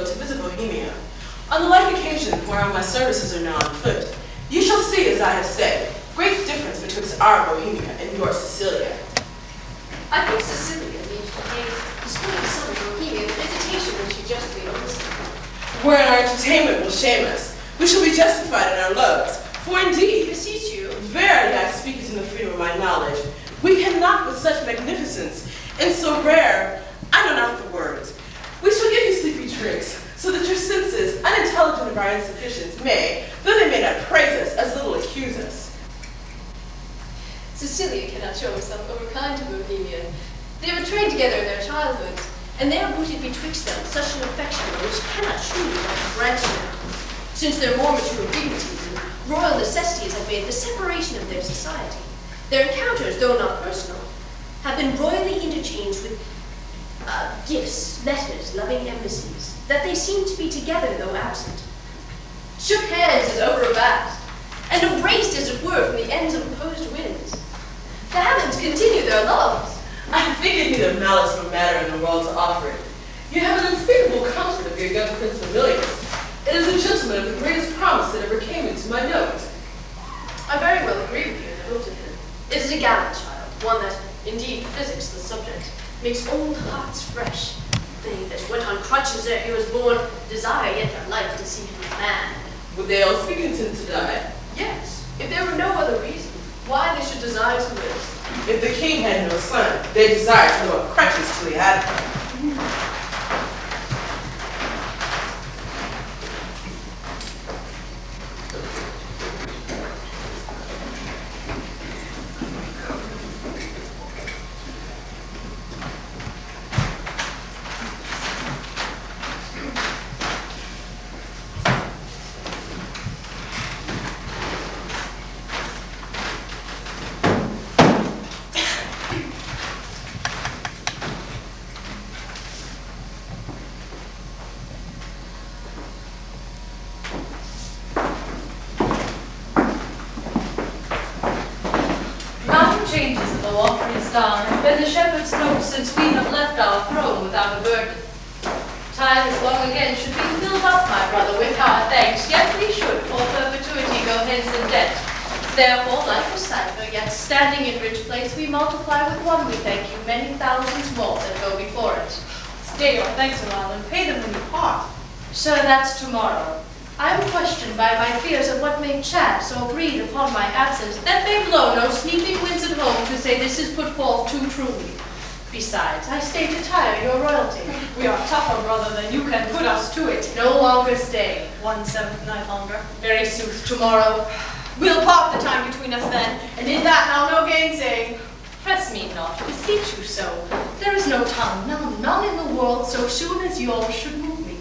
go to visit Bohemia. On the like occasion whereon my services are now on foot, you shall see, as I have said, great difference betwixt our Bohemia and your Sicilia. I think Cecilia needs to pay the spring summer Bohemia the visitation when she justly owes it. Wherein our entertainment will shame us, we shall be justified in our loves. For indeed, Beseech you, verily I speak it in the freedom of my knowledge, we cannot with such magnificence, and so rare, I know not the words. We shall give you sleepy drinks, so that your senses, unintelligent of our insufficiency, may, though they may not praise us, as little accuse us. Cecilia cannot show herself overkind to Bohemia. They were trained together in their childhoods, and there rooted betwixt them such an affection which cannot truly be branching out. Since their more mature dignities and royal necessities have made the separation of their society, their encounters, though not personal, have been royally interchanged with gifts, letters, loving embassies, that they seem to be together though absent. Shook hands as over a bat, and embraced as it were from the ends of opposed winds. The Hammonds continue their loves. I think it neither malice nor matter in the world to offer it. You have an unspeakable comfort of your young Prince Familius. It is a gentleman of the greatest promise that ever came into my note. I very well agree with you in the hope of him. It is a gallant child, one that, indeed, physics the subject, makes old hearts fresh. They that went on crutches ere he was born desire yet their life to see him a man. Would they all be content to die? Yes, if there were no other reason why they should desire to live. If the king had no son, they desired to go on crutches till he had one. Been the shepherd's note since we have left our throne without a burden. Time is long again should be filled up, my brother, with our thanks, yet we should for perpetuity go hence in debt. Therefore, like a cipher, yet standing in rich place, we multiply with one, we thank you, many thousands more that go before it. Stay your thanks a while and pay them when you part. Sir, that's tomorrow. I am questioned by my fears of what may chance or breathe upon my absence, that may blow no sneaking winds at home to say this is put forth too truly. Besides, I stay to tire your royalty. We are tougher, brother, than you can put us to it. No longer stay. 1/7 night longer. Very sooth, tomorrow. We'll part the time between us then, and in that now no gainsaying. Press me not, beseech you so. There is no tongue, none in the world, so soon as yours should move me.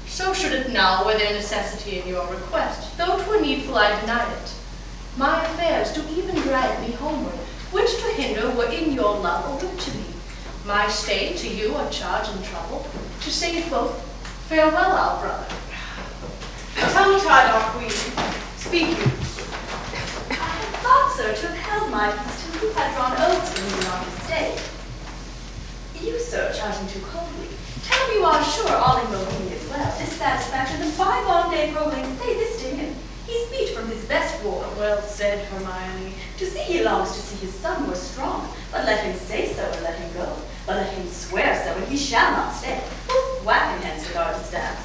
So should it now, were there necessity in your request, though 'twere needful I denied it. My affairs do even drag me homeward, which to hinder were in your love a whip to me. My stay to you a charge and trouble, to say it both, farewell our brother. Tongue-tied our queen, speak you. I had thought, sir, to have held my peace till you had drawn oaths from me on his stay. You, sir, charging too coldly, tell me you are sure all in Bohemia is well, dissatisfaction and 5 long day proclaims say this to him. He's beat from his best war. Well said, Hermione. To see he longs to see his son more strong, but let him say so and let him go. But let him swear so, and he shall not stay. Both whack him hence with our distaff.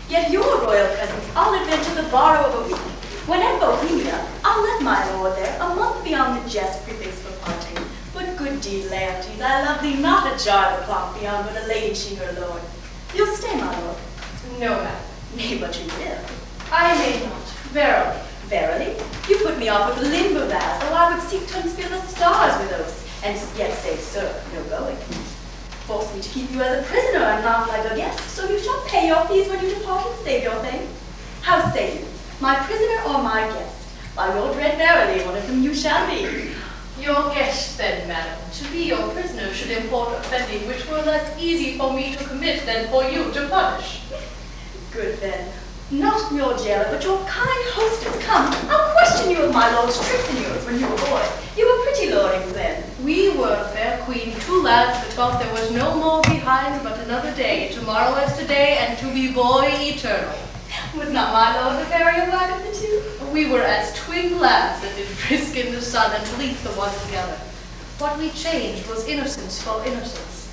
Yet your royal presence I'll advent to the borrow of a week. When at Bohemia, I'll let my lord there, a month beyond the jest prefixed for parting. But good deed, Laertes, I love thee not a jar of cloth beyond what a lady she her lord. You'll stay, my lord? No, madam. Nay, but you will. I may not, verily. Verily? You put me off with limber vows, though I would seek to unsphere the stars with oaths, and yet say, sir, no going. Force me to keep you as a prisoner and not like a guest, so you shall pay your fees when you depart and save your things. How say you, my prisoner or my guest? By your dread verily, one of them you shall be. Your guest, then, madam, to be your prisoner should import offending which were less easy for me to commit than for you to punish. Good then. Not your jailer, but your kind hostess. Come, I'll question you of my lord's tricks and yours when you were boys. You were pretty lordings then. We were, fair queen, 2 lads that thought there was no more behind mine but another day. Tomorrow as today, and to be boy eternal. Was not my lord the fairer wag of the two? We were as twin lads that did frisk in the sun and leap the one to the other. What we changed was innocence for innocence.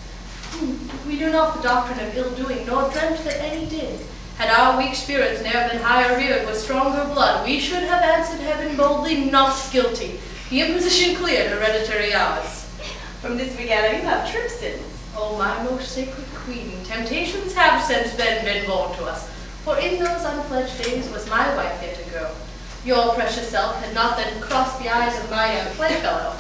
We knew not the doctrine of ill-doing, nor dreamt that any did. Had our weak spirits ne'er been higher reared with stronger blood, we should have answered heaven boldly, not guilty. The imposition cleared, hereditary ours. From this we gather you have true sins. O my most sacred queen, temptations have since then been born to us. For in those unpledged days was my wife yet to go. Your precious self had not then crossed the eyes of my young playfellow.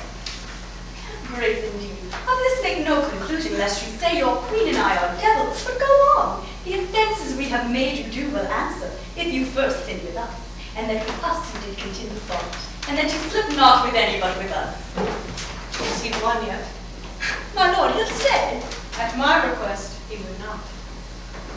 Grace indeed. Of this make no conclusion, lest you say your queen and I are devils. But go on. The offences we have made you do will answer, if you first sin with us, and that with us you did continue fault, and that you slip not with any but with us. Is he won yet? My lord, he'll stay. At my request, he would not.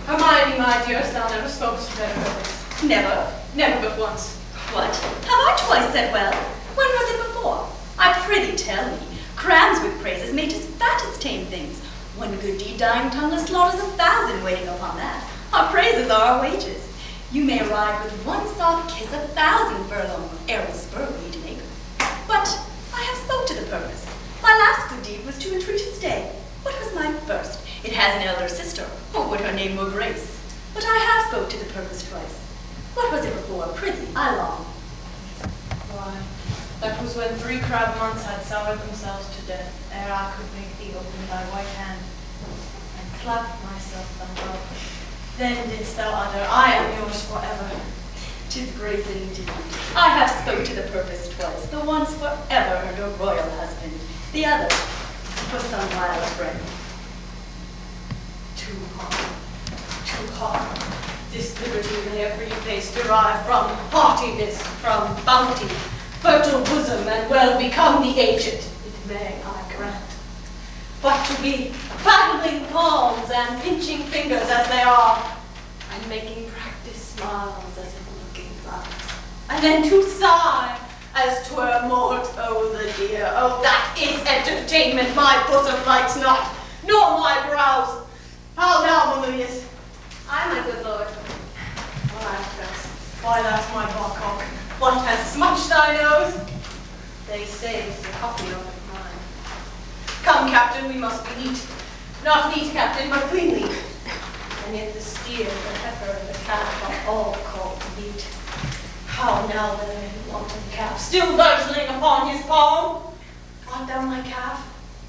Hermione, my dearest, thou never spoke to better words. Never. Never but once. What? Have I twice said well? When was it before? I prithee tell me. Crams with praises made as fat as tame things. One good deed dying tongueless slaughters 1,000 waiting upon that. Our praises are our wages. You may ride with one soft kiss 1,000 furlong arrow spur we to make. But I have spoke to the purpose. My last good deed was to entreat to stay. What was mine first? It has an elder sister, or would her name were Grace. But I have spoke to the purpose twice. What was it before? Prithee, I long. Why, that was when 3 crab months had soured themselves to death, ere I could make thee open thy white hand, and clap myself thy love. Then didst thou utter, I am yours forever. 'Tis Grace indeed. I have spoke to the purpose twice, the once forever her royal husband, the other for some while a friend. Too hard, too hard. This liberty may a free face derive from haughtiness, from bounty, fertile bosom, and well become the aged. It may, I grant. But to be fattling palms and pinching fingers as they are, and making practice smiles as if looking flowers, and then to sigh as 'twere mort, oh the dear, oh that is entertainment my bosom likes not, nor my brows. How now, Melinius? Aye, my good lord. Why, Fess, why that's my barcock. What has smutched thy nose? They say it's a copy of mine. Come, Captain, we must be neat. Not neat, Captain, but cleanly. And yet the steer, the heifer, and the calf are all called neat. How now, then, wanton calf, still virgiling upon his palm? Art thou my calf?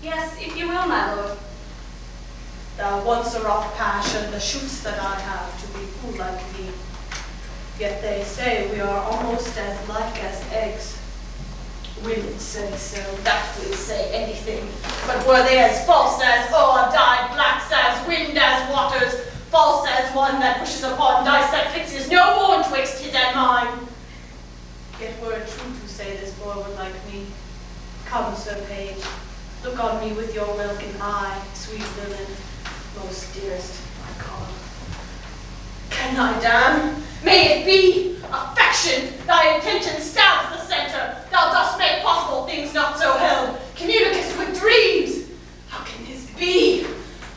Yes, if you will, my lord. Thou once a rough passion, the shoots that I have to be fool like thee. Yet they say we are almost as like as eggs. Women say so, that will say anything. But were they as false as dyed blacks, as wind as waters, false as one that pushes upon dice that fixes no more twixt his and mine? Yet were it true to say this boy would like me. Come, Sir Page, look on me with your welkin eye, sweet villain, most dearest, my God. Can I damn? May it be affection, thy intention stabs the center. Thou dost make possible things not so held, communicast with dreams. How can this be?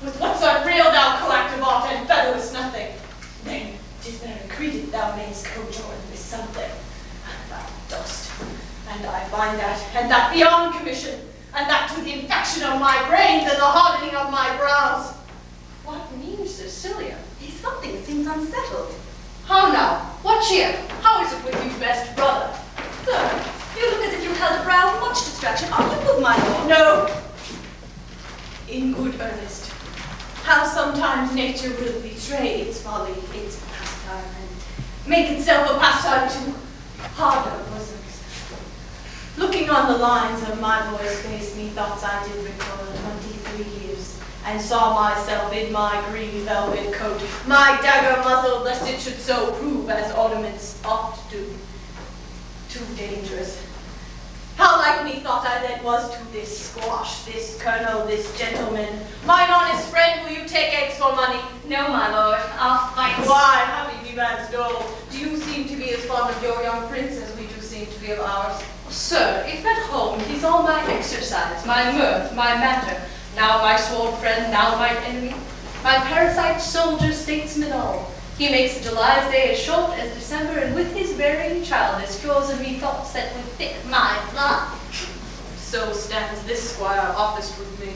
With what's unreal thou coactive art and fellowest nothing. Nay, 'tis very credit thou mayst conjoin with something, and thou dost. And I find that, and that beyond commission, and that to the infection of my brains and the hardening of my brows. What means Cecilia? Something seems unsettled. How now? What cheer? How is it with you, best brother? Sir, you look as if you held a brow of much distraction. Are you moved, my lord? No. In good earnest. How sometimes nature will betray its folly, its pastime, and make itself a pastime to harder bosoms. Looking on the lines of my boy's face, methoughts I did recoil 23 years, and saw myself in my green velvet coat, my dagger muzzled, lest it should so prove as ornaments oft do. Too dangerous. How like me thought I then was to this squash, this colonel, this gentleman. Mine honest friend, will you take eggs for money? No, my lord, I'll fight. Why, happy be man's dole. Do you seem to be as fond of your young prince as we do seem to be of ours? Sir, if at home he's all my exercise, my mirth, my matter, now my sworn friend, now my enemy, My parasite soldier statesman all. He makes July's day as short as December, and with his very childish cures of me thoughts that would thick my blood. So stands this squire officed with me.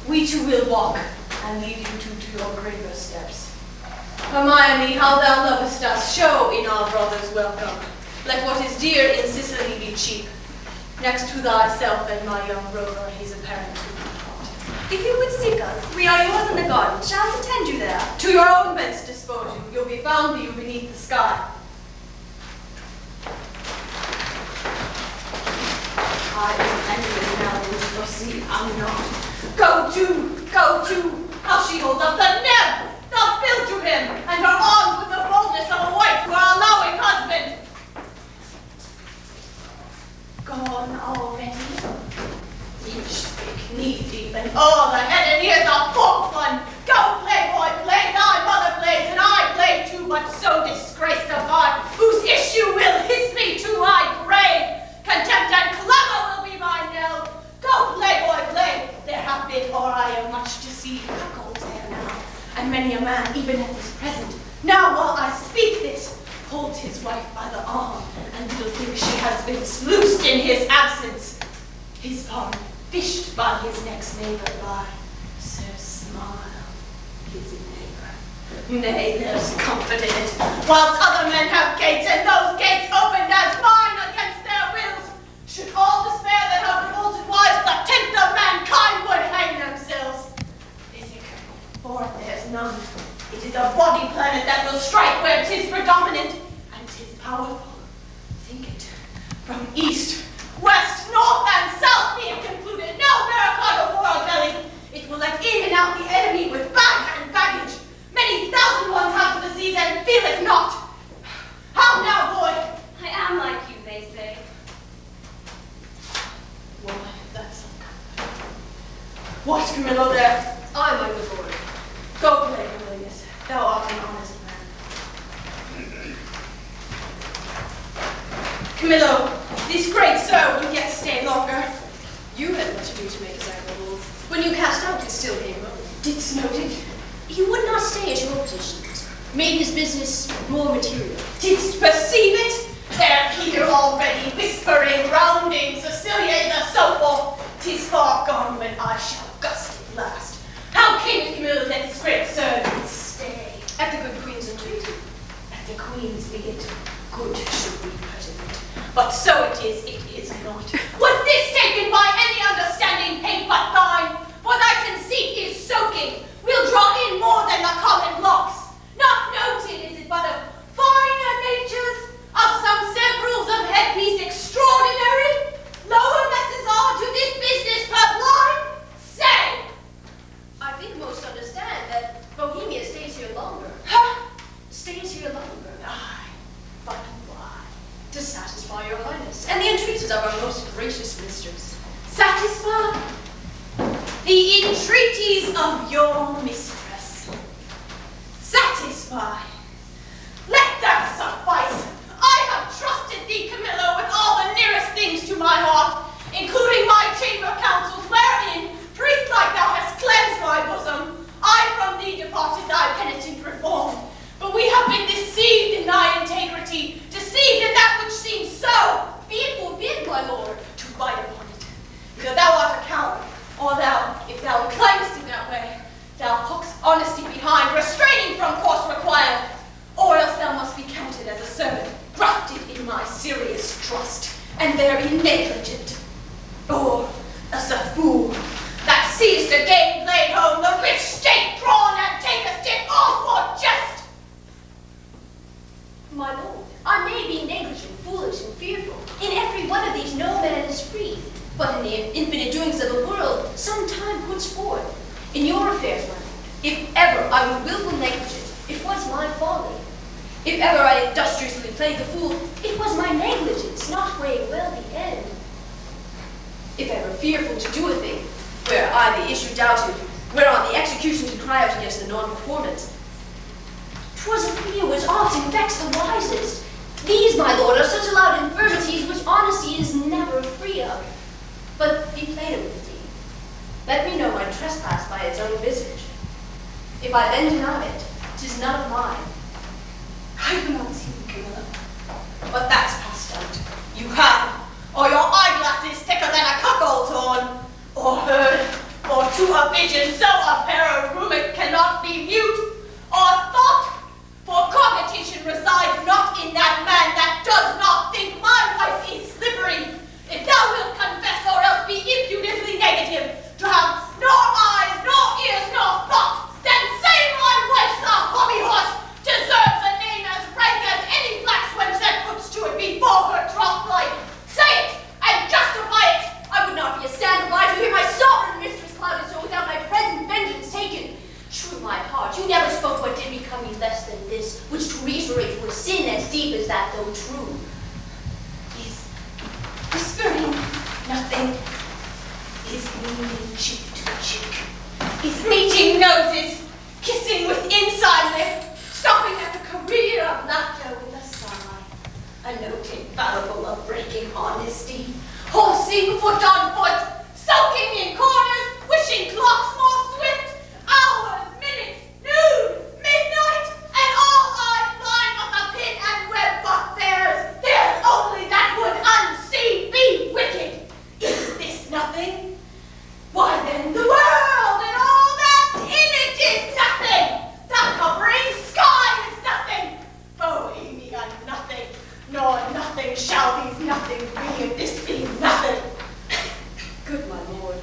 We two will walk, and leave you two to your graver steps. Hermione, how thou lovest us, show in our brother's welcome. Let what is dear in Sicily be cheap. Next to thyself and my young rover, his apparent to my heart. If you would seek us, we are yours in the garden. Shall attend you there. To your own beds dispose you. You'll be found you beneath the sky. I am angry now with your sea, I'm not. Go to, how she holds up the neb! Thou fill to him, and her arms with the boldness of a wife to her allowing husband. Gone already? You speak knee-deep, and all the head and ears are forked one. Go, playboy, play, thy mother plays, and I play too, but so disgraced a part, whose issue will hiss me to my grave. Contempt and clamor will be my knell. Go, playboy, play. There have been, or I am much deceived, cuckolds there now, and many a man, even at this present, now while I speak this, holds his wife by the arm, and little thinks she has been sluiced in his absence. His pond fished by his next neighbor by, so smile his neighbor. Nay, there's comfort in it, whilst other men have gates, and those gates opened as mine against their wills. Should all despair that have revolted wives, the tenth of mankind would hang themselves. Ithaca, for there's none. It is a body planet that will strike where 'tis predominant, and 'tis powerful. Think it. From east, west, north, and south be it concluded, no barricade for our belly. It will let in and out the enemy with bag and baggage. Many thousand ones have the disease and feel it not. How now, boy? I am like you, they say. Why, that's uncomfortable. What, Camillo, there? I, my good lord. Go play, Cornelius. Thou art an honest man. Camillo, this great sir will yet stay longer. You had much ado to make us admirable. When you cast out, it still came home. Didst note it? He would not stay at your positions. Made his business more material. Didst perceive it? They're here already, whispering, rounding, Cecilia is a so forth. 'Tis far gone when I shall gust it last. How came it, Camillo, that this great sir did stay? At the good queen's entreaty. At the queen's be it, good should be pertinent. But so it is not. Was this taken by any understanding paint but thine? For thy conceit is soaking, we'll draw in more than the common locks. Not noted is it but of finer natures, of some severals of headpiece extraordinary? Lower messes are to this business purblind? Say! I think most understand that Bohemia stays here longer. Huh? Stays here longer. Aye, but why? To satisfy your highness, and the entreaties of our most gracious mistress. Satisfy the entreaties of your mistress. Satisfy. Let that suffice. I have trusted thee, Camillo, with all the nearest things to my heart, including my chamber councils, wherein, priest-like, thou hast cleansed my bosom. I from thee departed thy penitent reform. But we have been deceived in thy integrity, deceived in that which seems so. Be it forbid, my lord, to bite upon it. Either thou art a coward, or thou, if thou inclinest in that way, thou hookst honesty behind, restraining from course required, or else thou must be counted as a servant, grafted in my serious trust, and therein negligent. Or as a fool, that sees the game played home, the rich state drawn, and takest it all for jest. My lord, I may be negligent, foolish, and fearful. In every one of these no man is free. But in the infinite doings of the world, some time puts forth. In your affairs, my lord, if ever I were willful negligent, it was my folly. If ever I industriously played the fool, it was my negligence, not weighing well the end. If ever fearful to do a thing, where I the issue doubted, whereon the execution did cry out against the non-performance, 'twas a fear which often vexed the wisest. These, my lord, are such allowed infirmities which honesty is never free of. But be plainer with me. Let me know my trespass by its own visage. If I then deny it, 'tis none of mine. I do not see you, Camilla. But that's past out. You have, or your eyeglasses thicker than a cuckold's horn, or heard, or to a vision so apparent room it cannot be mute, or thought. For cognition resides not in that man that does not think my wife is slippery. If thou wilt confess, or else be impudently negative, to have nor eyes, nor ears, nor thought, then say my wife's a hobby horse, deserves a name as rank as any black wench that puts to it before her troth life. Say it, and justify it. I would not be a stand-by to hear my sovereign mistress clouded so without my present vengeance taken. True, my heart, you never spoke what did become me less than this, which to reiterate were sin as deep as that, though true. Is whispering nothing, is leaning cheek to cheek, is meeting noses, kissing with inside lip, stopping at the career of laughter with a sigh, a note infallible of breaking honesty, horsing foot on foot, sulking in corners, wishing clocks more swift, hours, minutes, noon, midnight, and all I find but the pit and web but there's only that would unseen be wicked. Is this nothing? Why then the world and all that's in it is nothing. The covering sky is nothing. Bohemia nothing, nor nothing shall these nothing be if this be nothing. Good my lord,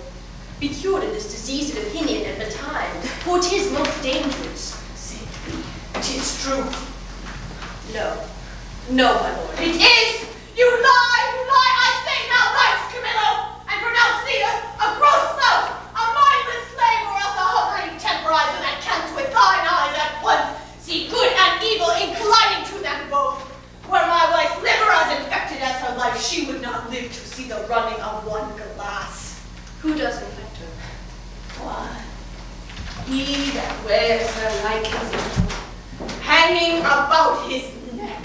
be cured of this diseased opinion at the time, for 'tis most dangerous. Say me, 'tis true. No, my lord. It is! You lie, I say thou liest, Camillo, and pronounce thee a gross lout, a mindless slave, or else a hovering temporizer that canst with thine eyes at once see good and evil inclining to them both. Were my wife's liver as infected as her life, she would not live to see the running of one glass. Who does infect her? Why, he that wears her like his own, hanging about his neck,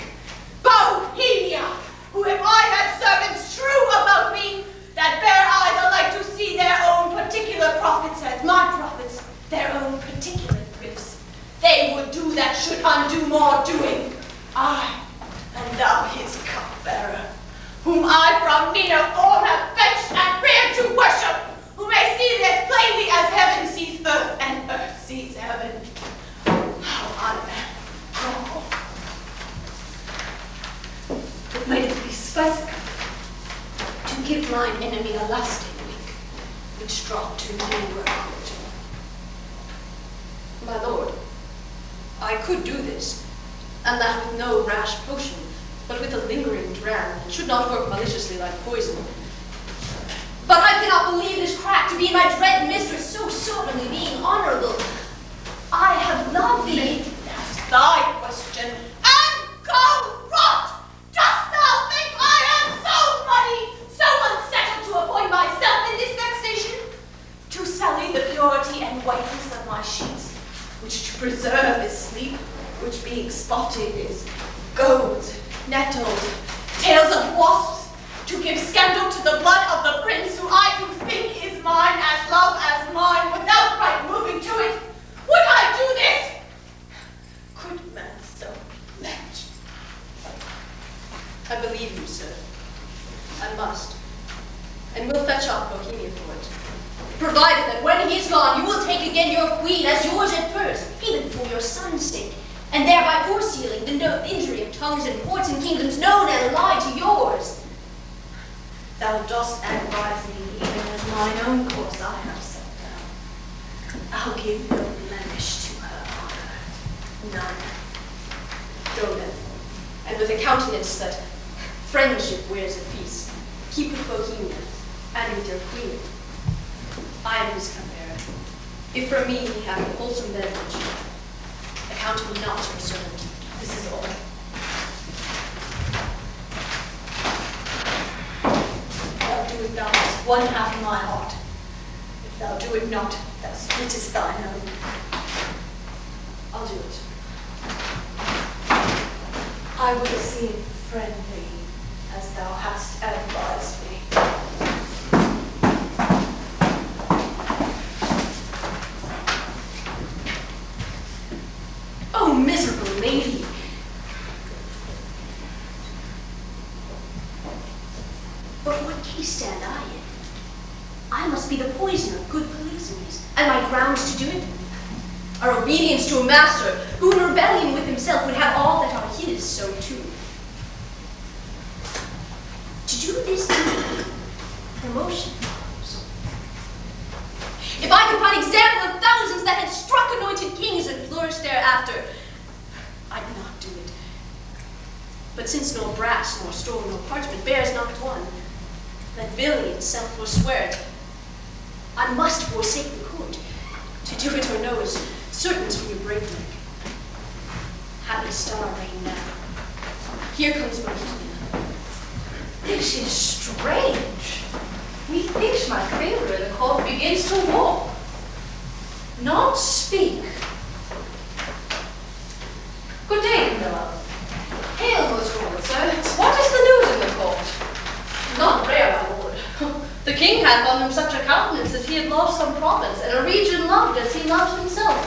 Bohemia, who if I had servants true about me, that bear eyes alike to see their own particular prophets as my prophets, their own particular griefs, they would do that should undo more doing. I, and thou his cupbearer, whom I from meaner form have fetched and reared to worship, who may see this plainly as heaven sees earth and earth sees heaven. How I am wrong. But might it be spicier to give mine enemy a lasting wink, which drop to newer court? My lord, I could do this, and that with no rash potion, but with a lingering dram, that should not work maliciously like poison. But I cannot believe this crack to be my dread mistress so certainly being honorable. I have loved thee. That's thy question, and go rot! Dost thou think I am so muddy, so unsettled to appoint myself in this vexation? To sully the purity and whiteness of my sheets, which to preserve is sleep, which being spotted is goads, nettles, tails of wasps, to give scandal to the blood of the prince who I do think is mine as love as mine, without right moving to it. Would I do this? Could man so wretch? I believe you, sir. I must. And will fetch off Bohemia for it. Provided that when he is gone, you will take again your queen as yours at first, even for your son's sake, and thereby foresealing the injury of tongues and ports and kingdoms known and allied to yours. Thou dost advise me even as mine own course I have set down. I'll give no blemish to her honor, none. Doleman, and with a countenance that friendship wears at peace, keep with Bohemia, and with your queen. I am his cupbearer. If from me he have a wholesome beverage, account me not your servant. This is all. Thou do it thou hast one half my heart. If thou do it not, thou splittest thine own. I'll do it. I will seem friendly as thou hast advised me. case stand I in? I must be the poison of good Polixenes, and my grounds to do it are obedience to a master who in rebellion with himself would have all that are his so too. To do this deed, promotion follows. If I could find example of thousands that had struck anointed kings and flourished thereafter, I'd not do it. But since nor brass, nor stone, nor parchment bears not one, that villainy itself will swear it, I must forsake the court. To do it or no is certain to be a breakneck. Happy star reign now. Here comes Bohemia. This is strange. Methinks my favor in the court begins to walk. Not speak. Good day, Camilla. Hail, most lord, sir. What is the news in the court? Not rare, my lord. The king had on him such a countenance as he had lost some province, and a region loved as he loved himself.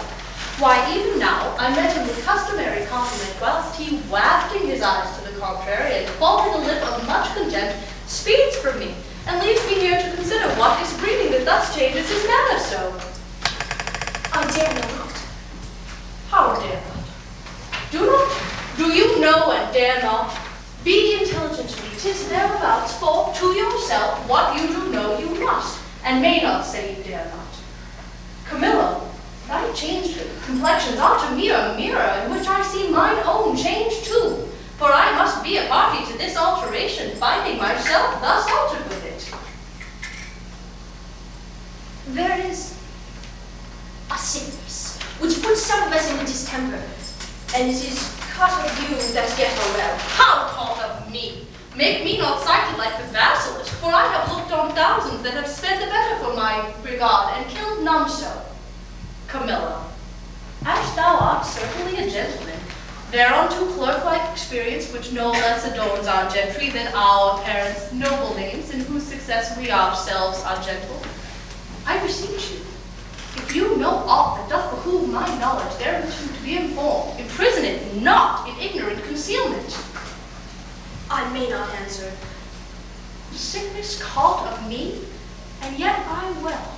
Why, even now, I met him with customary compliment, whilst he, wafting his eyes to the contrary, and falling a lip of much contempt, speeds from me, and leaves me here to consider what is breeding that thus changes his manner so. I dare not. How dare not? Do you know and dare not? Be intelligent to me, 'tis thereabouts, for to yourself what you do know you must, and may not say you dare not. Camilla, thy changed complexions are to me a mirror in which I see mine own change too, for I must be a party to this alteration, finding myself thus altered with it. There is a sickness which puts some of us into distemper, and it is caught of you that yet are well. How caught of me? Make me not sighted like the basilisk, for I have looked on thousands that have sped the better for my regard, and killed none so. Camilla, as thou art certainly a gentleman, thereunto clerk-like experience which no less adorns our gentry than our parents' noble names, in whose success we ourselves are gentle. I beseech you, if you know aught that doth behoove my knowledge thereunto to be informed, imprison it not in ignorant concealment. I may not answer. Sickness caught of me, and yet I well.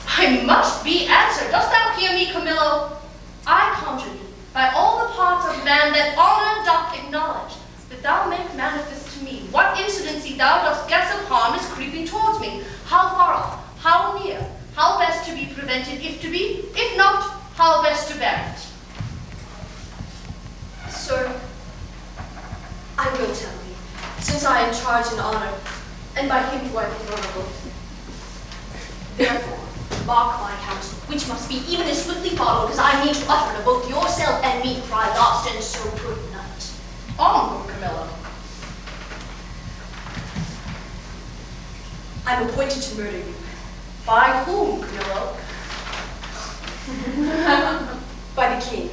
I must be answered. Dost thou hear me, Camillo? I conjure thee, by all the parts of man that honor doth acknowledge, that thou make manifest to me what incidency thou dost guess of harm is creeping towards me, how far off, how near, how best to be prevented, if to be, if not, how best to bear it. Sir, I will tell thee, since I am charged in honor, and by him who I am vulnerable. Therefore, mark my counsel, which must be even as swiftly followed as I mean to utter to both yourself and me cry lost, and so good night. Onward, Camilla. I'm appointed to murder you. By whom, Camillo? By the king.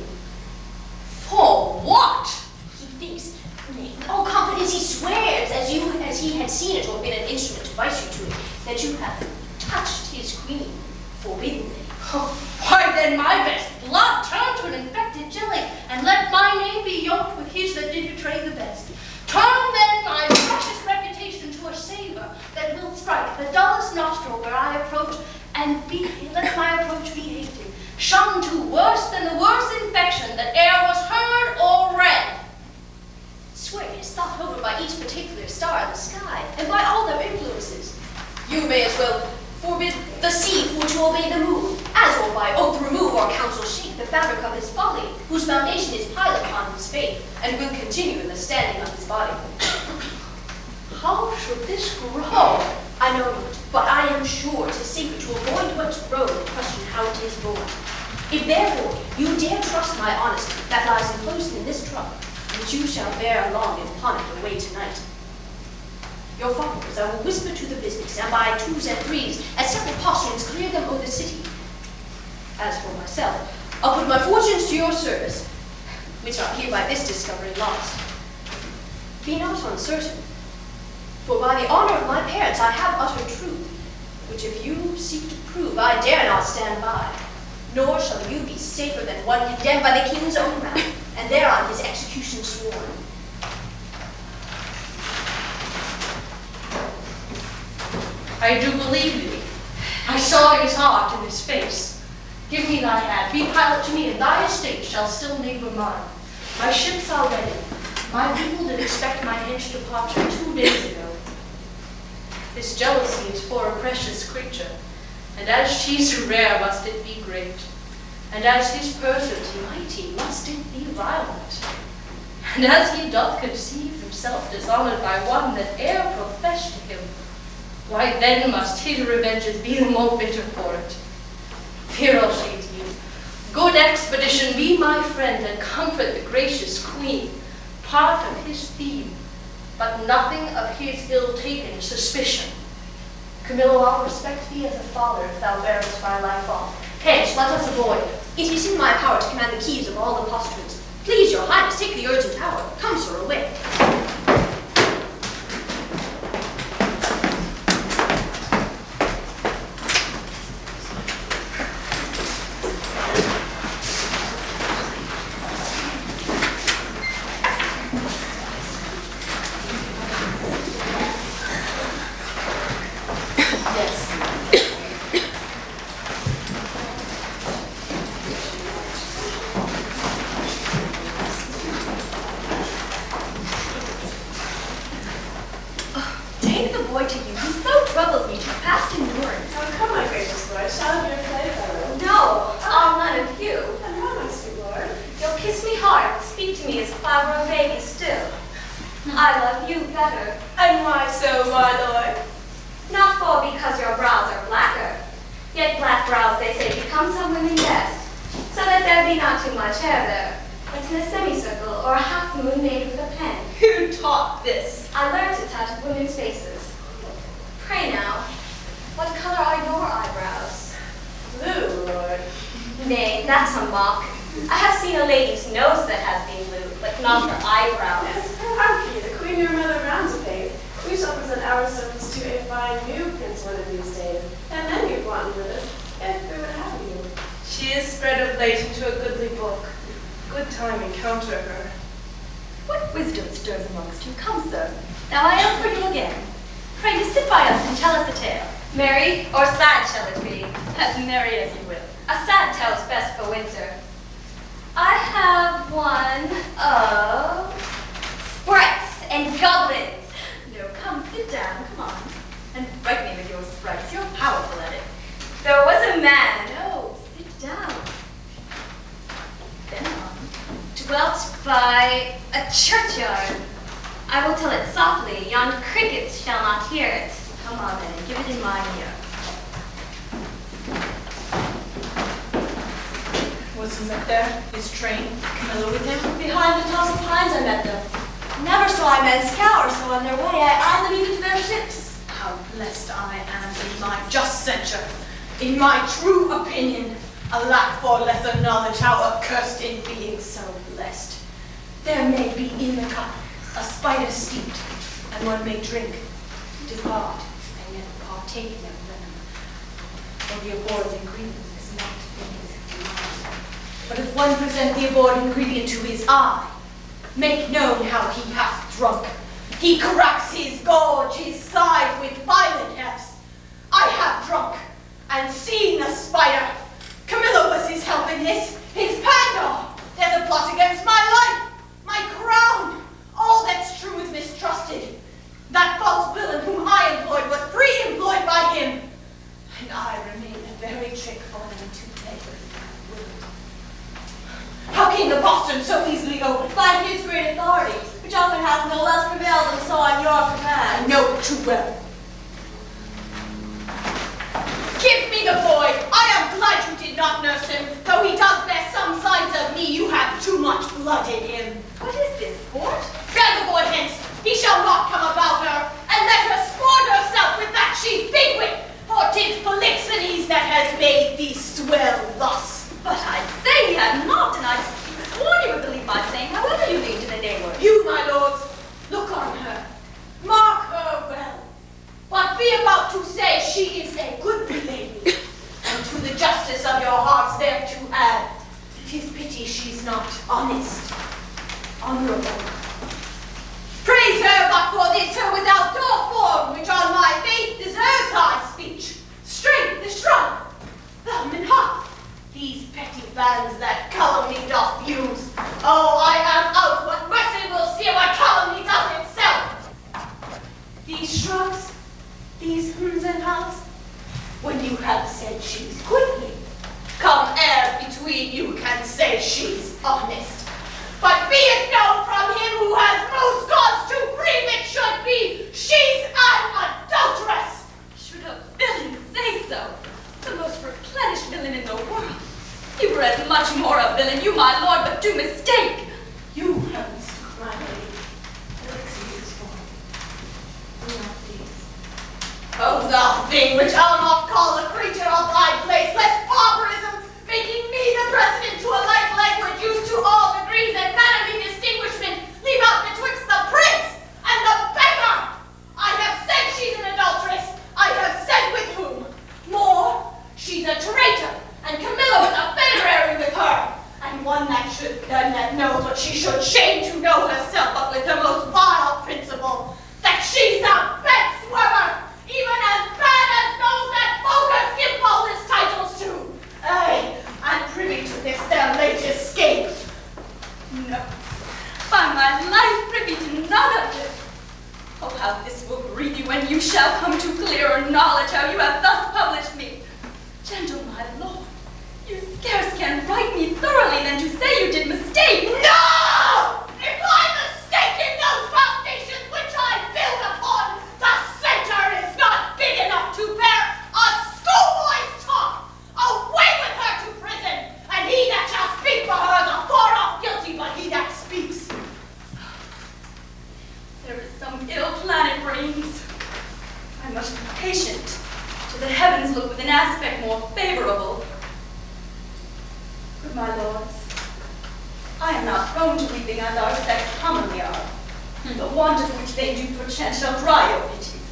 For what? He thinks, nay, with all confidence he swears, as he had seen it or been an instrument to vice you to it, that you have touched his queen forbiddenly. Why then my best blood turn to an infected jelly, and let my name be yoked with his that did betray the best. Turn then my precious reputation to a savor that will strike the dullest nostril where I approach, and let my approach be hated, shunned to worse than the worst infection that e'er was heard or read. Swear it is thought over by each particular star in the sky, and by all their influences. You may as well forbid the sea for to obey the moon, as or by oath remove or counsel shake the fabric of his folly, whose foundation is piled upon his faith, and will continue in the standing of his body. How should this grow? I know not, but I am sure 'tis safer to avoid what's grown and question how it is born. If therefore you dare trust my honesty that lies enclosed in this trunk, which you shall bear along and pawn it away tonight, your followers I will whisper to the business, and by twos and threes, at separate posturing, clear them o'er the city. As for myself, I'll put my fortunes to your service, which are here by this discovery lost. Be not uncertain, for by the honor of my parents I have uttered truth, which if you seek to prove, I dare not stand by, nor shall you be safer than one condemned by the king's own mouth, and thereon his execution sworn. I do believe thee. I saw his heart in his face. Give me thy hand, be pilot to me, and thy estate shall still neighbor mine. My ships are ready. My people did expect my hench departure 2 days ago. His jealousy is for a precious creature, and as she's rare must it be great, and as his persons mighty must it be violent. And as he doth conceive himself dishonored by one that e'er professed to him, why then must his revenges be the more bitter for it. Fear I'll say to you, good expedition, be my friend, and comfort the gracious queen, part of his theme, but nothing of his ill-taken suspicion. Camillo, I'll respect thee as a father if thou bearest my life off. Hence, let us avoid. It is in my power to command the keys of all the postumes. Please, your highness, take the urgent tower. Come, sir, away. Praise her, but for this her without thought form, which on my faith deserves high these shrugs, these hms and haws, when you have said she's goodly? Come ere between you can say she's honest. But be it known from him who has most cause to grieve it should be, she's an adulteress. Should a villain say so? The most replenished villain in the world. You were as much more a villain, you, my lord, but do mistake. You have mistook my lady. Elixirs for me. Not these. Oh, thou thing which I'll not call a creature of thy place, lest barbarism, making me the precedent to a like language used to all degrees and mannerly distinguishment, leave out betwixt the prince and the beggar. I have said she's an adulteress. I have said with whom. More, she's a traitor, and Camilla was a federary with her, and one that knows what she should shame to know herself, but with the most vile principle, that she's a bed swimmer, even as bad as those that bogus give Paulus titles to. Aye, I'm privy to this their late escape. No, by my life privy to none of this. Oh, how this will grieve you when you shall come to clearer knowledge how you have thus published me. Gentle my lord, you scarce can right me thoroughly than to say you did mistake. No! If I mistake in those foundations which I build upon, the center is not big enough to bear a schoolboy's talk. Away with her to prison, and he that shall speak for her is afar off guilty, but he that speaks. There is some ill plan it brings. I must be patient, till the heavens look with an aspect more favorable. Good my lords, I am not prone to weeping as our sex commonly are, the want of which they do perchance shall dry your pities.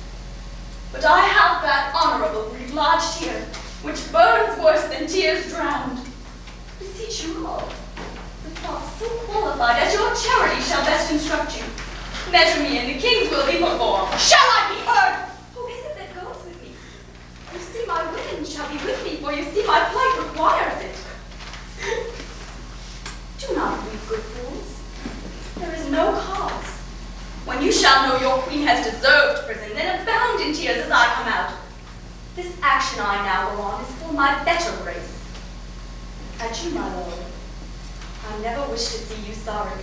But I have that honorable grief lodged here, which burns worse than tears drowned. Beseech you all, with thoughts so qualified as your charity shall best instruct you. Measure me, and the king's will be performed. Shall I be heard? Who is it that goes with me? You see my women shall be with me, for you see my plight requires it. Do not weep, good fools. There is no cause. When you shall know your queen has deserved prison, then abound in tears as I come out. This action I now go on is for my better grace. Adieu, my lord. I never wish to see you sorry.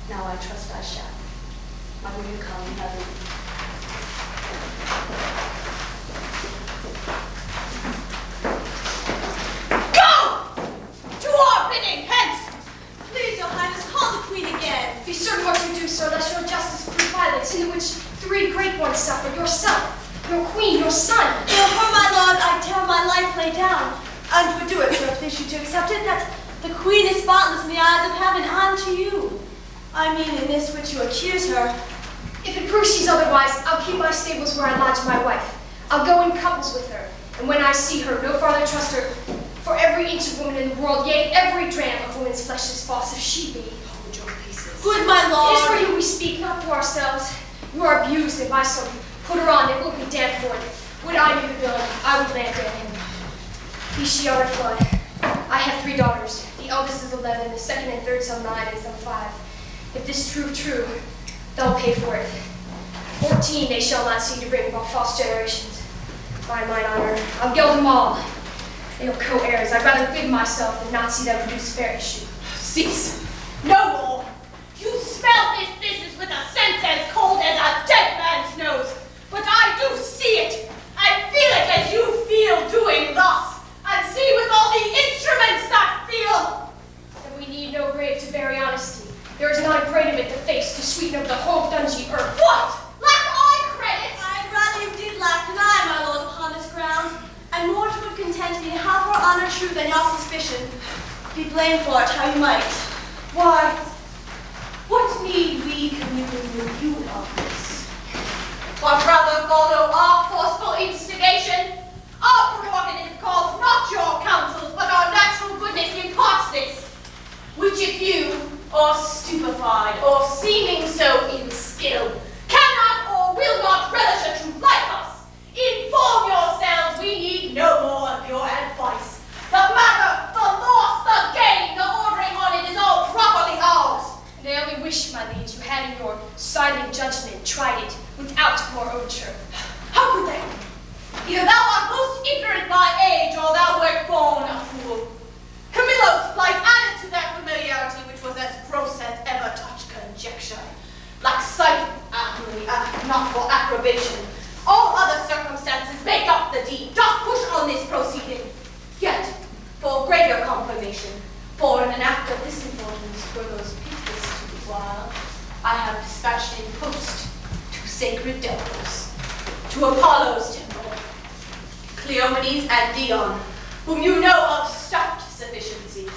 Now I trust I shall. I will you come and have it. Go! To our bidding, hence! Please, your highness, call the queen again. Be certain what you do, sir, lest your justice prove violence, in which 3 great ones suffer, yourself, your queen, your son. Therefore, my lord, I tear my life lay down, and would do it, sir, please you to accept it, that the queen is spotless in the eyes of heaven, and to you. I mean, in this which you accuse her. If it proves she's otherwise, I'll keep my stables where I lodge my wife. I'll go in couples with her, and when I see her, no farther trust her. For every inch of woman in the world, yea, every dram of woman's flesh is false, if she be. Hold your pieces. Good, my It lord. is for you we speak, not for ourselves. You are abused, and by some put her on, it will be damned for it. Would I be the villain, I would land damn him. Be she our flood. I have 3 daughters. The eldest is 11, the second and third some 9, and some 5. If this prove true, they'll pay for it. 14 they shall not see to bring about false generations. By mine honor, I'll gild them all. They are co-heirs. I'd rather bid myself than not see them produce fair issue. Cease. No more. You smell this business with a sense as cold as a dead man's nose. But I do see it, and feel it as you feel doing thus, and see with all the instruments that feel. And we need no grave to bury honesty. There is not a grain of it to face to sweeten over the whole dungy earth. What? Lack I credit? I'd rather you did lack than I, my lord, upon this ground, and more to would content me how for honor true than your suspicion. Be blamed for it how you might. Why, what need we commune with you of this? But rather follow our forceful instigation. Our prerogative calls not your counsels, but our natural goodness imparts this. Which if you, or stupefied, or seeming so in skill, cannot or will not relish a truth like us, inform yourselves we need no more of your advice. The matter, the loss, the gain, the ordering on it is all properly ours. And I only wish, my liege, you had in your silent judgment tried it without more own butcher. How could they? Either thou art most ignorant by age, or thou wert born a fool. Camillo's flight added to their familiarity, which was as gross as ever touched conjecture. Like sight, not for approbation. All other circumstances make up the deed, doth push on this proceeding. Yet, for greater confirmation, for in an act of this importance, for those peoples to the while, I have dispatched in post to sacred temples, to Apollo's temple, Cleomenes and Dion, whom you know of stuffed sufficiency.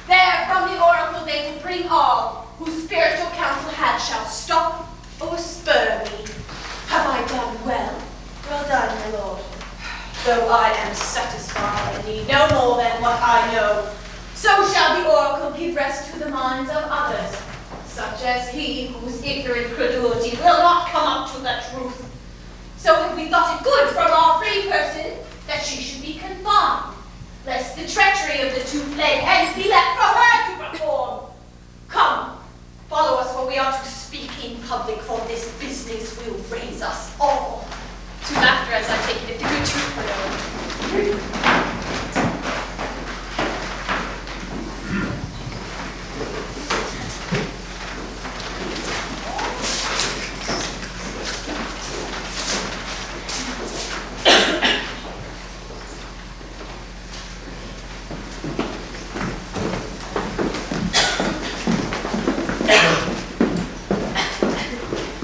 There from the oracle they will bring all, whose spiritual counsel hand shall stop or spur me. Have I done well? Well done, my lord. Though I am satisfied and need no more than what I know, so shall the oracle give rest to the minds of others, such as he whose ignorant credulity will not come up to the truth. So have we thought it good from our free person that she should be confined, lest the treachery of the two fled hence be left for her to perform. Come, follow us, for we are to speak in public, for this business will raise us all. To laughter as I take it, if the good truth were known.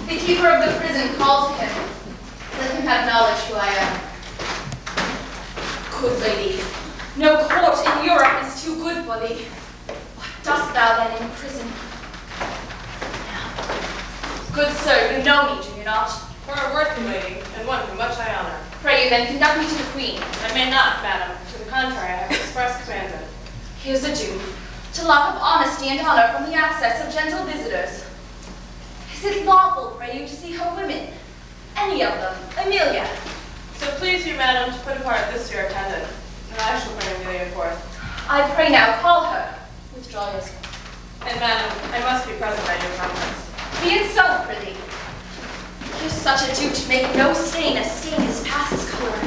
The keeper of the prison called to him. Let him have knowledge who I am. Good lady, no court in Europe is too good for thee. What dost thou then in prison? Good sir, you know me, do you not? For a worthy lady, and one whom much I honor. Pray you then conduct me to the queen. I may not, madam. To the contrary, I have express commanded. Here's a due, to lock up honesty and honor from the access of gentle visitors. Is it lawful, pray you, to see her women? Any of them, Amelia. So please you, madam, to put apart this your attendant, and I shall bring Amelia forth. I pray now, call her. Withdraw yourself. And madam, I must be present at your conference. Be it so, prithee. Here's such a due to make no stain, as stain is passes color.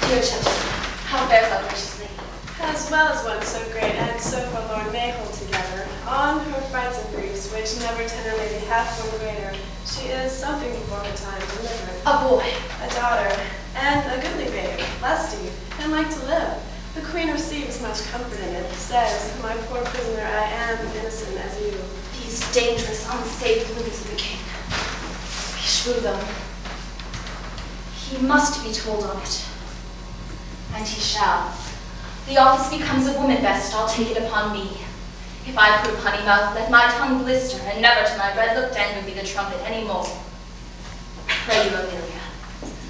Dear gentleman, how fares our gracious lady? As well as one so great and so forlorn may hold together, on her frights and griefs, which never tender lady hath one greater, she is something before her time delivered. A boy. A daughter, and a goodly babe, lusty, and like to live. The queen receives much comfort in it, says, my poor prisoner, I am innocent as you. These dangerous, unsafe limbs of the king. Beshrew them. He must be told on it. And he shall. The office becomes a woman best, I'll take it upon me. If I prove honey mouth, let my tongue blister, and never to my red looked end be the trumpet any more. Pray you, Amelia,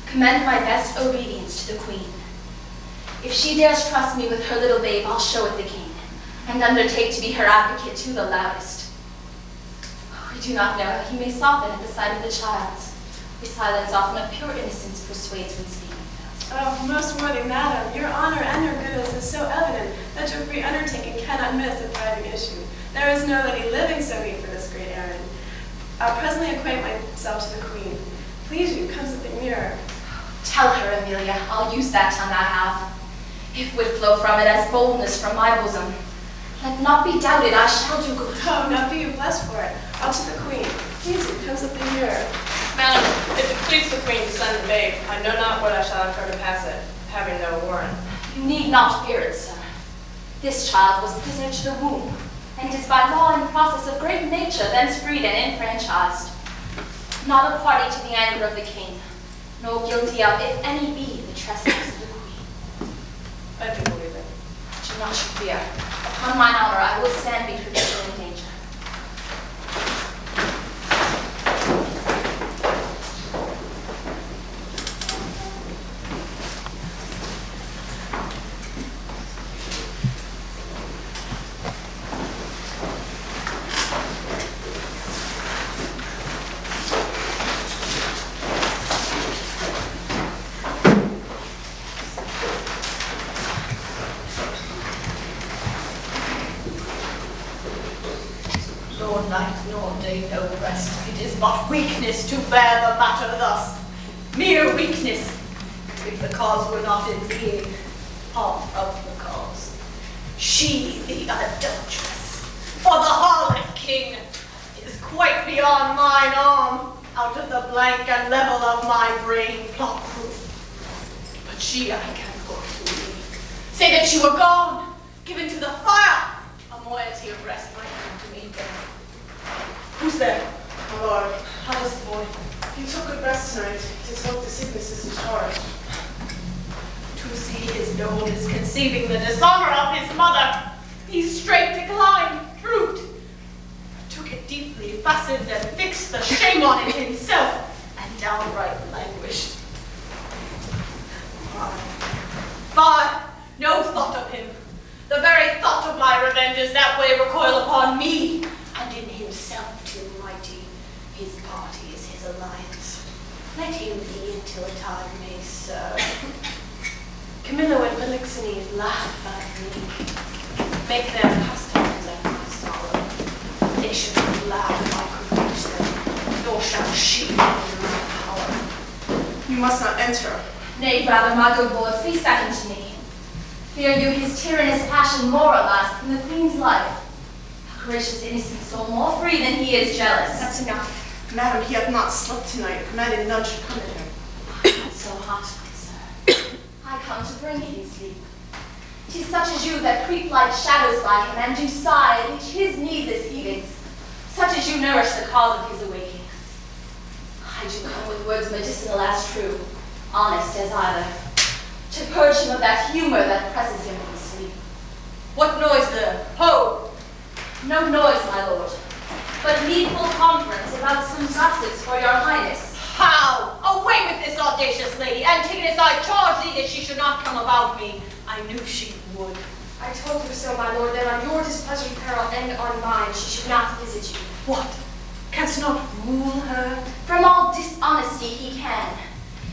commend my best obedience to the queen. If she dares trust me with her little babe, I'll show it the king, and undertake to be her advocate to the loudest. We do not know how he may soften at the sight of the child. His silence often of pure innocence persuades when speaking. Oh, most worthy madam, your honor and your goodness is so evident that your free undertaking cannot miss a thriving issue. There is no lady living so meet for this great errand. I'll presently acquaint myself to the queen. Please you, come something nearer. Tell her, Amelia, I'll use that tongue I have. If would flow from it as boldness from my bosom, let not be doubted I shall do good. Oh, now be you blessed for it. I'll to the queen. Please you, come something nearer. Madam, if it please the queen to send the babe, I know not what I shall have her to pass it, having no warrant. You need not fear it, sir. This child was prisoner to the womb, and is by law in process of great nature thence freed and enfranchised. Not a party to the anger of the king, nor guilty of, if any be, the trespass of the queen. I do believe it. Do not you fear. Upon mine honor, I will stand between you in danger. Nor night nor day no rest, It is but weakness to bear the matter thus. Mere weakness, if the cause were not in being part of the cause. She, the adulteress, for the harlot king, is quite beyond mine arm, out of the blank and level of my brain plot-proof. But she I can put to me. Say that she were gone, given to the fire, a moiety of rest might come to me then. Who's there? My lord, How is the boy? He took good rest tonight. It is hoped the sickness is discharged. to see his daughters conceiving the dishonor of his mother, these straight declined fruit. Took it deeply, fastened and fixed the shame on it himself, and downright languished. Fie, no thought of him. The very thought of my revenge is that way recoil upon me, and in himself too mighty. His party is his alliance. Let him be until time may serve. Camillo and Polixenes laugh at me. Make their customs at my sorrow. They should be glad if I could reach them, nor shall she under my power. You must not enter. Nay, rather, my good lord, please second to me. Fear you his tyrannous passion more or less than the queen's life? A gracious innocent soul more free than he is jealous. That's enough. Madam, he hath not slept tonight, commanding none should come to him. Not so hot, good sir. I come to bring him sleep. 'Tis such as you that creep like shadows by him, and do sigh at each his needless heavings, such as you nourish the cause of his awaking. I do come with words medicinal as true, honest as either, to purge him of that humor that presses him from sleep. What noise there? Ho! No noise, my lord, but needful conference about some gossips for your highness. How? Away with this audacious lady. Antigonus, I charge thee that she should not come about me. I knew she would. I told her so, my lord, that on your displeasure, peril, and on mine, she should not visit you. What? Canst not rule her? From all dishonesty he can.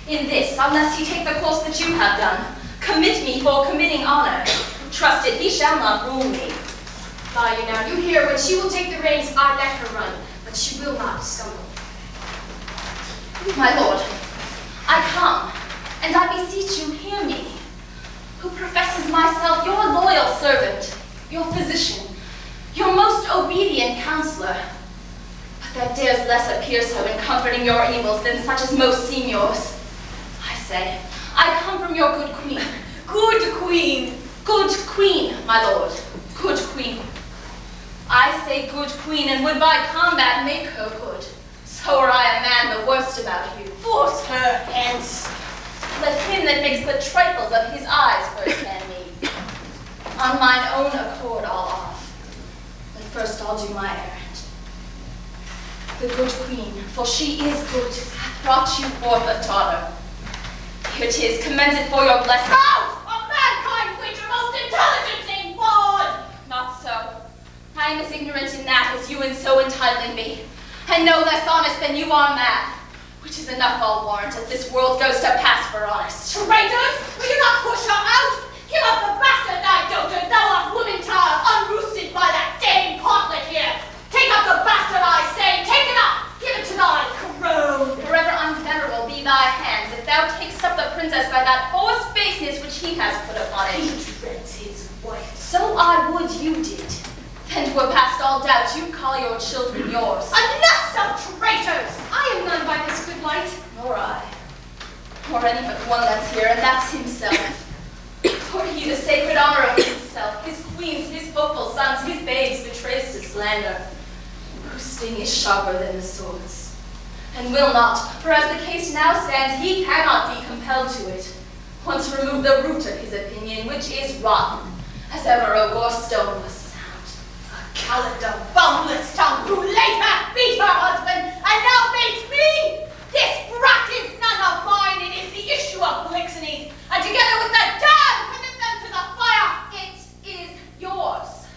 In this, unless he take the course that you have done, commit me for committing honor. Trusted, he shall not rule me. Fie you now, you hear, when she will take the reins, I let her run, but she will not stumble. My lord, I come, and I beseech you hear me, who professes myself your loyal servant, your physician, your most obedient counselor, but that dares less appear so in comforting your evils than such as most seem yours. I say, I come from your good queen. Good queen! Good queen, my lord, good queen. I say good queen, and would by combat make her good. So were I a man the worst about you. Force her hence. Let him that makes the trifles of his eyes first hand me. On mine own accord I'll off, but first I'll do my errand. The good queen, for she is good, hath brought you forth a daughter. Here 'tis, commends it for your blessing. Out of mankind, creature most intelligent and born! Not so. I am as ignorant in that as you in so entitling me, and no less honest than you are mad, which is enough I'll warrant as this world goes to pass for honest. Traitors, will you not push her out? Give up the bastard, thy dotard, thou art woman child, unroosted by that dame partlet here. Take up the bastard, I say, take it up, give it to thy crone. Forever unvenerable be thy hands, if thou takest up the princess by that false baseness which he has put upon it. He dreads his wife. So I would you did. Then 'twere past all doubt you'd call your children yours. Enough of traitors! I am none by this good light. Nor I. Nor any but one that's here, and that's himself. For he the sacred honor of himself, his queens, his hopeful sons, his babes betrays to slander, whose sting is sharper than the swords. And will not, for as the case now stands, he cannot be compelled to it. Once remove the root of his opinion, which is rotten, as ever a war stone was sound. Calendar, boundless tongue, who later beat her husband, and now makes me! This brat is none of mine, it is the issue of Polixenes, and together with the dam, commit them to the fire! It is yours.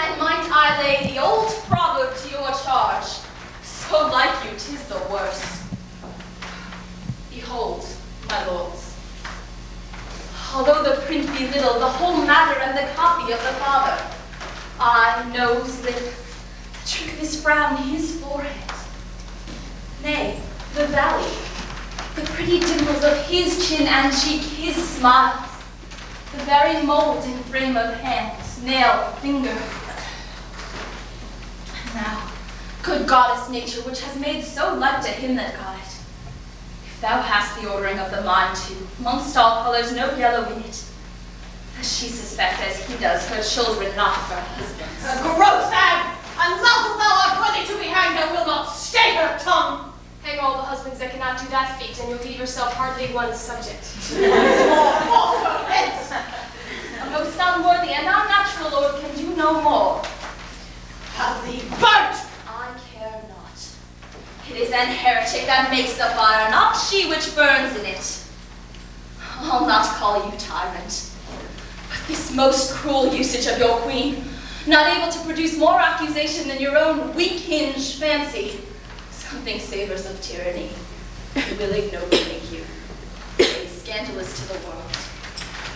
And might I lay the old proverb to your charge, so like you 'tis the worse. Behold, my lords, although the print be little, the whole matter and the copy of the father, eye, nose, lip, the truth his frown his forehead. Nay, the valley, the pretty dimples of his chin and cheek, his smiles, the very mold and frame of hand, nail, finger. And now, good goddess nature, which has made so like to him that got it, if thou hast the ordering of the mind too, amongst all colors no yellow in it, does she suspect as he does her children not her husbands? A gross hag! Unlawful thou art worthy to be hanged, and will not stay her tongue! Hang all the husbands that cannot do that feat, and you'll leave yourself hardly one subject. Once more, force her hence! A most unworthy and unnatural lord can do no more. Have thee burnt! I care not. It is an heretic that makes the fire, not she which burns in it. I'll not call you tyrant, but this most cruel usage of your queen, not able to produce more accusation than your own weak-hinged fancy, something savors of tyranny. You will ignominy you, scandalous to the world.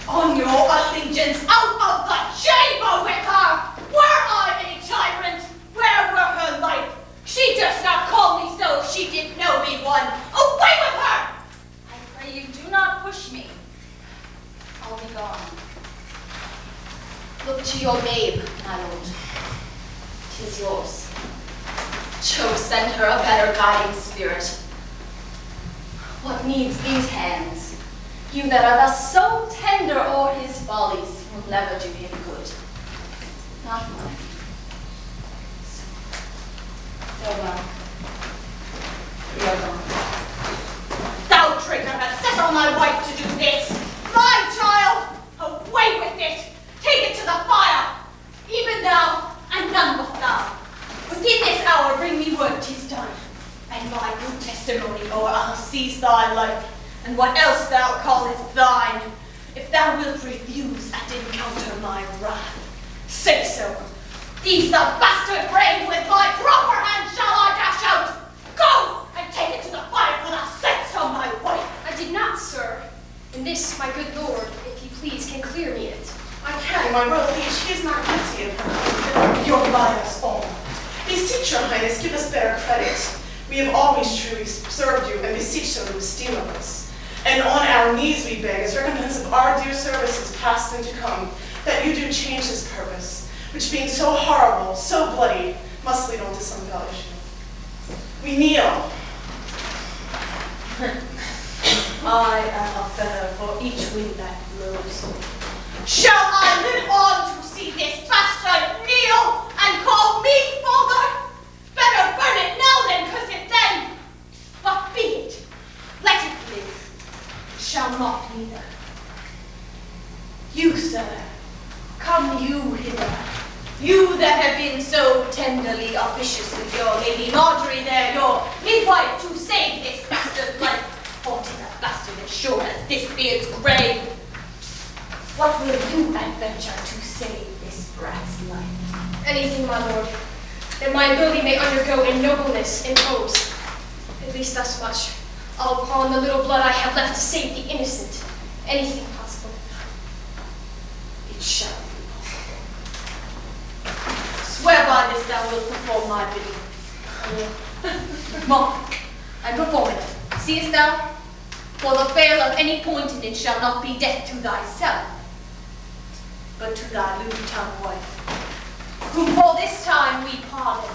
On your allegiance, out of the chamber with her! Were I any tyrant, where were her life? She durst not call me so if she did know me one. Away with her! I pray you do not push me. I'll be gone. Look to your babe, My lord, 'tis yours. Jove send her a better guiding spirit. What needs these hands? You that are thus so tender o'er his follies will never do him good. Not mine. Farewell. We are gone. Thou traitor hast set on thy wife to do this! My child! Away with it! Take it to the fire! Even thou, and none but thou. Within this hour bring me word 'tis done, and my good testimony, or I'll seize thy life, and what else thou callest thine. If thou wilt refuse and encounter my wrath, say so. These the bastard brains with my proper hand shall I dash out. Go and take it to the fire for the sakes of my wife. I did not, sir. And this, my good lord, if you please, can clear me it. I can, my royal liege. He is not guilty of her. You're by us all. Beseech your highness, give us better credit. We have always truly served you, and beseech so to esteem of us. And on our knees we beg, as recompense of our dear services past and to come, that you do change this purpose, which being so horrible, so bloody, must lead on to some fellowship. We kneel. I am a feather for each wind that blows. Shall I live on to see this bastard kneel and call me father? Better burn it now than curse it then. But be it. Let it live. It shall not neither. You, sir, come you hither. You that have been so tenderly officious with your Lady Marjorie there, your midwife, to save this bastard's life. For 'tis a bastard as sure as this beard's grave. What will you adventure to save this brat's life? Anything, my lord, that my ability may undergo in nobleness and pose. At least thus much. I'll pawn the little blood I have left to save the innocent. Anything possible. It shall be possible. Swear by this thou wilt perform my bidding. I will. Mark, and perform it. Seest thou? For the fail of any point in it shall not be death to thyself, but to thy lewd-tongued wife, whom for this time we pardon.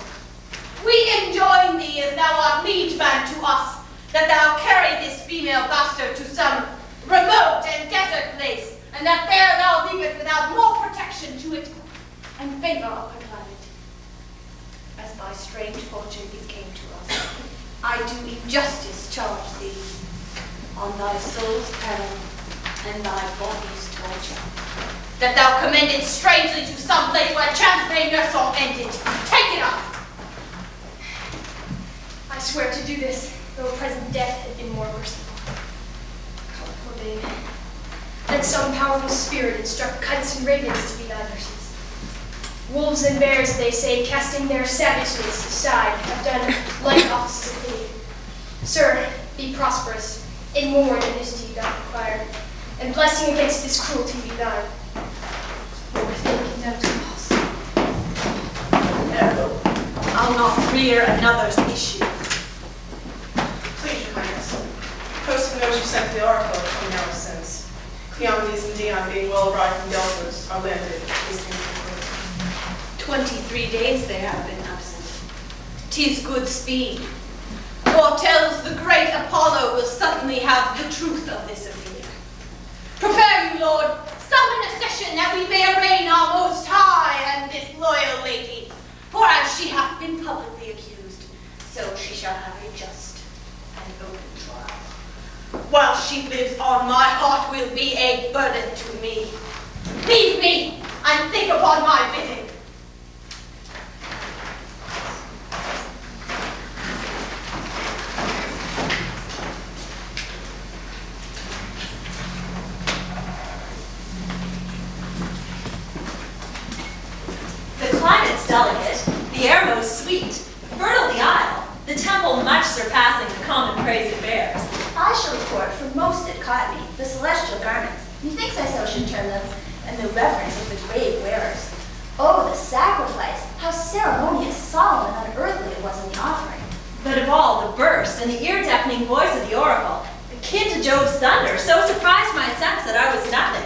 We enjoin thee, as thou art liege man to us, that thou carry this female bastard to some remote and desert place, and that there thou leave it without more protection to it, and favor of her climate. As by strange fortune it came to us, I do injustice charge thee, on thy soul's peril and thy body's torture, that thou commend it strangely to some place where chance may nurse or end it. Take it up! I swear to do this, though present death had been more merciful. Poor babe. Let some powerful spirit instruct kites and ravens to be thy nurses. Wolves and bears, they say, casting their savageness aside, have done like offices of aid. Sir, be prosperous. In more than this deed I require, and blessing against this cruelty be thine. More thinking thou to loss. No, I'll shall not rear another's issue. Please, Your Highness. Post the note you sent to the Oracle 20 hours since. Cleomenes and Dion, being well arrived from Delphos, are landed. 23 days they have been absent. 'Tis good speed. Foretells the great Apollo will suddenly have the truth of this affair. Prepare you, Lord, summon a session that we may arraign our most high and this loyal lady. For as she hath been publicly accused, so she shall have a just and open trial. While she lives on, my heart will be a burden to me. Leave me and think upon my bidding. The climate's delicate, the air most sweet, fertile the isle, the temple much surpassing the common praise it bears. I shall report for most it caught me, the celestial garments, methinks I so should term them, and the reverence of the grave wearers. Oh, the sacrifice, how ceremonious, solemn, and unearthly it was in the offering. But of all, the burst and the ear-deafening voice of the oracle, akin to Jove's thunder, so surprised my sense that I was nothing.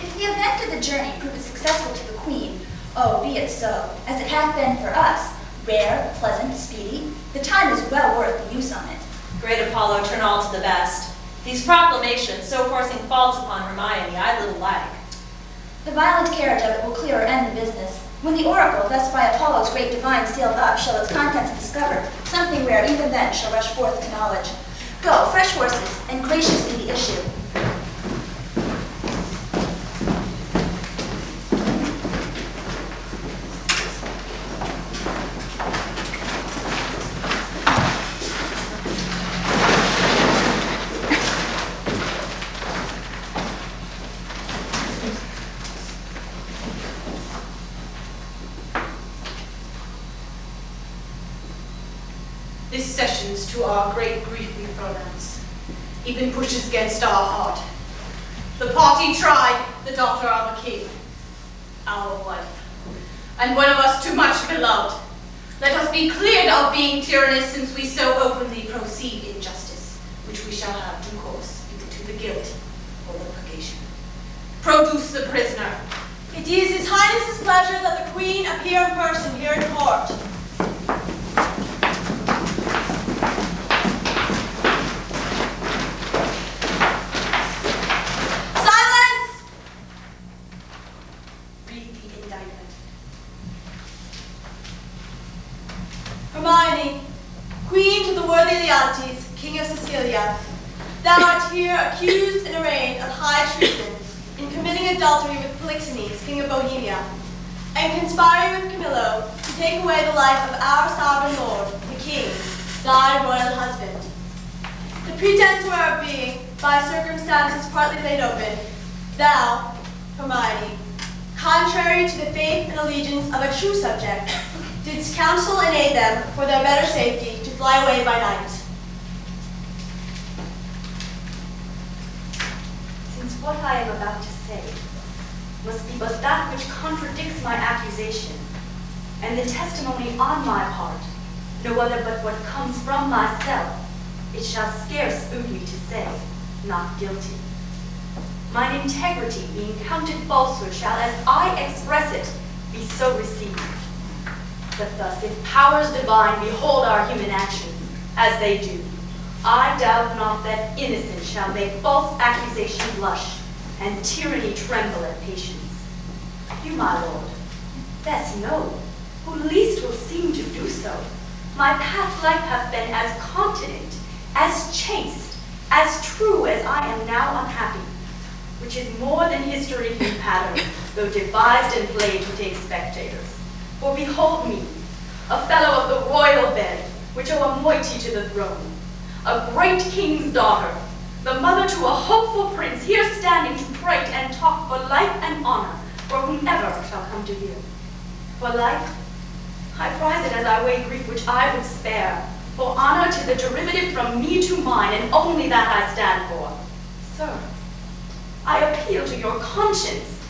If the event of the journey proved successful to the queen, oh, be it so, as it hath been for us, rare, pleasant, speedy, the time is well worth the use on it. Great Apollo, turn all to the best. These proclamations, so forcing faults upon Hermione, I little like. The violent carriage of it will clear or end the business. When the oracle, thus by Apollo's great divine sealed up, shall its contents discover, something rare even then shall rush forth to knowledge. Go, fresh horses, and gracious be the issue. This sessions to our great grief we pronounce, even pushes against our heart. The party tried, the daughter of a king, our wife, and one of us too much beloved. Let us be cleared of being tyrannous, since we so openly proceed in justice, which we shall have due course, either to the guilt or the purgation. Produce the prisoner. It is His Highness's pleasure that the Queen appear in person here in court. Hermione, Queen to the worthy Leontes, King of Sicilia, thou art here accused and arraigned of high treason in committing adultery with Polixenes, King of Bohemia, and conspiring with Camillo to take away the life of our sovereign lord, the king, thy royal husband. The pretense whereof being, by circumstances partly laid open, thou, Hermione, contrary to the faith and allegiance of a true subject, didst counsel and aid them for their better safety to fly away by night. Since what I am about to say must be but that which contradicts my accusation, and the testimony on my part, no other but what comes from myself, it shall scarce boot me to say, not guilty. Mine integrity being counted falsehood shall, as I express it, be so received. But thus, if powers divine behold our human actions, as they do, I doubt not that innocence shall make false accusation blush, and tyranny tremble at patience. You, my lord, best know, who least will seem to do so. My past life hath been as continent, as chaste, as true as I am now unhappy, which is more than history can pattern, though devised and played to take spectators. For behold me, a fellow of the royal bed, which owe a moiety to the throne, a great king's daughter, the mother to a hopeful prince, here standing to prate and talk for life and honor for whomever shall come to hear. For life, I prize it as I weigh grief which I would spare. For honor, 'tis a derivative from me to mine, and only that I stand for. Sir, I appeal to your conscience.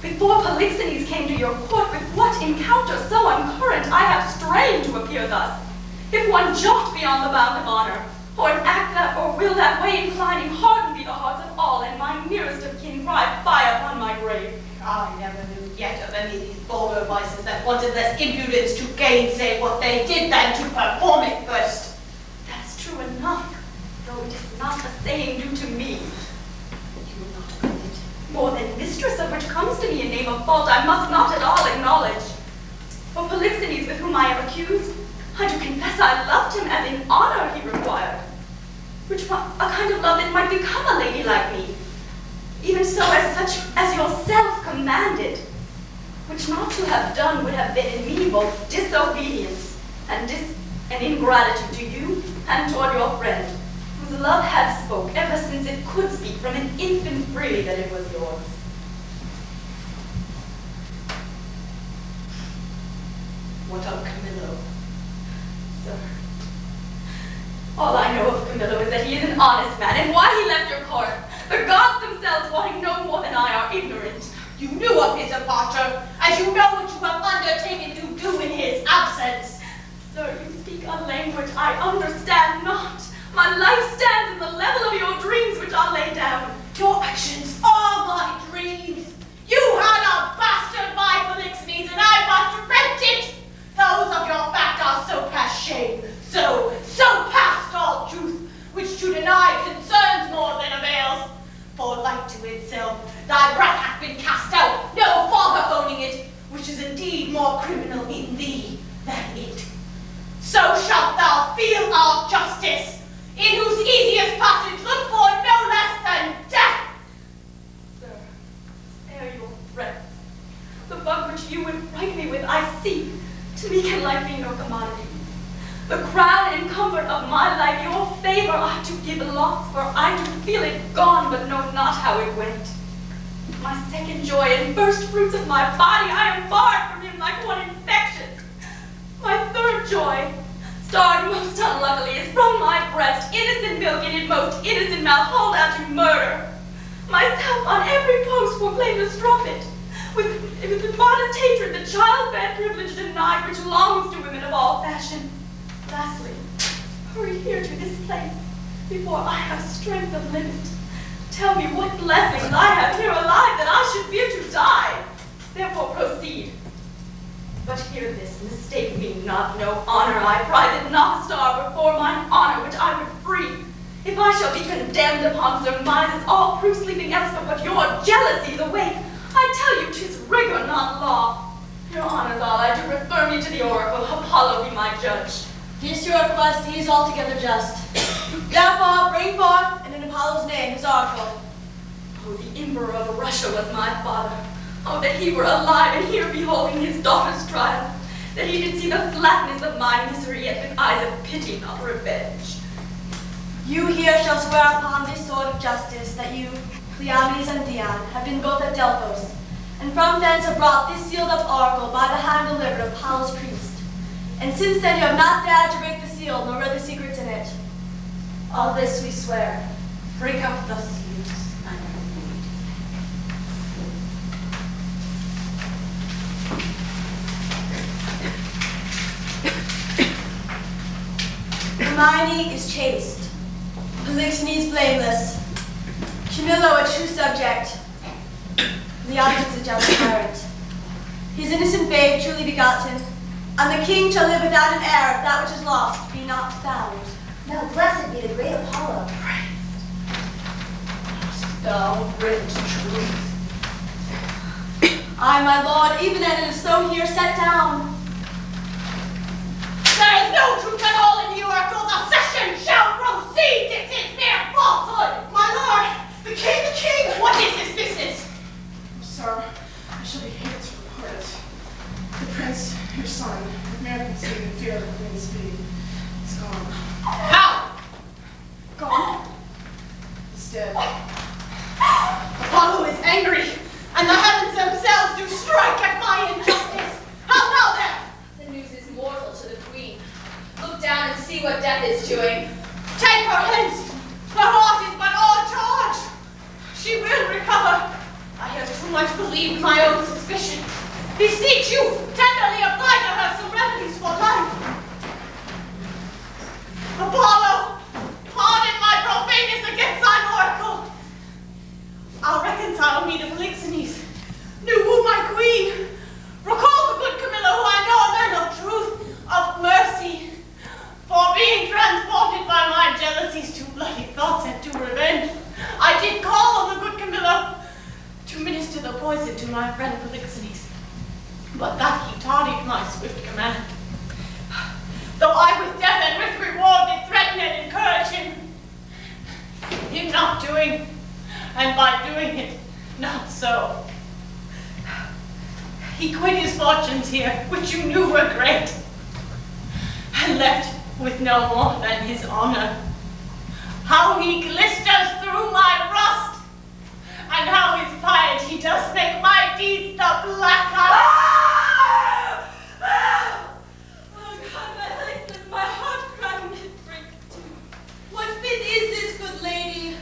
Before Polixenes came to your court, with what encounter so uncurrent I have strained to appear thus. If one jot beyond the bound of honor, or an act that or will that way inclining, harden be the hearts of all, and my nearest of kin cry fire upon my grave. I never knew yet of any of these bolder vices that wanted less impudence to gainsay what they did than to perform it first. That's true enough, though it is not a saying due to me. You will not admit it. More than mistress of which comes to me a name of fault, I must not at all acknowledge. For Polixenes, with whom I am accused, I do confess I loved him as in honor he required, which a kind of love that might become a lady like me, even so as such as yourself commanded, which not to have done would have been in me both disobedience and ingratitude to you and toward your friend, whose love had spoke ever since it could speak from an infant freely that it was yours. What of Camillo? Sir, all I know of Camillo is that he is an honest man, and why he left your court, the gods themselves wanting no more than I are ignorant. You knew of his departure, as you know what you have undertaken to do in his absence. Sir, you speak a language I understand not. My life stands in the level of your dreams which I lay down. Your actions are my dreams. You had a bastard by Polixenes, and I but dreamt it. Those of your fact are so past shame, so past all truth, which to deny concerns more than avails. For like to itself, thy breath hath been cast out, no father owning it, which is indeed more criminal in thee than it. So shalt thou feel our justice, in whose easiest passage look for no less than death. Sir, spare your threats. The bug which you would fright me with I seek. To me can life be no commodity. The crown and comfort of my life, your favor I do give lots, for I do feel it gone, but know not how it went. My second joy and first fruits of my body, I am barred from him like one infectious. My third joy, starred most unluckily, is from my breast, innocent milk in its most innocent mouth, hauled out to murder. Myself on every post proclaimed a strumpet, with modest hatred the child-fed privilege denied, which longs to women of all fashion. Lastly, hurry here to this place, before I have strength of limit. Tell me what blessings I have here alive that I should fear to die. Therefore proceed. But hear this, mistake me not, no honor I prize it not a star before mine honor which I would free. If I shall be condemned upon surmises, all proof sleeping else but what your jealousies awake, I tell you 'tis rigor, not law. Your honors all, I do refer me to the oracle, Apollo be my judge. This your request, he is altogether just. Therefore, bring forth, and in Apollo's name, his oracle. Oh, the Emperor of Russia was my father. Oh, that he were alive and here beholding his daughter's trial. That he did see the flatness of my misery, yet with eyes of pity, not revenge. You here shall swear upon this sword of justice that you, Cleomenes and Dion, have been both at Delphos, and from thence have brought this sealed up oracle by the hand delivered of Apollo's priest. And since then you have not dared to break the seal, nor read the secrets in it. All this we swear. Break up the seals and Hermione is chaste, Polixenes blameless, Camillo a true subject, Leontes a jealous tyrant. His innocent babe truly begotten, and the king shall live without an heir if that which is lost be not found. Now blessed be the great Apollo. thou writ truth. Aye, my lord, even as it is so here set down. There is no truth at all in the oracle. The session shall proceed. This is mere falsehood. My lord, the king, what is his business? Sir, I shall be here to report it. The prince, your son, with mere conceived in fear of the queen's speed, is gone. How? Gone? He's dead. Apollo is angry, and the heavens themselves do strike at my injustice. How now then? The news is mortal to the queen. Look down and see what death is doing. Take her hence. Her heart is but all charge. She will recover. I have too much belief deceived my own suspicion. Beseech you, tenderly apply to her some remedies for life. Apollo, pardon my profaneness against thine oracle. I'll reconcile me to Polixenes, new woo my queen. Recall the good Camilla, who I know a man of truth, of mercy, for being transported by my jealousies to bloody thoughts and to revenge. I did call on the good Camilla to minister the poison to my friend Polixenes, but that he tardied my swift command. Though I with death and with reward did threaten and encourage him not doing, and by doing it, not so. He quit his fortunes here, which you knew were great, and left with no more than his honor. How he glisters through my rust, and how his piety does make my deeds the blacker. Oh God, my legs and my heart cracking and break too. What fit is this, good lady?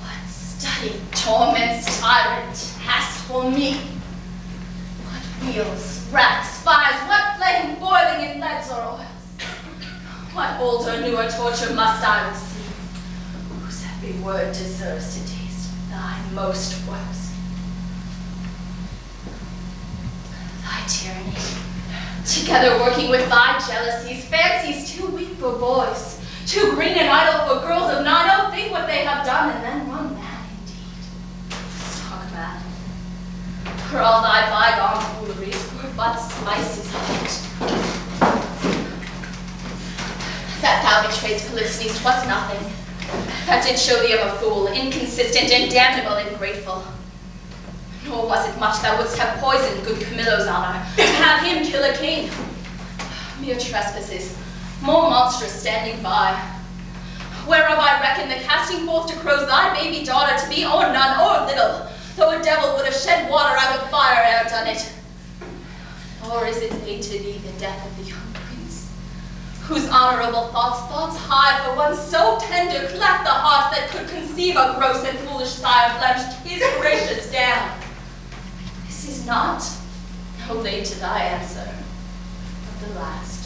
What study torments tyrant hast for me? What wheels, racks, fires, what flame boiling in leads or oils? What older, newer torture must I receive, whose every word deserves to taste thy most worst? Thy tyranny, together working with thy jealousies, fancies too weak for boys, too green and idle for girls of 9. Oh, think what they have done, and then run mad indeed. Stark mad. For all thy bygone fooleries were but spices of it. That thou betrayedst Polixenes 'twas nothing. That did show thee of a fool, inconsistent and damnable ingrateful. Nor was it much thou wouldst have poisoned good Camillo's honor, to have him kill a king. Mere trespasses, more monstrous standing by. Whereof I reckon the casting forth to crows thy baby daughter to be or none or little, though a devil would have shed water out of fire ere done it. Or is it laid to thee the death of the young prince, whose honorable thoughts high for one so tender clapped the heart that could conceive a gross and foolish sire blemished his gracious dam? This is not, no laid to thy answer, but the last.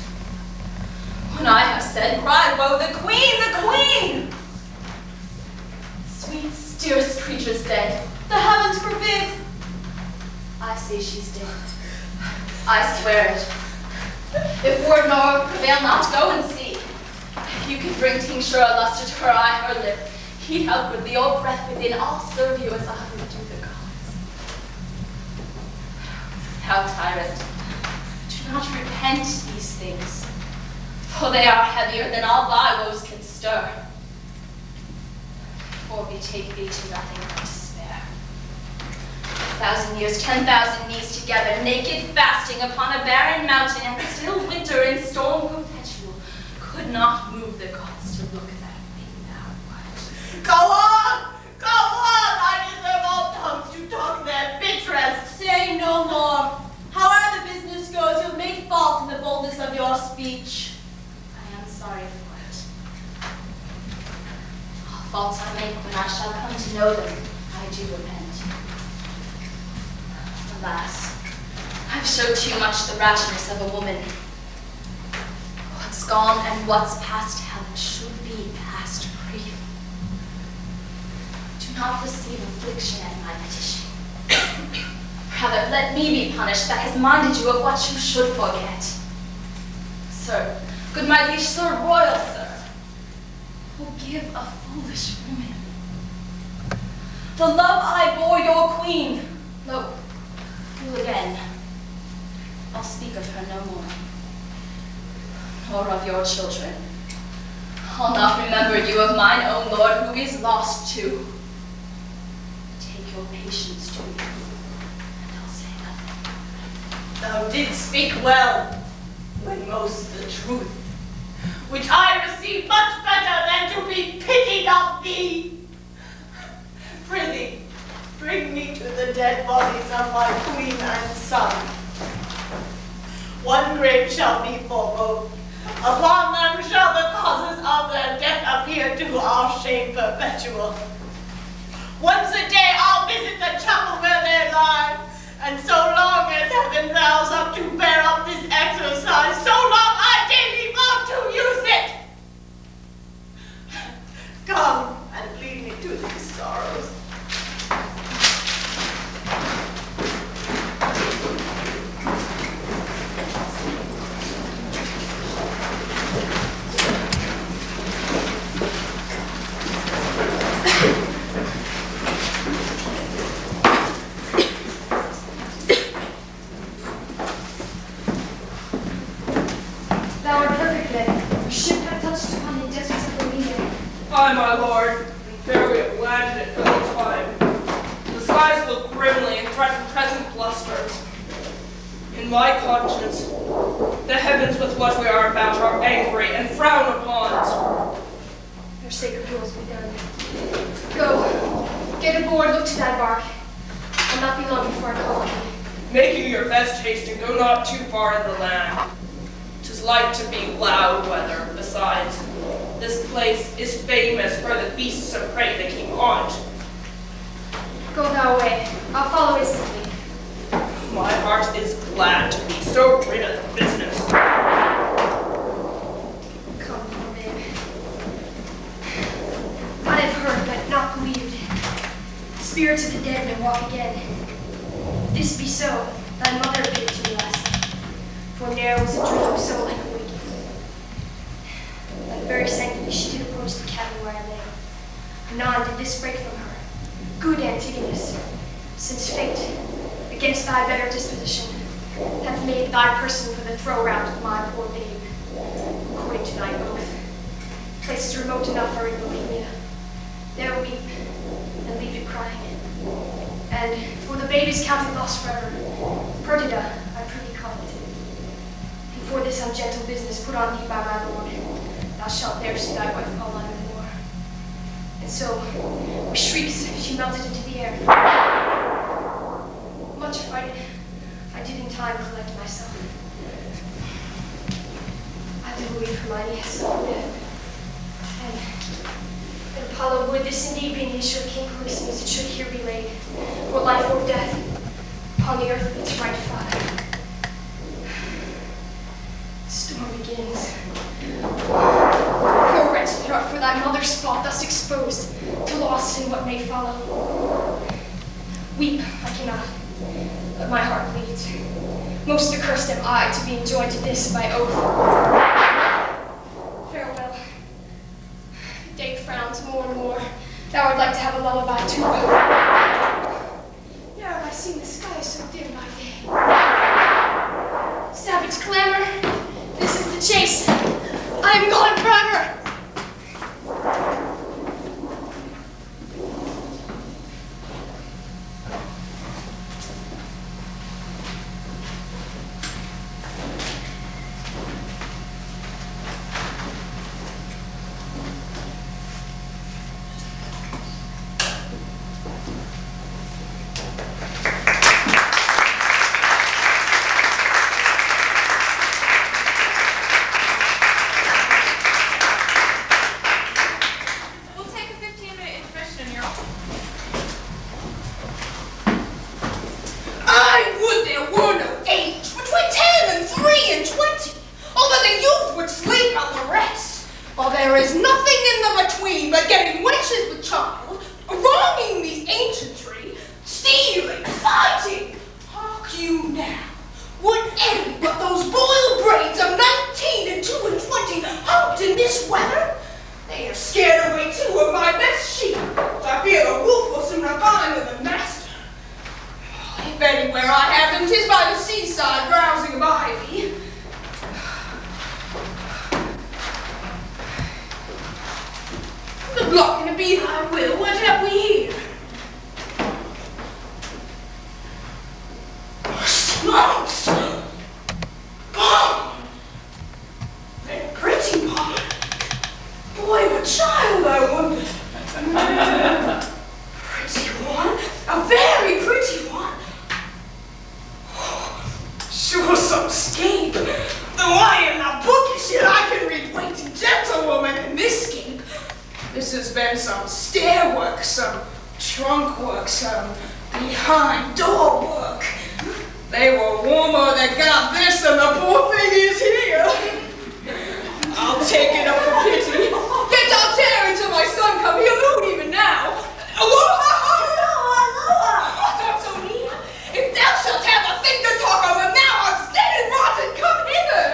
When I have said, cry, woe, the queen, the queen! Sweet, dearest creature's dead, the heavens forbid! I say she's dead. I swear it. If word nor prevail not, go and see. If you can bring tincture or luster to her eye, her lip, heat outwardly, or breath within, I'll serve you as I would do the gods. Thou tyrant, do not repent these things, for they are heavier than all thy woes can stir. For betake thee to nothing but despair. 1,000 years, 10,000 knees together, naked fasting upon a barren mountain, and still winter in storm perpetual, could not move the gods to look that way thou wert. Go on! Go on! I deserve all tongues to talk their bitterest. Say no more. However the business goes, you'll make fault in the boldness of your speech. I am sorry for it. All faults I make when I shall come to know them, I do repent. Alas, I've showed too much the rashness of a woman. What's gone and what's past hell should be past grief. Do not receive affliction at my petition. Rather, let me be punished that has minded you of what you should forget. Sir, good my liege, sir, royal sir, forgive a foolish woman. The love I bore your queen, lo, fool again. I'll speak of her no more, nor of your children. I'll not remember you of mine own lord, who is lost too. Take your patience to you, and I'll say nothing. Thou didst speak well, when most the truth, which I receive much better than to be pitied of thee. Prithee, bring me to the dead bodies of my queen and son. One grave shall be for both. Upon them shall the causes of their death appear to our shame perpetual. Once a day visit the chapel where they lie. And so long as heaven vows up to bear up this exercise, so long I daily vow to use it. Come and lead me to these sorrows. Thou art perfect then. Our ship hath touched upon the deserts of Armenia. Aye, my lord, and fair we have landed at no time. The skies look grimly and threaten present blusters. In my conscience, the heavens with what we are about are angry and frown upon us. Your sacred rules be done. Go, get aboard, look to thy bark. I'll not be long before I call on thee. Make you your best haste and go not too far in the land. 'Tis like to be loud weather. Besides, this place is famous for the beasts of prey that keep haunt. Go thou away. I'll follow instantly. My heart is glad to be so rid of the business. Come, poor babe. I have heard but not believed. The spirits of the dead may walk again. If this be so, thy mother gave it to me last night. For ne'er was a dream so like a waking. By the very sanctity she did approach the cabin where I lay. Anon did this break from her. Good Antigonus, since fate, against thy better disposition, hath made thy person for the throw-round of my poor babe, according to thine oath. Places remote enough are in Bohemia. There weep, and leave it crying. And for the babe is counted lost forever. Perdita, I prithee call it. And for this ungentle business put on thee by my lord, thou shalt there see thy wife fall under the war. And so, with shrieks, she melted into the air. Much affrighted, I did in time collect myself. I do believe Hermione has suffered death. And Apollo, would this indeed be an issue of King Polixenes, it should here be laid, or life or death, upon the earth of its right father. The storm begins. Poor wretched art for thy mother's fault, thus exposed to loss in what may follow. Weep, I cannot, but my heart bleeds. Most accursed am I to be enjoined to this by oath. Farewell. The day frowns more and more. Thou would like to have a lullaby too. Ne'er have I seen the sky so dim by day. Savage clamor, this is the chase. I am gone forever. This has been some stair work, some trunk work, some behind door work. They were warmer than got this, and the poor thing is here. I'll take it up for pity. Get down there until my son come. He'll know it even now. That's so neat. If thou shalt have a thing to talk of him now, I'm dead and rotten. Come hither.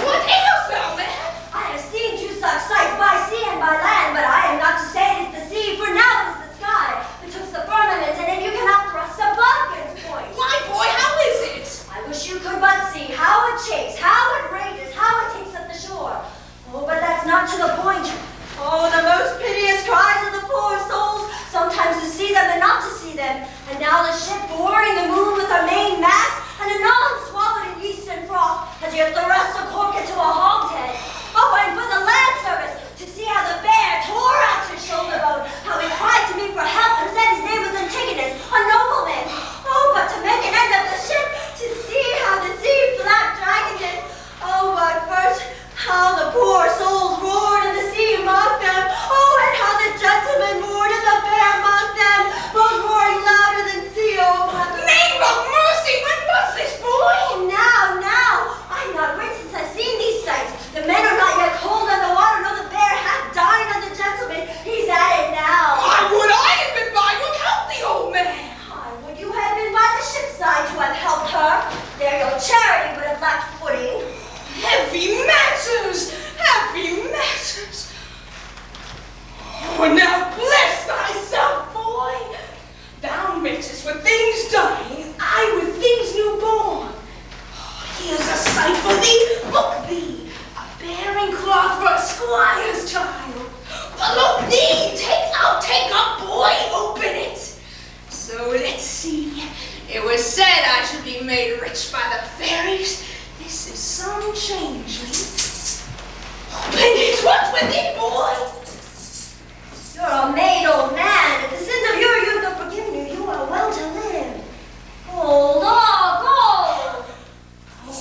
What ails thou, man? I have seen two such sights by sea and by land, but I am not to say it is the sea, for now it is the sky, betwixt the firmament, and if you cannot thrust above its point. My boy, how is it? I wish you could but see how it chafes, how it rages, how it takes up the shore. Oh, but that's not to the point. Oh, the most piteous cries of the poor souls, sometimes to see them and not to see them. And now the ship boring the moon with her main mast, and anon swallowed in yeast and froth, as you thrust a cork into a hogshead. Oh, and for the land service, to see how the bear tore out his shoulder bone, how he cried to me for help and said his name was Antigonus, a nobleman. Oh, but to make an end of the ship, to see how the sea flap dragging it. Oh, but first, how the poor souls roared and the sea mocked them. Oh, and how the gentlemen roared and the bear mocked them, both roaring louder than sea. Oh, Name of mercy, when was this, boy? now. I'm not rich since I've seen these sights. The men are not yet cold on the water, nor the bear half dying on the gentleman. He's at it now. I would I had been by to help the old man. I would you had been by the ship's side to have helped her. There your charity would have lacked footing. Heavy matters, heavy matters. Oh, now bless thyself, boy. Thou makest with things dying, I with things newborn. Here's a sight for thee, look thee, a bearing cloth for a squire's child. Look thee, take up, boy, open it. So let's see, it was said I should be made rich by the fairies. This is some change. Open it, what's with thee, boy? You're a made old man. If the sins of your youth are forgiven you, you are well to live. Hold on, go! Oh,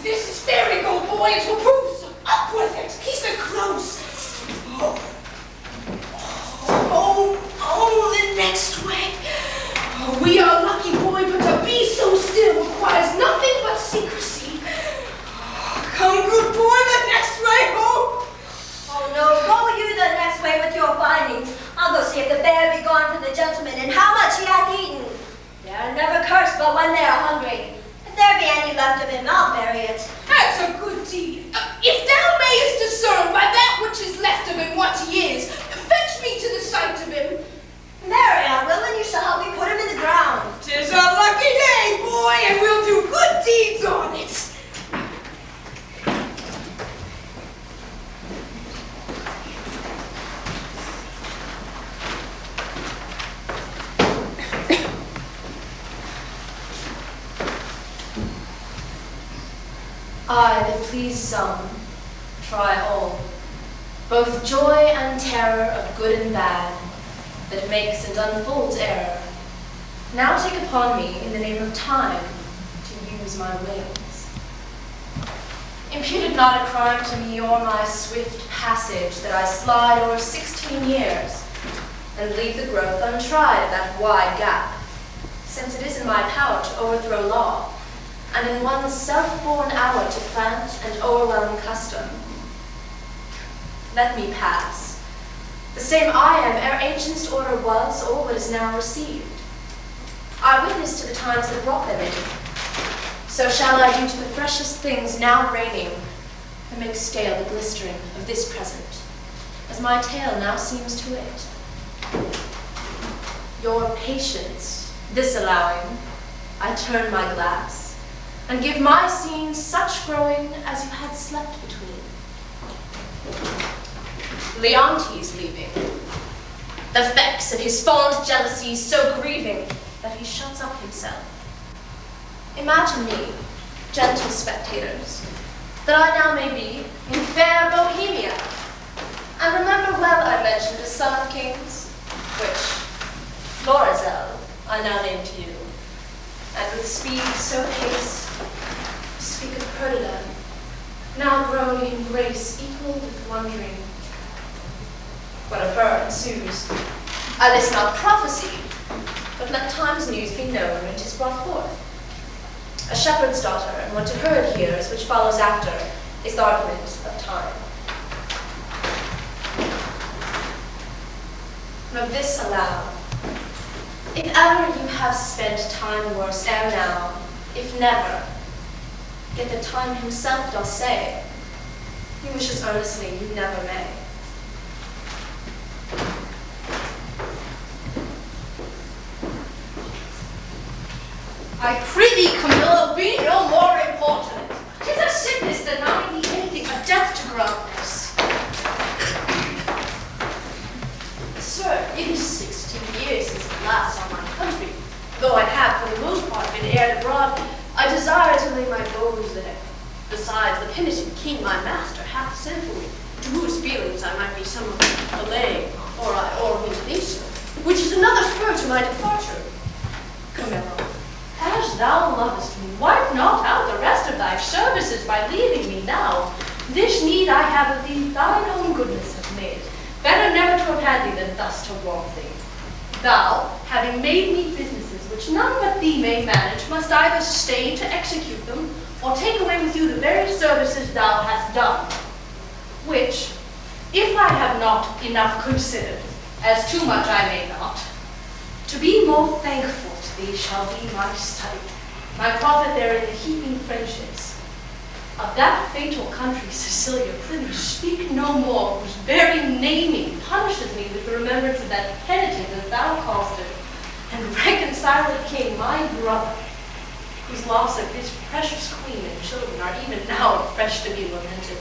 this is fairy gold, boy. It will prove so. Up with it. Keep it close. Oh, the next way. Oh, we are lucky, boy, but to be so still requires nothing but secrecy. Oh, come, good boy, the next way home. Oh no, go you the next way with your findings. I'll go see if the bear be gone from the gentleman and how much he hath eaten. They are never cursed but when they are hungry. If there be any left of him, I'll bury it. That's a good deed. If thou mayest discern by that which is left of him what he is, fetch me to the sight of him. Marry, I will, and you shall help me put him in the ground. 'Tis a lucky day, boy, and we'll do good deeds on it. I that please some, try all, both joy and terror of good and bad, that makes and unfolds error. Now take upon me, in the name of time, to use my wings. Impute it not a crime to me or my swift passage that I slide o'er 16 years, and leave the growth untried of that wide gap, since it is in my power to overthrow law, and in one self-born hour to plant and o'erwhelm custom. Let me pass. The same I am ere ancient's order was, or what is now received. I witness to the times that brought them in. So shall I do to the freshest things now reigning, and make stale the glistering of this present, as my tale now seems to it. Your patience, this allowing, I turn my glass, and give my scene such growing as you had slept between. Leontes leaving, the vex of his fond jealousies so grieving that he shuts up himself. Imagine me, gentle spectators, that I now may be in fair Bohemia, and remember well I mentioned a son of kings, which, Florizel, I now name to you, and with speed so haste, speak of Perdita, now grown in grace equal with wondering. What of her ensues, I list not prophecy, but let time's news be known when 'tis brought forth. A shepherd's daughter, and what to her adheres, which follows after, is the argument of time. Of this aloud, if ever you have spent time worse ere now, if never, yet that time himself doth say, he wishes earnestly you never may. I prithee, Camillo, be no more importunate. 'Tis a sickness denying thee anything, a death to grumbleness. Sir, it is 16 years since last saw my country. Though I have for the most part been aired abroad, I desire to lay my bones there. Besides, the penitent king, my master, hath sent for me, to whose feelings I might be somewhat allayed, or intonation, which is another spur to my departure. Camillo, as thou lovest me, wipe not out the rest of thy services by leaving me now. This need I have of thee, thine own goodness hath made. Better never to have had thee than thus to want thee. Thou, having made me businesses which none but thee may manage, must either stay to execute them, or take away with you the very services thou hast done. Which, if I have not enough considered, as too much I may not, to be more thankful to thee shall be my study, my profit therein the heaping friendships. Of that fatal country, Sicilia, prithee speak no more, whose very naming punishes me with the remembrance of that penitent, as thou callest it, and reconciled king, my brother, whose loss of his precious queen and children are even now fresh to be lamented.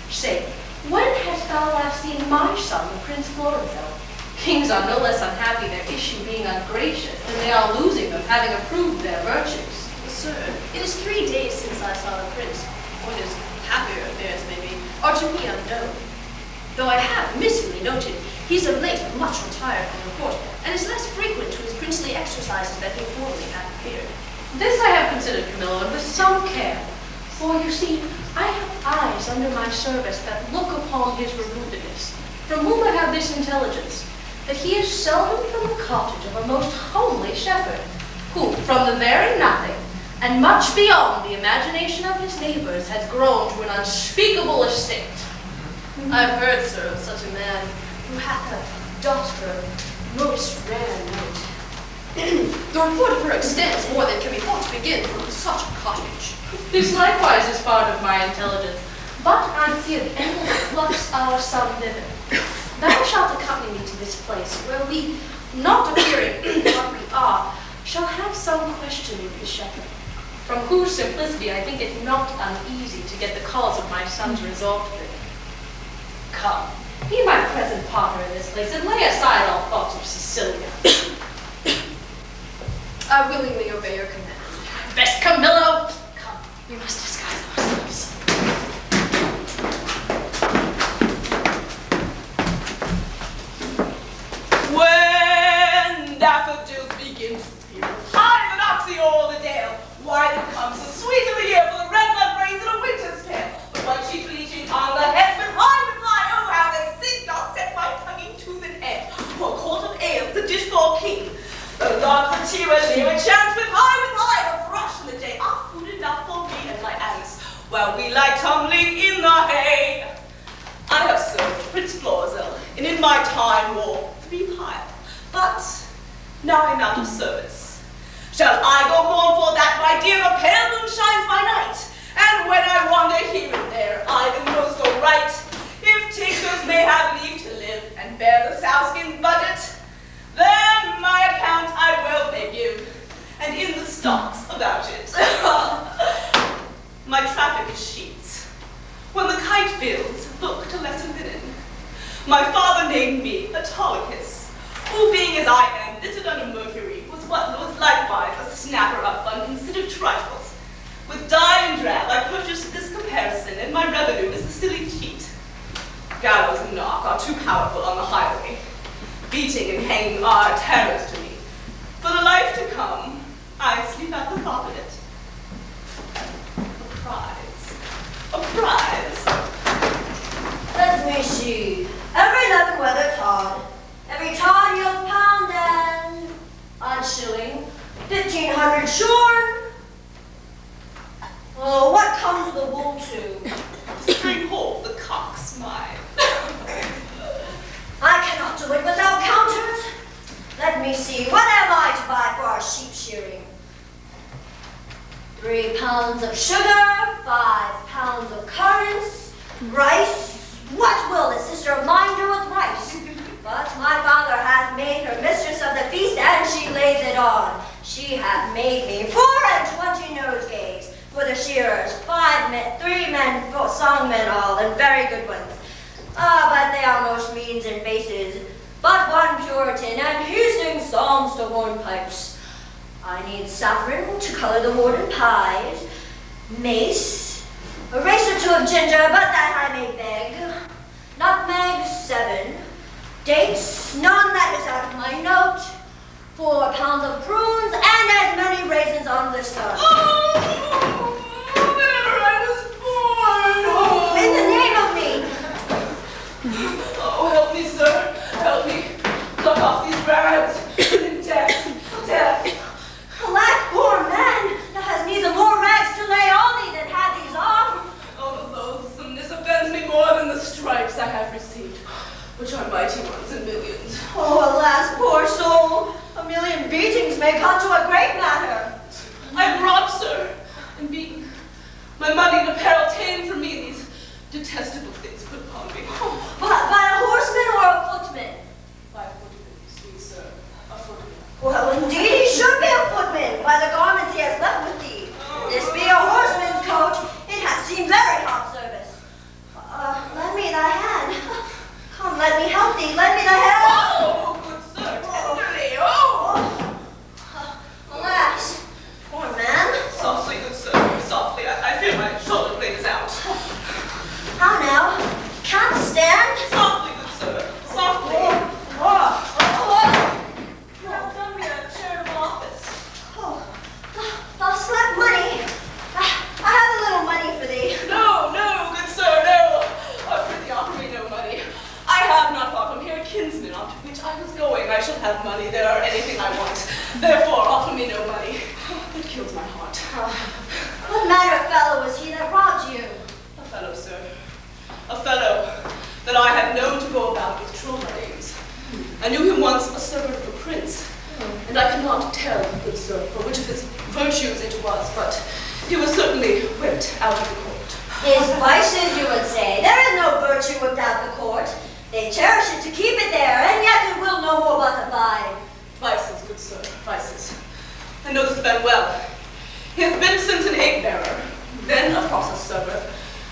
Say, when hast thou last seen my son, the Prince Florizel? Kings are no less unhappy, their issue being ungracious, than they are losing of having approved their virtues. Sir, it is 3 days since I saw the prince, or his happier affairs may be, are to me unknown. Though I have missingly noted, he's of late much retired from the court, and is less frequent to his princely exercises than he formerly had appeared. This I have considered, Camillo, and with some care. For, you see, I have eyes under my service that look upon his removedness, from whom I have this intelligence, that he is seldom from the cottage of a most homely shepherd, who, from the very nothing, and much beyond the imagination of his neighbors, has grown to an unspeakable estate. I have heard, sir, of such a man, who hath a daughter of most rare note. The report of her extends more than can be thought to begin from such a cottage. This likewise is part of my intelligence, but I fear the animal plucks our son thither. Thou shalt accompany me to this place, where we, not appearing what we are, shall have some question with the shepherd, from whose simplicity I think it not uneasy to get the cause of my son's resolved thing. Come, be my present partner in this place, and lay aside all thoughts of Sicilia. I willingly obey your command. Best Camillo! Come, we must disguise ourselves. When daffodils begin to feel high and oxy o'er the dale, why then comes the sweet of the year for the red blood rains in a winter's tale. But one cheek bleaching on the head, with high, oh how they sing, doth set my tongue into the head. For a quart of ale, the dish for king. The Lord continually a chance with high, a brush in the day, are food enough for me and my aunts, while we lie tumbling in the hay. I have served Prince Florizel, and in my time wore 3 pile, but now I'm out of service. Shall I go mourn for that, my dear, the pale moon shines by night, and when I wander here and there, I the most go right. If tinkers may have leave to live, and bear the sowskin budget, then my account I well may give, and in the stocks about it. My traffic is sheets. When the kite fills, look to lessen linen. My father named me Autolycus, who being as I am, littered under Mercury, was likewise a snapper up unconsidered trifles. With dye and drab I purchased this comparison, and my revenue is the silly cheat. Gallows and knock are too powerful on the highway. Beating and hanging are terrors to me. For the life to come, I sleep at the thought of it. A prize. A prize. Let me see. Every 11 weather Todd. Every Todd you'll pound and 1,500 shorn. Oh, what comes the wool to? The string hold, the cock's mine. I cannot do it without counters. Let me see, what am I to buy for our sheep shearing? 3 pounds of sugar, 5 pounds of currants, rice. What will the sister of mine do with rice? But my father hath made her mistress of the feast, and she lays it on. She hath made me 24 nosegays for the shearers, 5 men, 3 men, 4 songmen all, and very good ones. But they are most means and bases. But one Puritan, and he sings psalms to hornpipes. I need saffron to color the warden pies, mace, a race or 2 of ginger, but that I may beg, nutmeg 7, dates, none that is out of my note, 4 pounds of prunes, and as many raisins on the sun. Oh, whenever I was born! Oh, in the name of me! Oh, help me, sir. Help me. Pluck off these rags. Death. Death. Alack, poor man, thou hast neither more rags to lay on thee than have these on. Oh, the loathsomeness offends me more than the stripes I have received, which are mighty ones in millions. Oh, alas, poor soul, 1,000,000 beatings may come to a great matter. I am robbed, sir, and beaten. My money and apparel ta'en from me, these detestable things put upon me. By a horseman or a footman? By a footman, sweet sir, a footman. Well, indeed he should be a footman, by the garments he has left with thee. This be a horseman's coat, it hath seen very hot service. Lend me thy hand. Come, let me help thee, lend me thy hand. Oh, good sir, tenderly, oh! Alas, poor man. Softly, good sir, softly, I fear my shoulder blade is out. How now? Can't stand? Softly, good sir, softly. You have done me a charitable office. Oh, thou slack money. I have a little money for thee. No, good sir, no. Prithee, offer me no money. I have not far from here a kinsman on to which I was going. I shall have money there or anything I want. Therefore, offer me no money. It kills my heart. What manner of fellow was he that robbed you? A fellow, sir. A fellow that I had known to go about with troll names. I knew him once a servant of a prince, and I cannot tell, good sir, for which of his virtues it was, but he was certainly whipped out of the court. His vices, you would say. There is no virtue without the court. They cherish it to keep it there, and yet it will no more but abide. Vices, good sir, vices. I know this man well. He hath been since an egg-bearer, then a process server,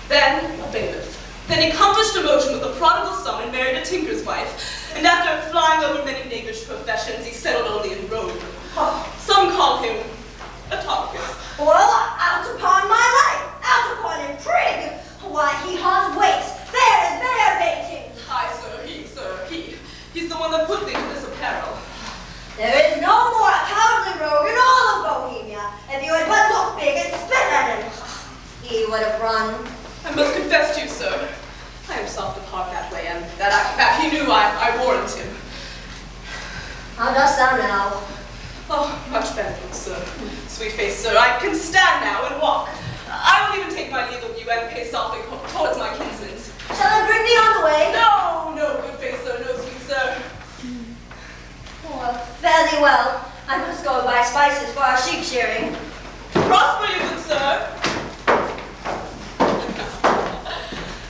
then a bailiff. Then he accomplished a motion with a prodigal son and married a tinker's wife, and after flying over many knavish professions, he settled only in road. Some call him a Tompkins. Well, out upon my life, out upon him prig. Why, he haunts waste. There is bear baiting. Aye, sir, he. He's the one that put thee to this apparel. There is no more cowardly rogue in all of Bohemia. If you had but looked big and spit at him, he would have run. I must confess to you, sir, I am soft of heart that way, and that he knew I warrant him. How dost thou now? Oh, much better, good sir. Sweet face, sir, I can stand now and walk. I will even take my leave of you and pace softly towards my kinsman's. Shall I bring thee on the way? No, good face, sir, no, sweet sir. Oh, fare thee well. I must go and buy spices for our sheep shearing. Prosper you, good sir.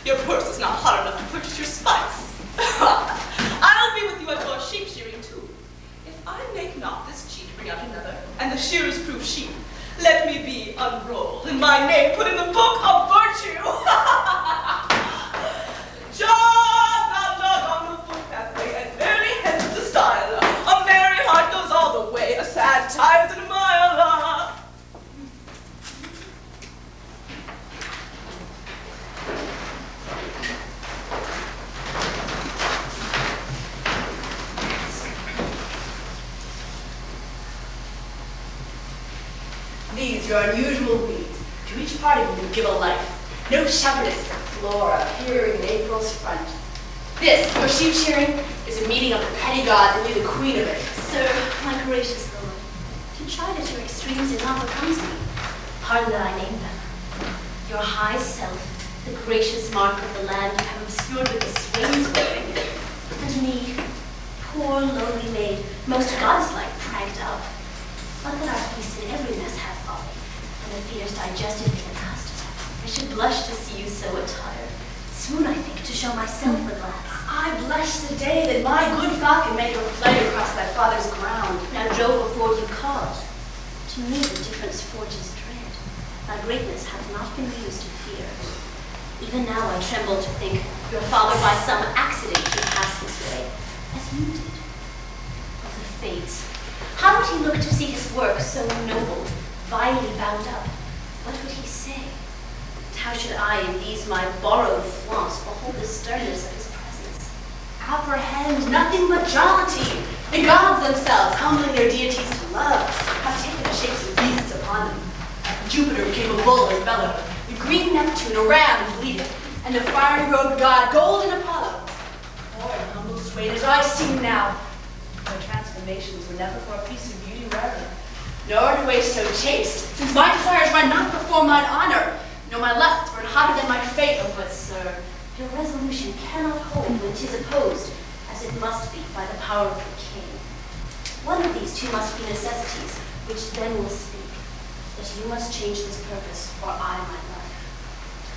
Your purse is not hot enough to purchase your spice. I'll be with you at your sheep shearing too. If I make not this cheat bring out another, and the shearers prove sheep, let me be unrolled, and my name put in the book of virtue. Jog on the footpathway, and merrily head to the stile. A merry heart goes all the way, a sad time's in a mile. These, your unusual weeds, to each part of you give a life. No shepherdess Flora appearing in April's front. This, your sheep shearing, is a meeting of the petty gods and you the queen of it. Sir, my gracious lord, to chide at your extremes in love becomes me. Pardon that I name them. Your high self, the gracious mark of the land you have obscured with the swains wearing, and me, poor lowly maid, most goddess-like pranked up. But that our feast in every mess hath folly, and the feeders digested me at last. I should blush to see you so attired. Swoon, I think, to show myself a glass. I blush the day that my good falcon made her flight across thy father's ground. Now Jove afford you cause. To me the difference forges dread. Thy greatness hath not been used to fear. Even now I tremble to think your father by some accident should pass this way, as you did. Of the fates, how would he look to see his work so noble, vilely bound up? What would he say? And how should I, in these my borrowed flaunts, behold the sternness of his presence? Apprehend nothing but jollity. The gods themselves, humbling their deities to love, have taken the shapes of beasts upon them. Jupiter became a bull or bellowed, the Greek Neptune a ram bleated, and the fiery-robed god golden Apollo. Poor and humble swain as I seem now. Their transformations were never for a piece of beauty rarer, nor to waste so chaste, since my desires run not before mine honor, nor my lusts burn hotter than my fate. Oh, but sir, your resolution cannot hold when 'tis opposed, as it must be by the power of the king. One of these two must be necessities, which then will speak. But you must change this purpose, or I my life.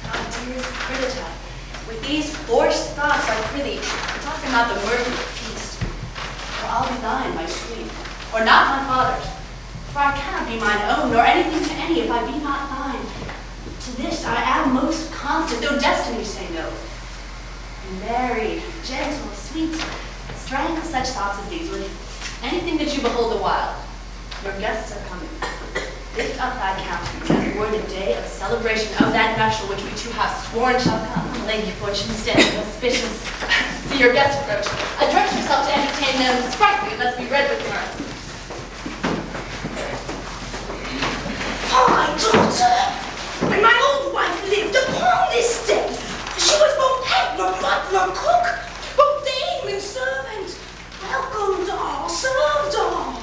Ah, dearest Perdita, with these forced thoughts I prithee, talk not the mirth of the feast. For I'll be thine, my sweet, or not my father's. For I cannot be mine own, nor anything to any if I be not thine. To this I am most constant, though destiny say no. Merry, gentle, sweet, strangle such thoughts as these with anything that you behold a while. Your guests are coming. Lift up thy countenance as it were the day of celebration of that nuptial which we two have sworn shall come. Lady Fortune stands auspicious. See your guests approach. Address yourself to entertain them sprightly, and let's be read with mirth. My daughter, when my old wife lived upon this day, she was both peddler, butler, cook, both dame and servant, welcomed all, served all,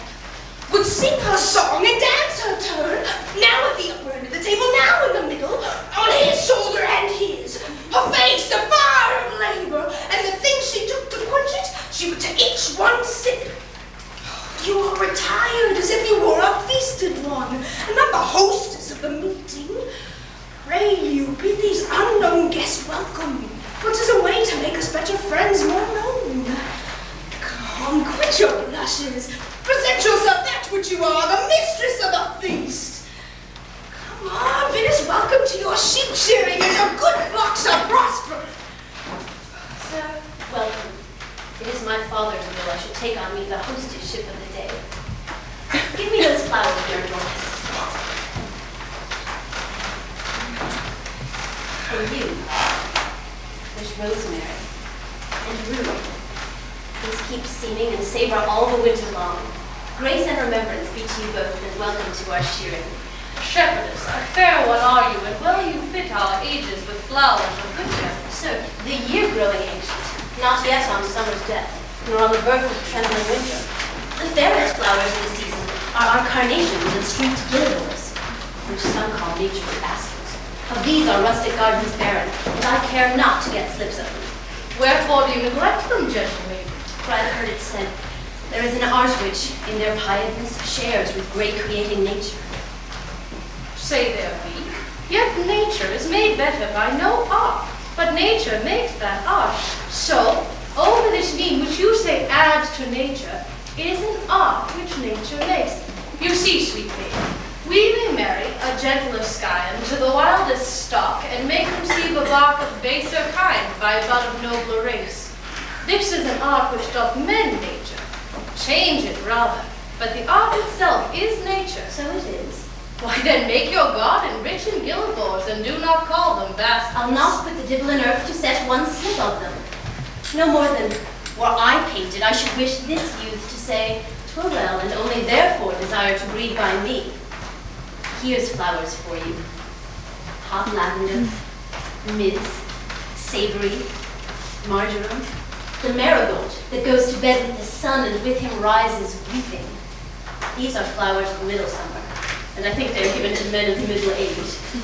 would sing her song and dance her turn, now at the upper end of the table, now in the middle, on his shoulder and his, her face the fire of labor, and the things she took to quench it, she would to each one sip. You are retired as if you were a feasted one, and not the hostess of the meeting. Pray you, bid these unknown guests welcome, for 'tis a way to make us better friends more known. Come, quit your blushes, present yourself that which you are, the mistress of the feast. Come on, bid us welcome to your sheep shearing, and your good flock shall prosper. Sir, welcome. It is my father's will I should take on me the hostessship of the day. Give me those flowers, dear Doris. For you, there's rosemary and rue. These keep seeming and savor all the winter long. Grace and remembrance be to you both, and welcome to our shearing. Shepherdess, a fair one are you, and well you fit our ages with flowers of winter. Sir, the year growing ancient, not yet on summer's death, nor on the birth of trembling winter. The fairest flowers of the season are our carnations and streaked guilders, which some call nature's bastards. Of these our rustic gardens barren, and I care not to get slips of them. Wherefore do you neglect them, gentle maiden? For I've heard it said, there is an art which, in their piedness, shares with great creating nature. Say there be. Yet nature is made better by no art, but nature makes that art. So, over this mean which you say adds to nature, is an art which nature makes. You see, sweet maiden, we may marry a gentler scion to the wildest stock, and make conceive a bark of baser kind by a bud of nobler race. This is an art which doth mend nature, change it rather, but the art itself is nature. So it is. Why then make your garden rich in guilders, and do not call them baskets. I'll not put the dibble in earth to set one slip of them. No more than, were I painted, I should wish this youth to say, 'twere well, and only therefore desire to breed by me. Here's flowers for you. Hot lavender, mints, savory, marjoram, the marigold that goes to bed with the sun and with him rises weeping. These are flowers of middle summer, and I think they're given to men of middle age.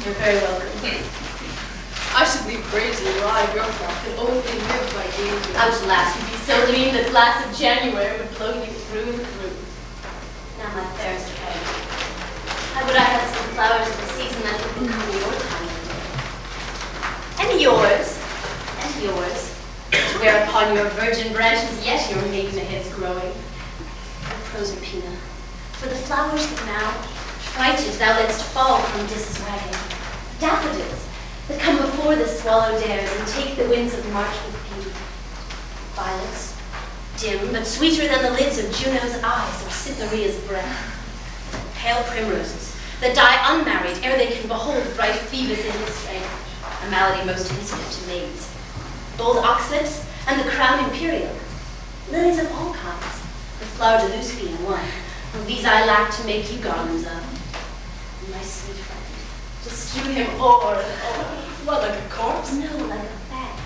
You're very welcome. I should be crazy to ride your clock and only live by danger. Alas, you'd be so lean that blast of January would blow you through and through. Now, my fairest friend, how would I have some flowers of the season that would become your time of day? And yours, to wear upon your virgin branches yet your maidenhead's growing. Proserpina, for the flowers that now, frighted, thou lett'st fall from Dis's wagon. Daffodils, that come before the swallow dares and take the winds of March with beauty. Violets, dim, but sweeter than the lids of Juno's eyes or Cytherea's breath. Pale primroses, that die unmarried ere they can behold bright Phoebus in his strength, a malady most incident to maids. Bold oxlips, and the crown imperial. Lilies of all kinds, with flower de luce being one. Of these I lack to make you garlands of. My sweet friend, to strew him o'er and o'er. What, like a corpse? No, like a bag,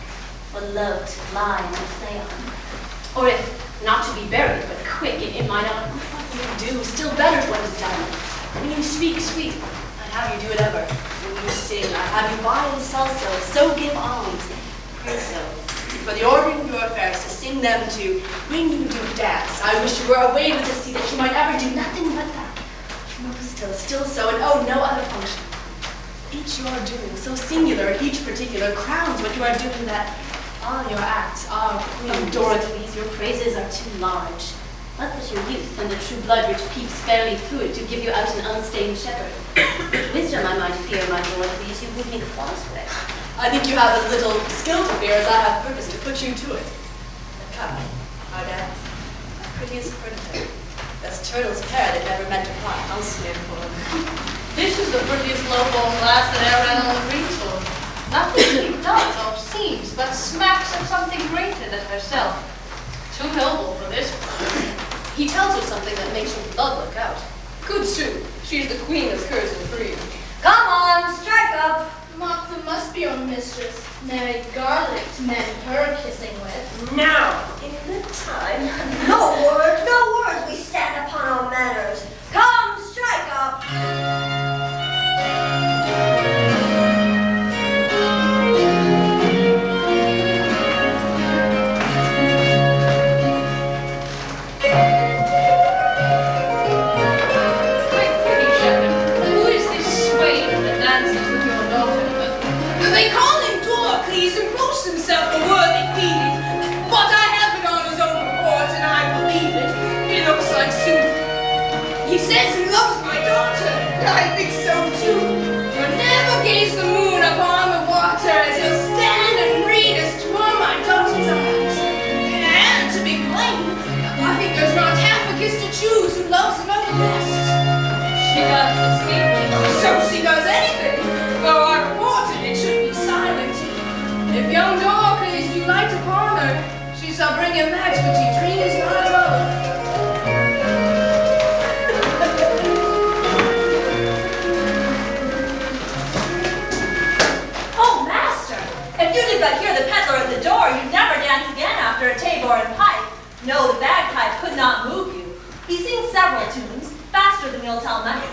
for love to lie and play on. Or if not to be buried, but quick and in mine arms. You do, still better what is done. When you speak sweet, I'd have you do it ever. When you sing, I'd have you buy and sell so give alms. So, for the ordering of your affairs, to sing them to ring you do dance. I wish you were away with the sea that you might ever do nothing but that. No, still so, and oh, no other function. Each you are doing, so singular, each particular crowns what you are doing, that all your acts are queen. Oh, Dorothy, your praises are too large. Let but your youth and the true blood which peeps fairly through it to give you out an unstained shepherd. With wisdom I might fear, my Dorothy, as you would me the false way. I think you have as little skill to fear as I have purpose to put you to it. But come, our dance, our prettiest prototype. Best turtle's pair that never meant to part. I'll swear for him. This is the prettiest low-born lass that ever ran on the greensward. Nothing she does or seems but smacks of something greater than herself. Too noble for this one. He tells her something that makes her blood look out. Good sooth, she's the queen of curds and cream. Come on, strike up. Martha must be your mistress. Married garlic to men her kissing with. Now, in good time. No words, we stand upon our manners. Come, strike up. They call him Dorcles and boast himself a worthy feeding. But I have it on his own report, and I believe it. He looks like sooth. He says he loves my daughter, and I think so too. But never gaze the moon upon the water as he'll stand and read as 'twere my daughter's eyes. And to be plain, I think there's not half a kiss to choose who loves another best. She does the speaking. So she does anything, though I reported it should be silent. If young Dorcles do light upon her, she shall bring him that which he dreams not of. Oh, master! If you did but hear the peddler at the door, you'd never dance again after a tabor and pipe. No, the bagpipe could not move you. He sings several tunes, faster than you'll tell many.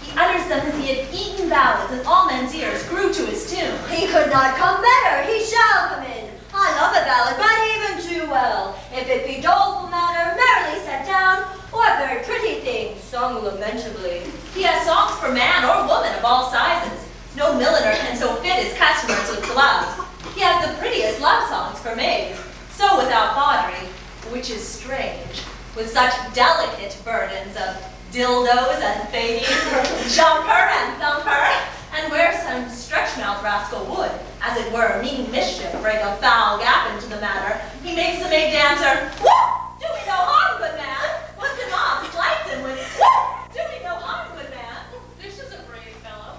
He utters them as he had eaten ballads, and all men's ears grew to his tune. He could not come better. He shall come in. I love a ballad, but even too well. If it be doleful matter, merrily set down, or very pretty things, sung lamentably. He has songs for man or woman of all sizes. No milliner can so fit his customers with gloves. He has the prettiest love songs for maids, so without bawdry, which is strange, with such delicate burdens of dildos and thingies, jumper and thumper, and where some stretch-mouthed rascal would, as it were, mean mischief, break a foul gap into the matter, he makes the maid dancer, whoop! Do me no harm, good man! Puts him off, slights him with, whoop! Do me no harm, good man! This is a brave fellow.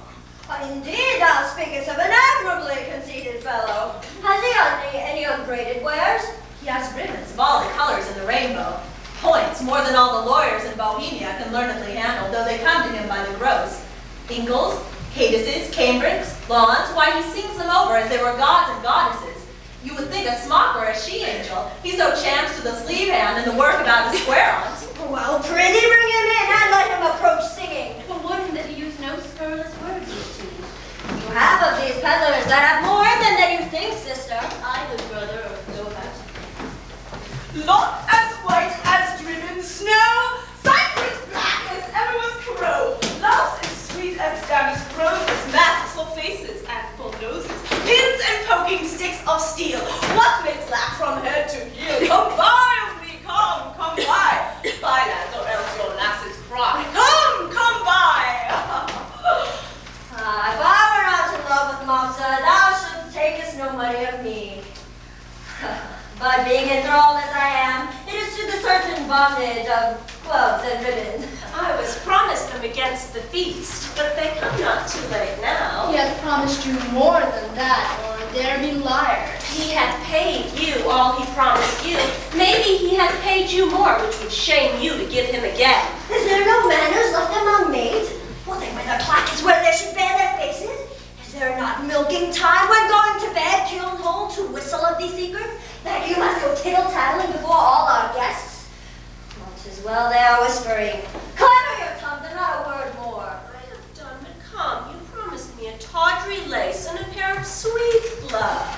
Indeed, thou speakest of an admirably conceited fellow. Has he on any unbraided wares? He has ribbons of all the colors in the rainbow. Points more than all the lawyers in Bohemia can learnedly handle, though they come to him by the gross. Ingles, cadices, cambrics, lawns, why he sings them over as they were gods and goddesses. You would think a smock or a she-angel. He so champs to the sleeve hand and the work about his square on. Well, prithee bring him in, and let him approach singing. For one that he used no scurrilous words, you see. You have of these peddlers that have more than you think, sister. I would brother go about. Lot as white as driven snow, cypress black as everyone's crow, loves as sweet as damask roses, masks for faces and for noses, pins and poking sticks of steel. What makes laugh from head to heel? Come by with me, come by. By lads, or else your lasses cry. Come by. If I were not in love with Mopsa, thou shouldst takest no money of me. But being enthralled as I am, it is to the certain bondage of gloves and ribbons. I was promised them against the feast, but they come not too late now. He hath promised you more than that, or there be liars. He hath paid you all he promised you. Maybe he hath paid you more, which would shame you to give him again. Is there no manners left among maids? Will they wear their plackets where they should bear their faces? Is there not milking time when going to bed, kiln hole to whistle of these secrets, that you must go tittle-tattling before all our guests? Well, 'tis well they are whispering. Clatter your tongue, and not a word more. I have done, but come, you promised me a tawdry lace and a pair of sweet gloves.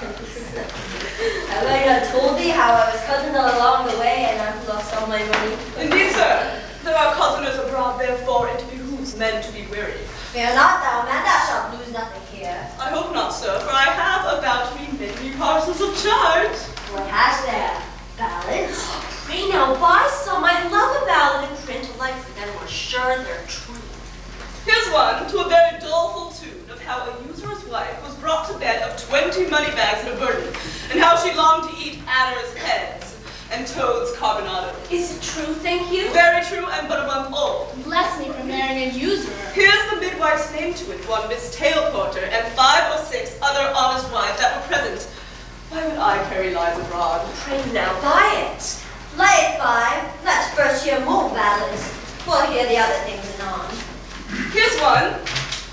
Have I not told thee how I was cozened along the way and I've lost all my money? Indeed, sir, there are cozeners abroad, therefore it behooves men to be wary. Fear not, thou man, thou shalt lose nothing here. I hope not, sir, for I have about me many parcels of charge. What hast there? Ballads? Pray now, buy some. I love a ballad in print, alike for them we're sure they're true. Here's one to a very doleful tune of how a usurer's wife was brought to bed of 20 money bags and a burden, and how she longed to eat adders' heads and toads' carbonado. Is it true, think you? Very true, and but a month old. Bless me for marrying a usurer. Here's the midwife's name to it, one Miss Tailporter, and 5 or 6 other honest wives that were present. Why would I carry lies abroad? Pray now, buy it. Lay it by. Let's first hear more ballads. We'll hear the other things anon. Here's one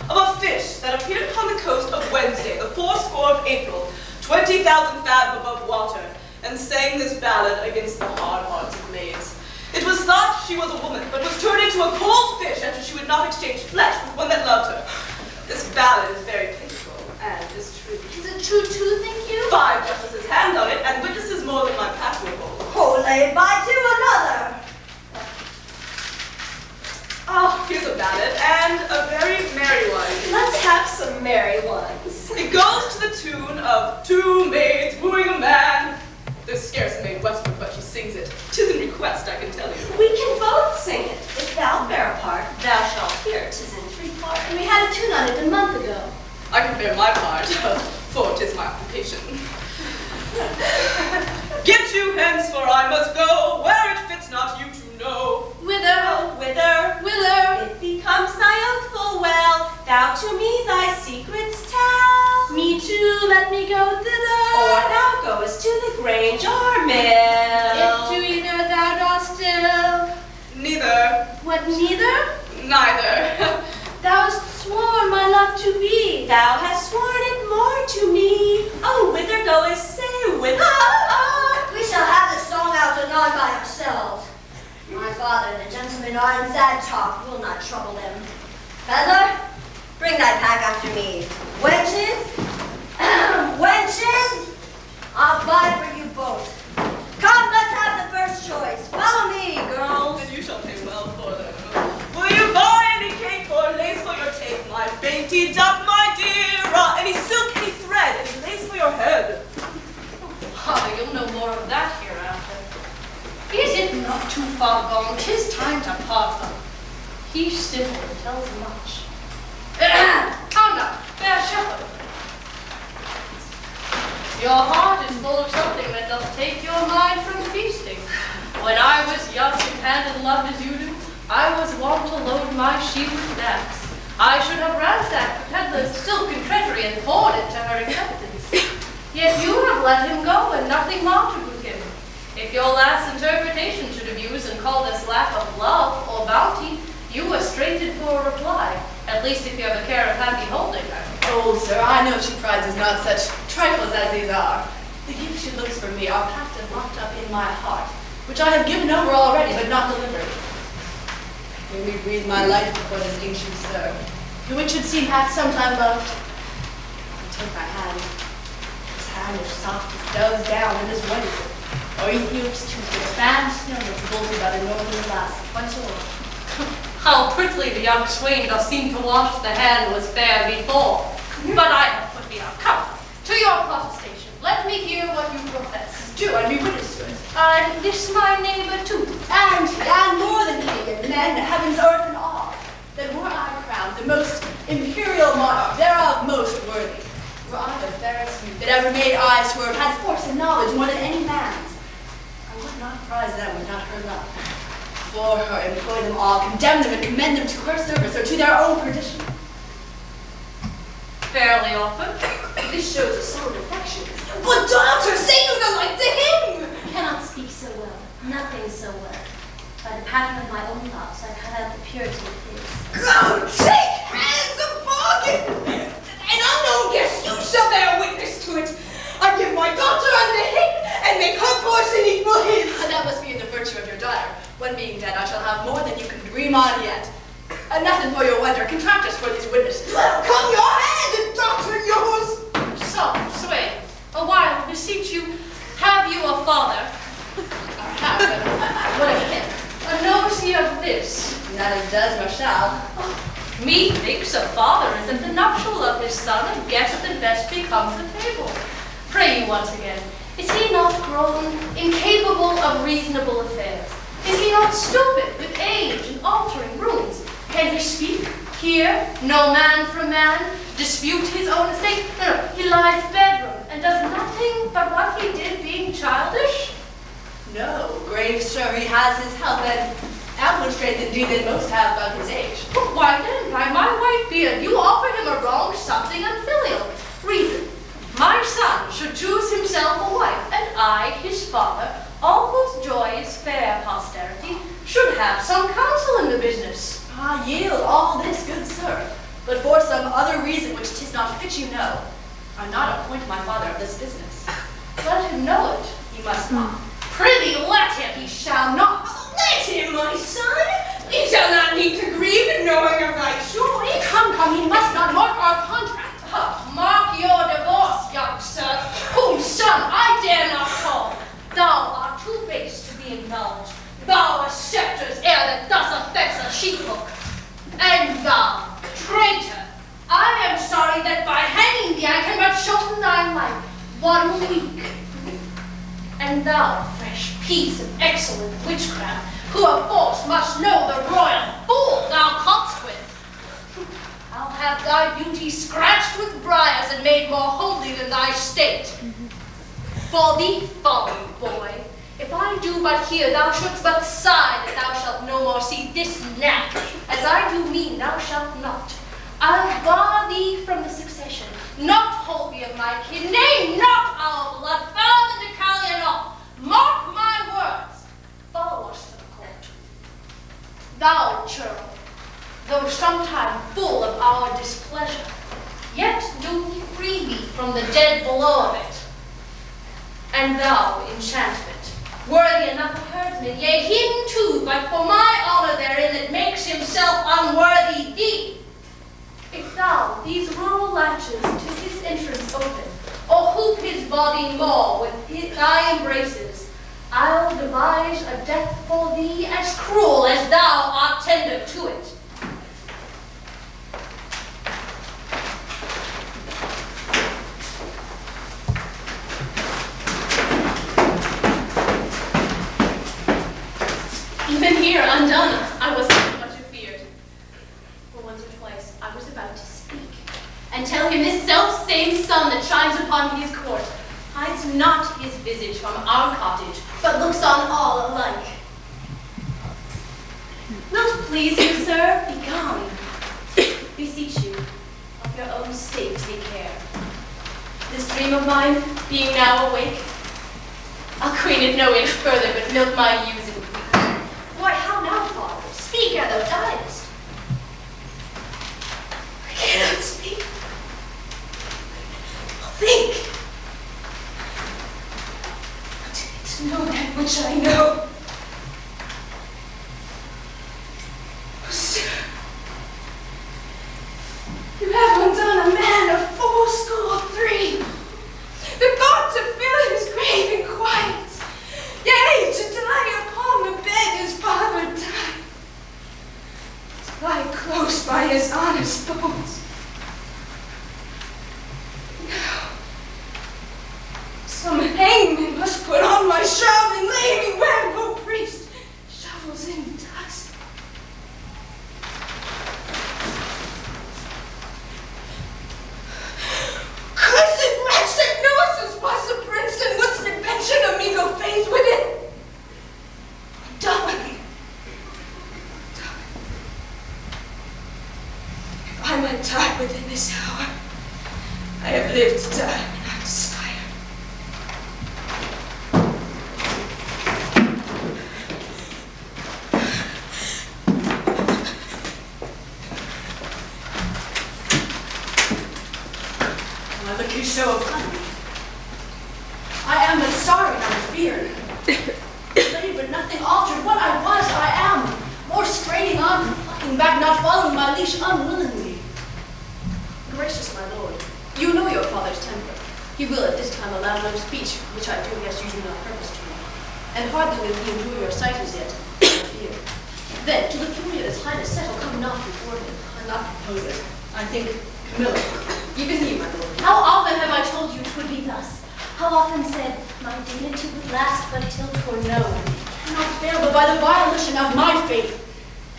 of a fish that appeared upon the coast of Wednesday, the 4th of April, 20,000 fathom above water, and sang this ballad against the hard hearts of maids. It was thought she was a woman, but was turned into a cold fish after she would not exchange flesh with one that loved her. This ballad is very painful and is true. Is it true too, think you? 5 justices' hands on it, and witnesses more than my pass will hold. Oh, lay it by to another. Oh, here's a ballad, and a very merry one. Let's have some merry ones. It goes to the tune of 2 maids wooing a man. There's scarce a maid westward, but she sings it. 'Tis in request, I can tell you. We can both sing it. If thou bear a part, thou shalt hear 'tis in 3 parts. And we had a tune on it a month ago. I can bear my part, for 'tis my occupation. Get you hence, for I must go, where it fits not you to know. Whither? Oh, whither? Whither? It becomes thy oath full well, thou to me thy secrets tell. Me too, let me go thither. Or thou goest to the grange or mill. If to either thou dost still. Neither. What, neither? Neither. Thou hast sworn my love to be. Thou hast sworn it more to me. Oh, whither goest, say whither? We shall have the song out anon by ourselves. My father and the gentlemen are in sad talk. We'll not trouble them. Peddler, bring thy pack after me. Wenches, wenches, I'll buy for you both. Come, let's have the first choice. Follow me, girls. And you shall pay well for them. Will you buy any cake or lace for your tape, my dainty duck, my dear? Any silk, any thread, any lace for your head? Ah, you'll know more of that hereafter. Is it not too far gone? 'Tis time to part them. He simple and tells much. Come now, fair shepherd. Your heart is full of something that doth take your mind from feasting. When I was young and had and loved as you do, I was wont to load my sheep with knacks. I should have ransacked the peddler's silken treasury and poured it to her acceptance. Yet you have let him go and nothing mounted with him. If your last interpretation should have used and called this lack of love or bounty, you were straighted for a reply, at least if you have a care of happy holding her. Oh, sir, I know she prizes not such trifles as these are. The gifts she looks for me are packed and locked up in my heart, which I have given over already, but not delivered. May we breathe my life before this ancient sir, which should seem hath sometime loved. Take my hand. His hand is soft as doves down, and as white as it. Or Ethiop's tooth, with fan snow that's bolted by the northern blast, twice o'er. How prettily the young swain does seem to wash the hand was fair before. But I have put me out. Come, to your protestation. Let me hear what you profess. Do, and be witness to it. And this my neighbor too. And more than he, and men, heavens, earth, and all, that were I crowned the most imperial monarch, thereof most worthy, were I the fairest youth that ever made eyes swerve, had force and knowledge more than any man's, I would not prize them without her love. For her, employ them all, condemn them, and commend them to her service, or to their own perdition. Fairly often. This shows a solid affection. But daughter, say you the like to him! I cannot speak so well, nothing so well. By the pattern of my own thoughts, I cut out the purity of his. Go, take hands of bargain! An unknown guest, you shall bear witness to it. I give my daughter unto him, and make her portion equal his. And that must be in the virtue of your dire. When being dead, I shall have more than you can dream on yet. And nothing for your wonder. Contract us for these witnesses. Well, come your hand, and daughter yours. So, swain, a while beseech you, have you a father? Or have, but what of him? A notice of this. Not as does or shall. Methinks a father is at the nuptial of his son, and guest that best becomes the table. Pray you once again, is he not grown incapable of reasonable affairs? Is he not stupid with age and altering rooms? Can he speak, hear, know man from man, dispute his own estate? No, he lies bedroom and does nothing but what he did being childish? No, grave sir, he has his health, and ample strength indeed than most have about his age. Why then, by my white beard, you offer him a wrong something unfilial. Reason. My son should choose himself a wife, and I, his father, all whose joy is fair posterity, should have some counsel in the business. Ah, yield all this, good sir. But for some other reason which 'tis not fit you know, I not appoint my father of this business. Let him know it. He must not. Prithee, let him. He shall not. Let him, my son. He shall not need to grieve in knowing of thy joy. Come, he must not mark our contract. Mark your divorce, young sir, whom son I dare not call. Thou art too base to be acknowledged. Thou a scepter's heir that thus affects a sheephook. And thou, traitor, I am sorry that by hanging thee I can but shorten thy life 1 week. And thou, fresh piece of excellent witchcraft, who of force must know the royal fool thou comest with. I'll have thy beauty scratched with briars and made more homely than thy state. For thee, folly, boy, if I do but hear, thou shouldst but sigh that thou shalt no more see this nap. As I do mean, thou shalt not. I'll bar thee from the succession, not wholly of my kin, nay, not our blood, found in the Deucalion all. Mark my words. Follow us to the court. Thou, churl, though sometime full of our displeasure, yet do we free thee from the dead below of it. And thou, enchantment, worthy enough of herdsman, yea, him too, but for my honor therein that makes himself unworthy thee. If thou these rural latches to his entrance open, or hoop his body more with thy embraces, I'll devise a death for thee as cruel as thou art tender to it. Even here, undone, I was not much afeared. For once or twice, I was about to speak, and tell him this self-same sun that shines upon his court hides not his visage from our cottage, but looks on all alike. Will't please you, sir, be gone. Beseech you, of your own state take care. This dream of mine, being now awake, I'll queen it no inch further, but milk my ewes in peace. Why, how now, father? Speak ere thou diest. I cannot speak. I'll think. To know that which I know. his honest bones. Now, some hangman must put on my shroud and lay me where no priest shovels in dust. Cursed wretch that knows us was a prince, and what's the pension of me go faith within? Doleman. If I might die within this hour, I have lived to die when I desire. Why look you so upon me? I am but sorry, not feared. Slave but nothing altered. What I was, I am. More straining on from plucking back, not following my leash unwillingly. Gracious my lord, you know your father's temper. He will at this time allow no speech, which I do guess you do not purpose to make. And hardly will he endure your sight as yet, I fear. Then, to the fury of his highness settle, come not before him. I'm not propose it. I think, Camilla, even he, my lord. How often have I told you 'twould be thus? How often said, my dignity would last but till 'twere known. Cannot fail but by the violation of my faith.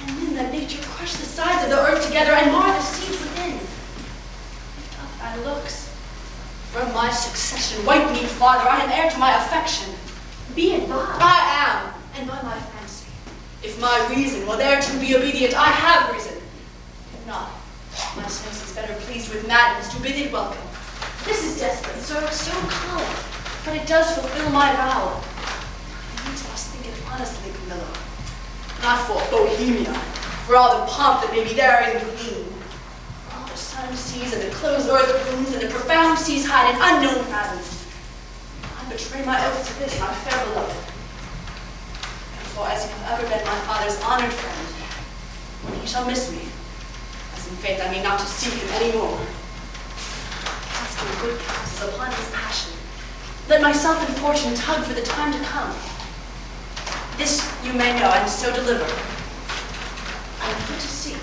And then that nature crush the sides of the earth together and mar the seeds within. Lift up thy looks. From my succession, wipe me, father, I am heir to my affection. Be advised. I am, and by my fancy. If my reason will thereto be obedient, I have reason. If not, my sense is better pleased with madness to bid it welcome. This is desperate, sir, so calm, but it does fulfill my vow. You must think it honestly, Camilla. Not for Bohemia, for all the pomp that may be therein gleam. For all the sun sees and the closed earth blooms and the profound seas hide in unknown fathoms. I betray my oath to this, my fair beloved. And for as you have ever been my father's honored friend, when he shall miss me, as in faith I mean not to seek him any more, asking good counsels upon his passion, let myself and fortune tug for the time to come. This you may know, and so deliver. I am put to sea.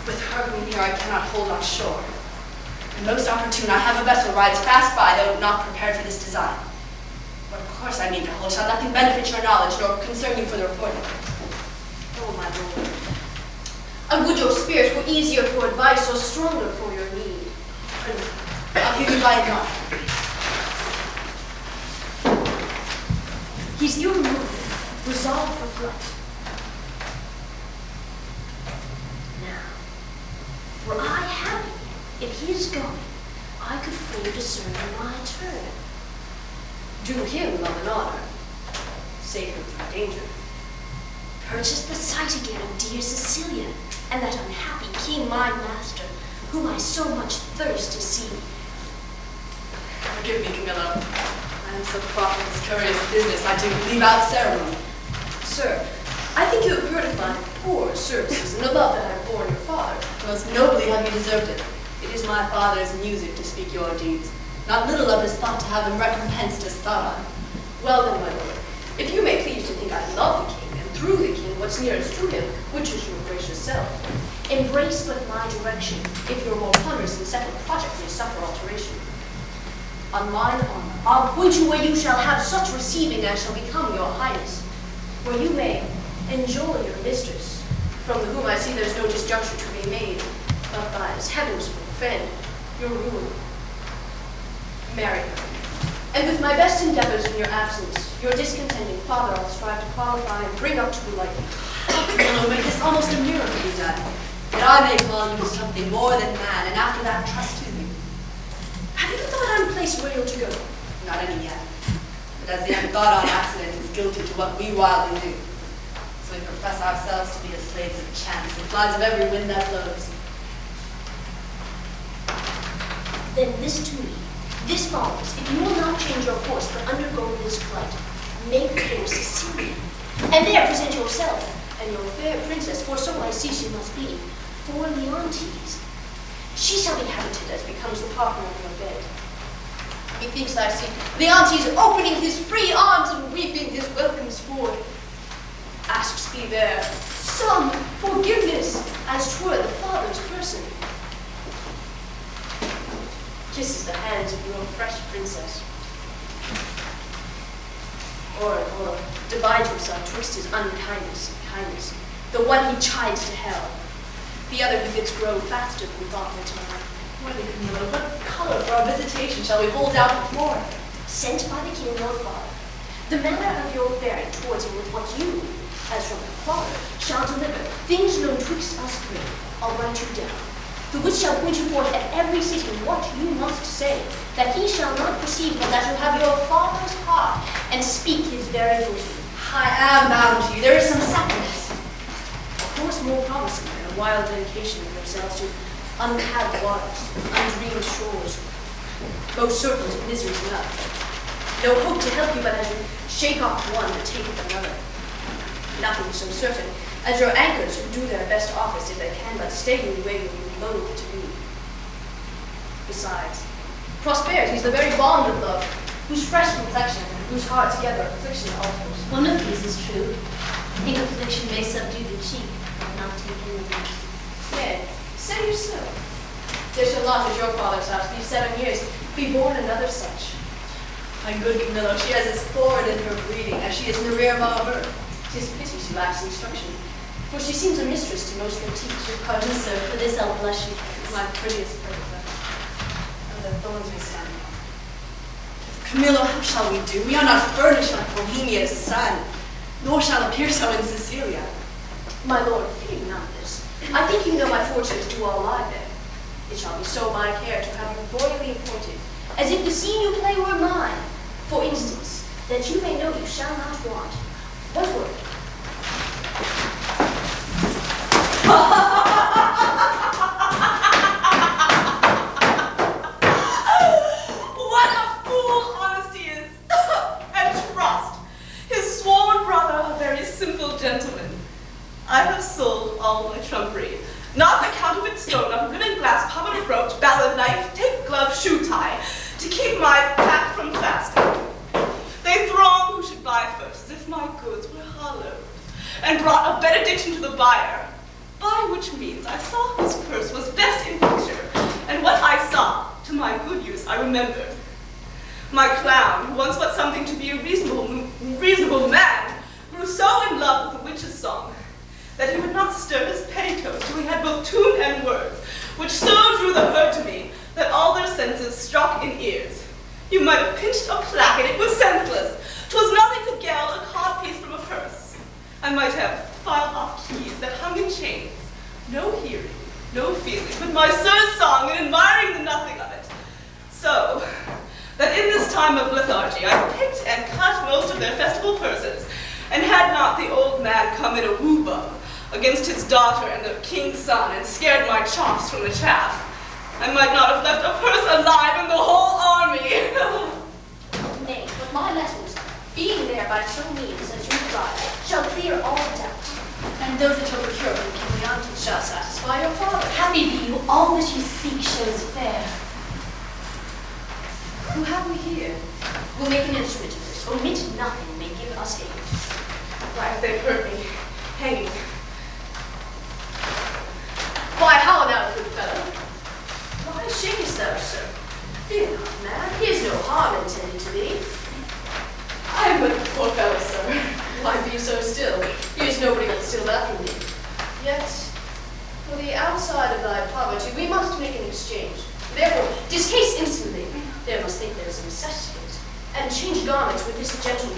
With her whom here I cannot hold on shore. And most opportune, I have a vessel rides fast by, though not prepared for this design. What of course I mean to hold shall nothing benefit your knowledge, nor concern you for the reporting. Oh, my lord, I would your spirit were easier for advice or stronger for your need. I'll hear you by and by. He's irremovable, resolved for flight. Now, were I happy, if he is going, I could fully discern my turn. Do him love and honor. Save him from danger. Purchase the sight again of dear Cecilia, and that unhappy king, my master, whom I so much thirst to see. Forgive me, Camilla. I am so fraught with this curious business, I do leave out ceremony. Sir, I think you have heard of my poor services and the love that I have borne your father. Most nobly have you deserved it. It is my father's music to speak your deeds. Not little of his thought to have him recompensed as thought on. Well then, my lord, if you may please to think I love the king, and through the king what's nearest to him, which is your gracious self, Embrace but my direction, if your more ponderous and settled project may suffer alteration. on mine honor, I'll point you where you shall have such receiving as shall become your highness, where you may enjoy your mistress, from whom I see there's no disjuncture to be made, but by as heavens will defend your ruin. marry her. And with my best endeavors in your absence, your discontending father I'll strive to qualify and bring up to light. Oh, make this almost a miracle be done, that I may call you something more than man, and after that trust in me. Have you thought on place where you're to go? Not any yet. But as the unthought on accident is guilty to what we wildly do, so we profess ourselves to be the slaves of chance, and flies of every wind that blows. Then this to me, this follows, if you will not change your course, but undergo this flight, make for Cecilia, and there present yourself, and your fair princess, for so I see she must be, for Leontes. She shall be habited as becomes the partner of your bed. Methinks I see Leontes opening his free arms and weeping his welcomes forth. Asks thee there some forgiveness, as 'twere the father's person. kisses the hands of your fresh princess. Or divides himself twixt his unkindness and kindness, the one he chides to hell, the other he bids grow faster than thought will time. Worthy Camilla, what color for our visitation shall we hold out before? Sent by the king your father, the manner of your bearing towards him with what you, as from the father, shall deliver, things known twixt us three, I'll write you down, the which shall point you forth at every sitting what you must say, that he shall not perceive but that you have your father's heart, and speak his very bosom. I am bound to you. There is some sacrifice. A course more promising than a wild dedication of yourselves to uncapped waters, undreamed shores, most certain to misery's enough. No hope to help you but as you shake off one to take another. Nothing so certain as your anchors who do their best office if they can but stay you where you loathe to be. Besides, prosperity is the very bond of love, whose fresh complexion and whose heart together affliction alters. One of these is true. Think affliction may subdue the cheek, but not take anything. Yea, say you so. There shall not, at your father's house, these 7 years, be born another such. My good Camilla, she has as forward in her breeding as she is in the rear of our birth. 'Tis pity she lacks instruction, for she seems a mistress to most that teach. Your pardon, sir, for this I'll blush you. My prettiest perfect, and the thorns we stand on. Camilla, how shall we do? We are not furnished like Bohemia's son, nor shall appear so in Sicilia. My lord, fear not this. I think you know my fortunes do all lie there. It shall be so my care to have you royally appointed, As if the scene you play were mine. For instance, that you may know you shall not want. What word? What a fool honesty is! And trust! His sworn brother, a very simple gentleman. I have sold all my trumpery. Not a counterfeit stone, not a ribbon glass, pommel brooch, ballad knife, tape glove, shoe tie, to keep my pack from fasting. They throng who should buy first, as if my goods were hollow, and brought a benediction to the buyer, by which means I saw his purse was best in picture, and what I saw, to my good use, I remembered. My clown, who once but something to be a reasonable man, grew so in love with the witch's song, that he would not stir his petticoats till he had both tune and words, which so drew the herd to me, that all their senses struck in ears. You might have pinched a placket, it was senseless. 'Twas nothing to gel a codpiece from a purse. I might have filed off keys that hung in chains. No hearing, no feeling, but my sir's song and admiring the nothing of it. So, that in this time of lethargy I picked and cut most of their festival purses, and had not the old man come in a woo-bum against his daughter and the king's son and scared my chops from the chaff, I might not have left a purse alive in the whole army. Nay, but my letters, being there by so means as you cry, shall clear all doubt. and those that shall procure from King Leontes shall satisfy your father. Happy be you, all that you speak shows fair. Who have we here? We'll make an instrument of this. Omit nothing may give us aid. Why have they heard me? Hanging. Why, how now, good fellow? Why shakest thou, sir? Fear not, man. Here's no harm intended to thee. I am but a poor fellow, sir. Why be so still? Here's nobody but still that from thee. Yet, for the outside of thy poverty, we must make an exchange. Therefore, discase instantly. There must think there is a necessity, and change garments with this gentleman.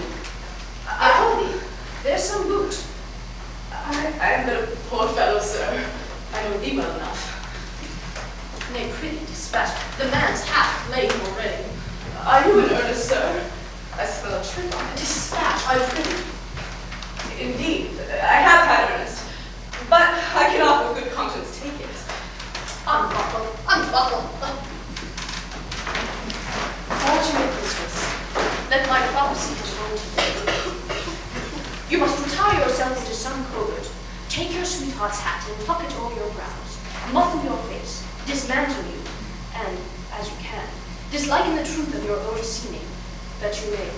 Hold thee. There's some boot. I am but a poor fellow, sir. I know thee well enough. Nay, prithee, dispatch. The man's half late already. Are you in earnest, sir? I smell a trick on it. Dispatch, I prithee. Indeed, I have had earnest, but I cannot with good conscience take it. Unbuckle, unbuckle. Fortunate mistress, let my prophecy is told to you. You must retire yourself into some covert. Take your sweetheart's hat and tuck it over your brows. Muffle your face, dismantle you, and, as you can, dislike in the truth of your own seeming, that you may,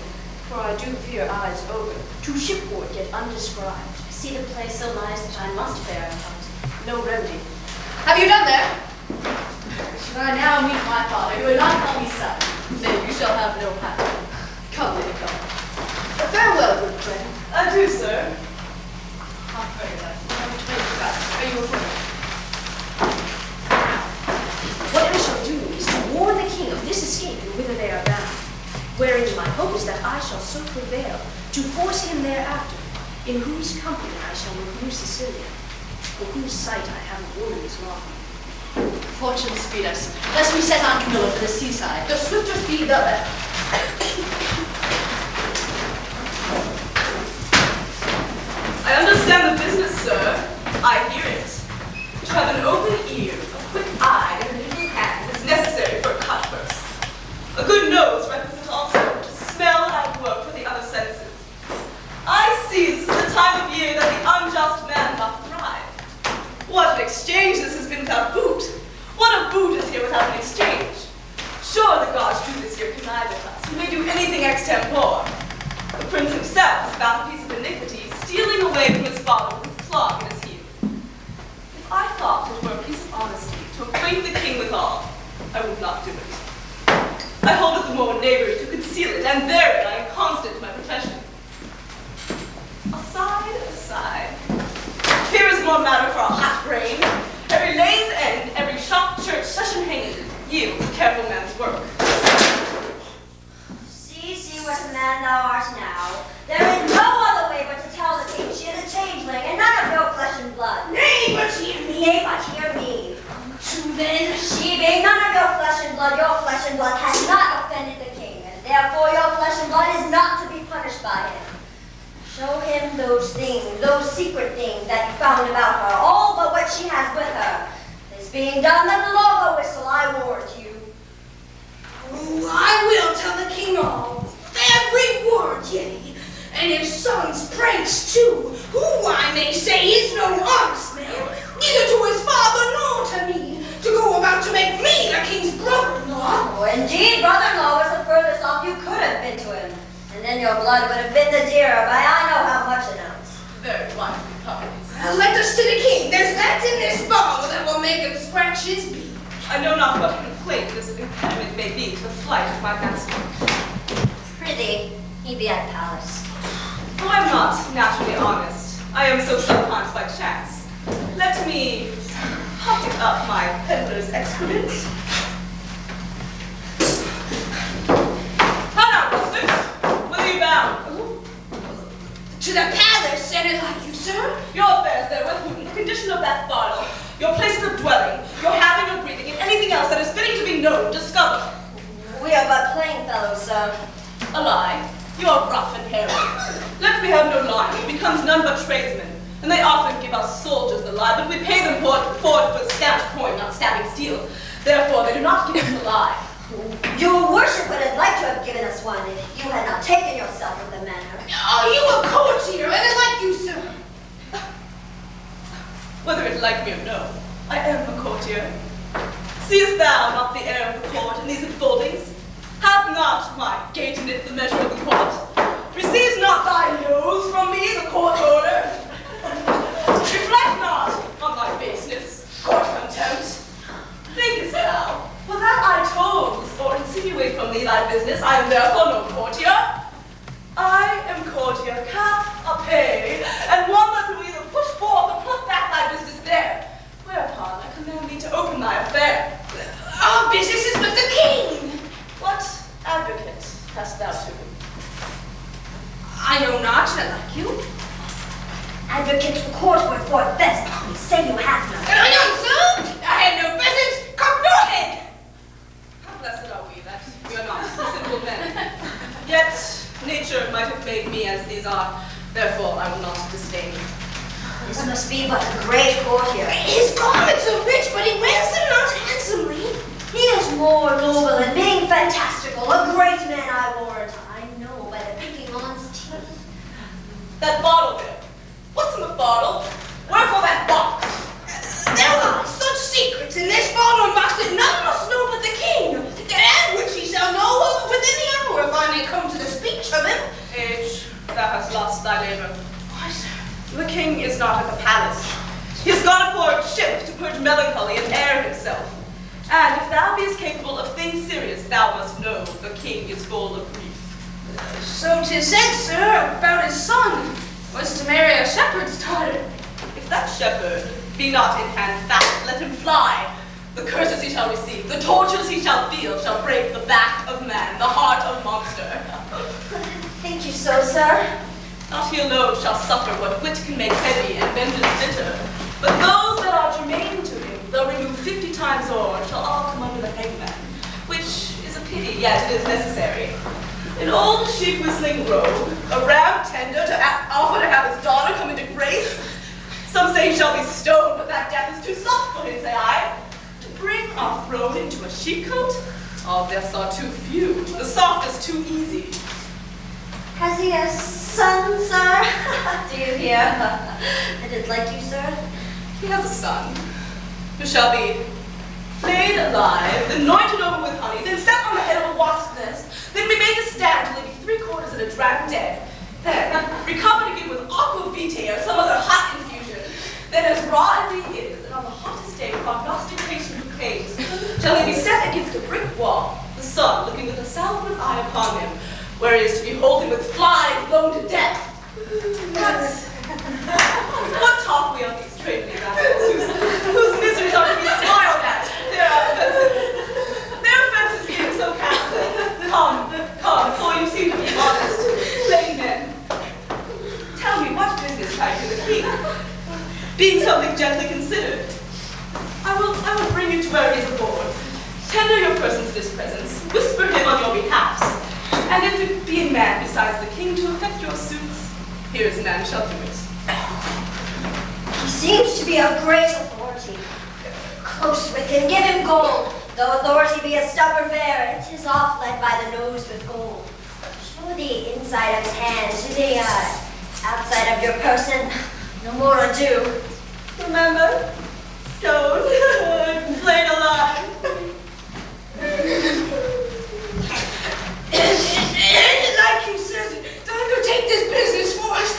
for I do fear eyes over, to shipboard yet undescribed. I see the place so lies that I must bear it. No remedy. Have you done there? and I now meet my father, who would not call me son. Nay, you shall have no hat. Come, lady, come. Farewell, good friend. Adieu, sir. How very nice. Are you afraid? What I shall do is to warn the king of this escape and whither they are bound, wherein my hope is that I shall so prevail to force him thereafter, in whose company I shall review Sicilia, for whose sight I have a woman as long. Fortune speed us, lest we set on Camilla for the seaside. The swifter speed, the better. I understand the business, sir. I hear it. To have an open ear, a quick eye, and a little hand is necessary for a cutpurse. A good nose requisite also to smell and work for the other senses. I see this is the time of year that the unjust man doth thrive. What an exchange this has been without boot. What a boot is here without an exchange. Sure the gods do this year connive with us, who may do anything extempore. The prince himself is about a piece of iniquity, stealing away from his father with his clog in his heels. If I thought it were a piece of honesty to acquaint the king with all, I would not do it. I hold it the more knavery to conceal it, and therein I am constant to my profession. Aside. Here is more matter for a hot brain. Every lane's end, every shop, church, session hanging yields a careful man's work. See what a man thou art now. There is no other way but to tell the king she is a changeling, and none of your flesh and blood. Nay, but hear me. Nay, but hear me. True then. She being none of your flesh and blood has not offended the king, and therefore your flesh and blood is not to be punished by him. Show him those things, those secret things that you found about her, all but what she has with her. This being done, let the law go whistle, I warrant you. Oh, I will tell the king all, every word, yea, and his son's pranks too, who I may say is no honest man, neither to his father nor to me, to go about to make me the king's brother-in-law. Oh, indeed, brother-in-law was the furthest off you could have been to him, and then your blood would have been the dearer by I know how much an ounce. Very wisely puppies. Let us to the king. There's that in this bottle that will make him scratch his beak. I know not what complaint this impediment may be to the flight of my master. Prithee, he be at palace. Oh, I'm not naturally honest. I am so sometimes by chance. Let me pocket up my peddler's excrements. How now, Busters? Whither are you bound? To the palace, and it like you, sir? Your affairs therewith, the condition of that bottle, your places of dwelling, your having, your breathing, and anything else that is fitting to be known, discover. We are but plain fellows, sir. A lie. You are rough and hairy. Let me have no lying. It becomes none but tradesmen. And they often give us soldiers the lie, but we pay them for it stamped coin, not stabbing steel. Therefore, they do not give us the lie. Your worship would have liked to have given us one if you had not taken yourself of the manner. Oh, you a courtier, and it like you, sir. Whether it like me or no, I am a courtier. Seest thou not the air of the court in these enfoldings? Hath not my gait in it the measure of the court? Receives not thy nose from me the court order? Reflect not on thy baseness, court contempt. Thinkest thou, for that I told or insinuate from thee thy business, I am therefore no courtier? I am courtier, cap a pay, and one that will either push forth or pluck back thy business there. Whereupon I command thee to open thy affair. Our business is with the king. What advocate hast thou to him? I know not, and like you. Advocates the court were for best puppies, say you have none. None, sir. I had no pheasant. Come your head. How blessed are we that we are not simple men. Yet nature might have made me as these are, therefore I will not disdain. This must be but a great courtier. His garments are rich, but he wears them not handsomely. He is more noble and being fantastical, a great man I warrant. I know by the picking on his teeth. That bottle there. What's in the bottle? Wherefore that box? There are such secrets in this bottle box that none must know but the king, and which he shall know within the hour if I may come to the speech of him. Age, thou hast lost thy labor. The king is not at the palace. He has gone aboard ship to purge melancholy and air himself. And if thou beest capable of things serious, thou must know the king is full of grief. So 'tis said, sir, about his son was to marry a shepherd's daughter. If that shepherd be not in hand fast, let him fly. The curses he shall receive, the tortures he shall feel, shall break the back of man, the heart of monster. Think you so, sir? Not he alone shall suffer what wit can make heavy and vengeance bitter, but those that are germane to him, though removed 50 times o'er, shall all come under the hangman, which is a pity, yet it is necessary. An old sheep-whistling rogue, a ram tender to offer to have his daughter come into grace. Some say he shall be stoned, but that death is too soft for him, say I. To bring our throne into a sheepcoat? All deaths are too few, the softest too easy. Has he a son, sir? Do you hear? I did like you, sir. He has a son, who shall be flayed alive, then anointed over with honey, then set on the head of a wasp's nest, then be made to stand till he be 3/4 and a dragon dead. Then, recovered again with aqua vitae or some other hot infusion. Then as raw as he is, and on the hottest day prognostication proclaims, shall he be set against a brick wall, the sun looking with a salvant eye upon him, where he is to behold him with flies blown to death. What talk we of these trailing rascals, whose miseries are to be smiled at? Their offenses being so capital. Come, for you seem to be honest, plain men. Tell me, what business have you with the king? Being something gently considered, I will bring you to where he is aboard. Tender your person to his presence, whisper him on your behalfs, and if it be a man besides the king to effect your suits, here is a man shall do it. He seems to be of great authority. Close with him, give him gold. Though authority be a stubborn bear, it is oft led by the nose with gold. Show the inside of his hand to the outside of your person. No more ado. Remember, stoned, flayed alive. Like you said, to undertake this business for us.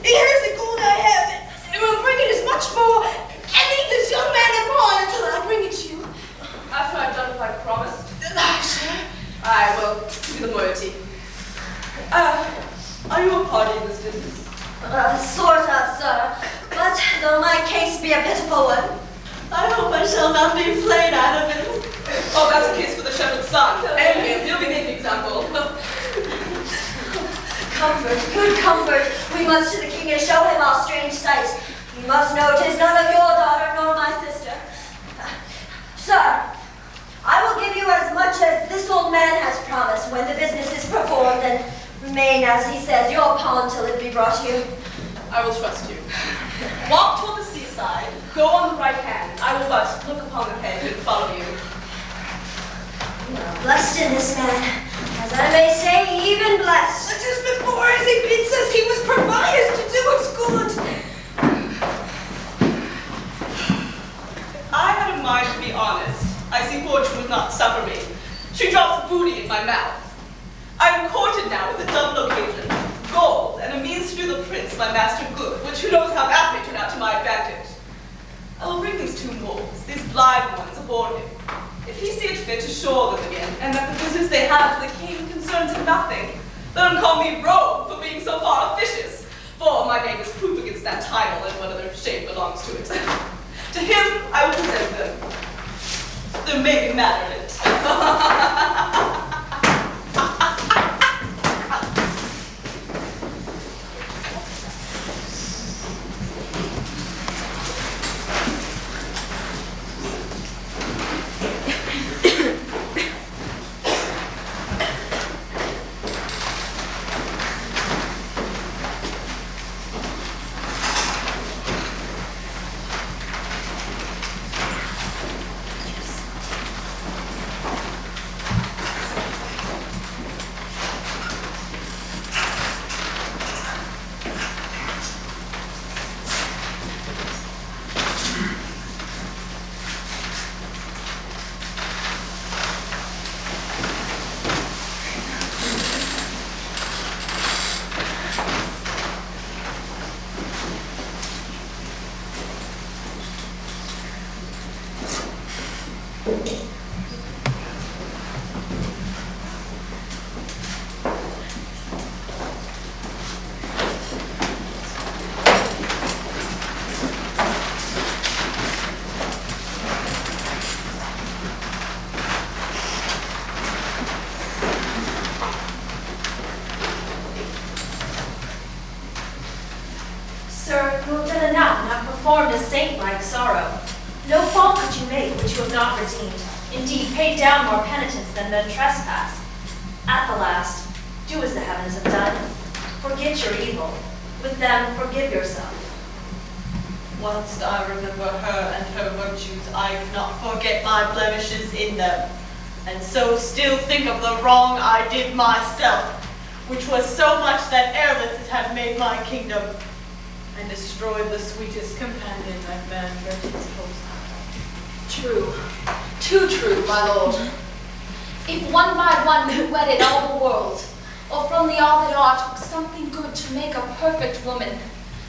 Here is the gold I have. It will bring it as much more. And leave this young man in pawn until I bring it to you. After I've done what I promised, Sir? I will give you the moiety. Are you a party in this business? Sort of, sir. But though my case be a pitiful one, I hope I shall not be flayed out of it. Oh, that's a case for the shepherd's son. And he'll be made an example. Comfort, good comfort. We must to the king and show him our strange sights. You must know 'tis none of your daughter nor my sister. Sir, I will give you as much as this old man has promised when the business is performed, and remain, as he says, your pawn till it be brought you. I will trust you. Walk toward the seaside, go on the right hand. I will but look upon the head and follow you. You are blessed in this man, as I may say, even blessed. Just before, as he bids us, he was provided to do us good. I had a mind to be honest. I see fortune would not suffer me. She drops booty in my mouth. I am courted now with a double occasion, gold, and a means to do the prince my master good, which who knows how that may turn out to my advantage. I will bring these 2 wolves, these blind ones, aboard him. If he see it fit to shore them again, and that the business they have to the king concerns him nothing, let him call me rogue for being so far officious, for my name is proof against that title and what other shame belongs to it. To him I will present them. There may be matter in it. Sir, you have done enough and have performed a saint-like sorrow. No fault could you make which you have not redeemed. Indeed, paid down more penitence than the trespass. At the last, do as the heavens have done. Forget your evil. With them, forgive yourself. Once I remember her and her virtues, I cannot forget my blemishes in them, and so still think of the wrong I did myself, which was so much that ereless it had made my kingdom, and destroyed the sweetest companion that man dared his hopes. True, too true, my lord. If one by one you wedded all the world, or from the all that are took something good to make a perfect woman,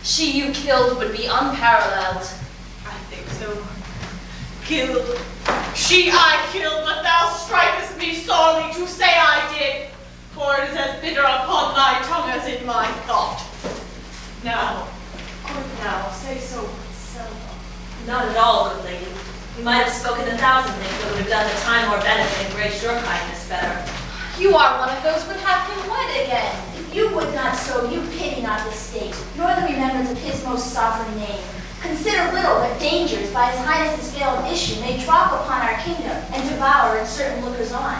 she you killed would be unparalleled. I think so. Killed. She I killed, but thou strikest me sorely to say I did, for it is as bitter upon thy tongue as in my thought. Now, good now, say so but seldom. Not at all, good lady. You might have spoken 1,000 things that would have done the time more benefit and graced your kindness better. You are one of those would have him wed again. If you would not so, you pity not the state, nor the remembrance of his most sovereign name. Consider little what dangers by his highness's veil of issue may drop upon our kingdom and devour in certain lookers on.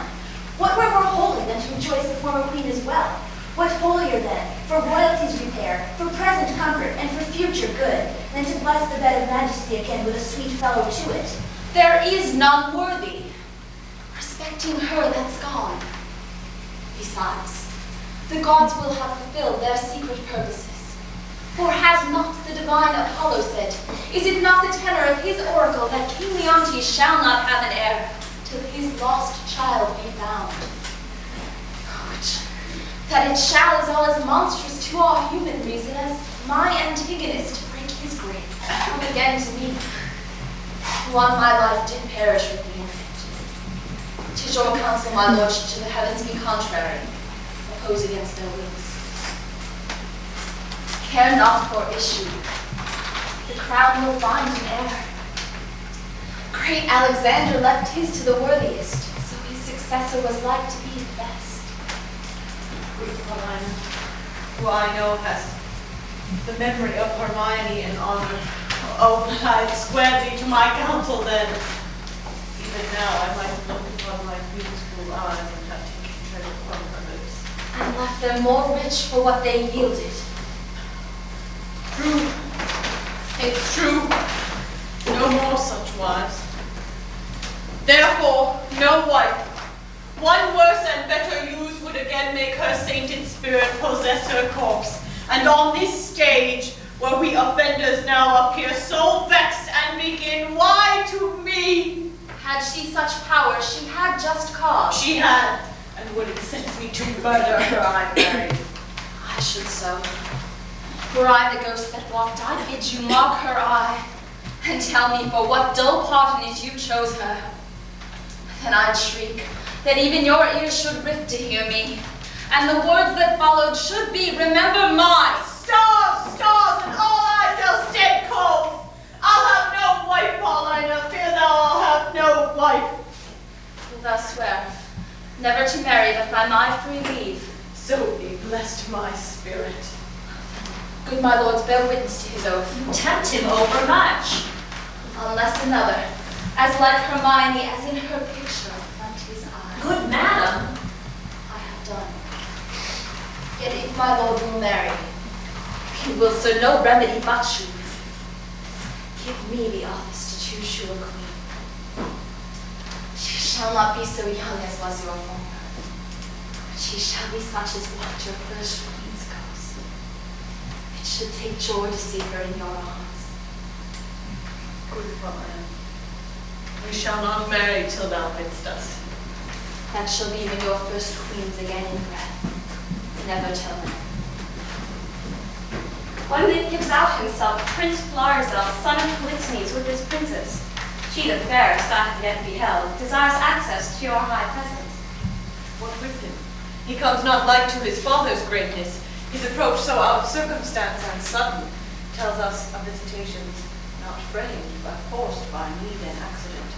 What were more holy than to rejoice the former queen as well? What holier then, for royalty's repair, for present comfort, and for future good, than to bless the bed of majesty again with a sweet fellow to it? There is none worthy. Respecting her that's gone. Besides, the gods will have fulfilled their secret purposes. For has not the divine Apollo said, is it not the tenor of his oracle that King Leontes shall not have an heir till his lost child be found? Which, that it shall is all as monstrous to our human reason as my antagonist to break his grave and come again to me, who on my life did perish with the infant. 'Tis your counsel, my lord, should to the heavens be contrary, oppose against their wills. Care not for issue, the crown will find an heir. Great Alexander left his to the worthiest, so his successor was like to be the best. Good Paulina, who I know has the memory of Hermione and honor. Oh, but I had squared thee to my counsel then. Even now I might have looked upon my beautiful eyes and have taken treasure from her lips. And left them more rich for what they yielded. True. It's true. No more such wives. Therefore, no wife. One worse and better used would again make her sainted spirit possess her corpse. And on this stage, where we offenders now appear so vexed and begin, why to me? Had she such power, she had just cause. She had, and would incense me to murder her I married. I should so. Were I the ghost that walked, I bid you mark her eye, and tell me for what dull part in it you chose her. Then I'd shriek, that even your ears should rift to hear me, and the words that followed should be, remember mine. Stars, stars, and all eyes else dead cold. I'll have no wife, Paulina, fear thou I'll have no wife. Will thou swear, never to marry but by my free leave? So be blessed my spirit. Good my lords, bear witness to his oath. You tempt him overmuch. Unless another, as like Hermione as in her picture front his eye. Good madam. I have done. Yet if my lord will marry, he will sir no remedy but choose. Give me the office to choose sure queen. She shall not be so young as was your former, but she shall be such as walked your first queen's ghost. It should take joy to see her in your arms. Good Paulina, we shall not marry till thou bidst us. That shall be when your first queen's again in breath, never till then. One that gives out himself, Prince Florizel, son of Polixenes, with his princess. She, the fairest I have yet beheld, desires access to your high presence. What with him? He comes not like to his father's greatness. His approach so out of circumstance and sudden tells us of visitations not framed, but forced by need and accident.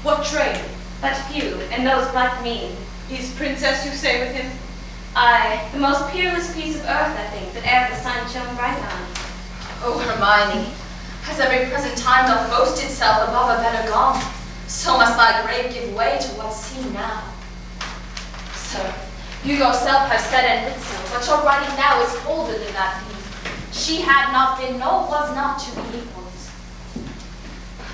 What trade? But few, and those but mean. His princess, you say, with him? Aye, the most peerless piece of earth, I think, that e'er the sun shone bright on. O Hermione, as every present time doth boast itself above a better gone, so must thy grave give way to what's seen now. Sir, you yourself have said and writ so, but your writing now is older than that deed. She had not been, no, was not to be equals.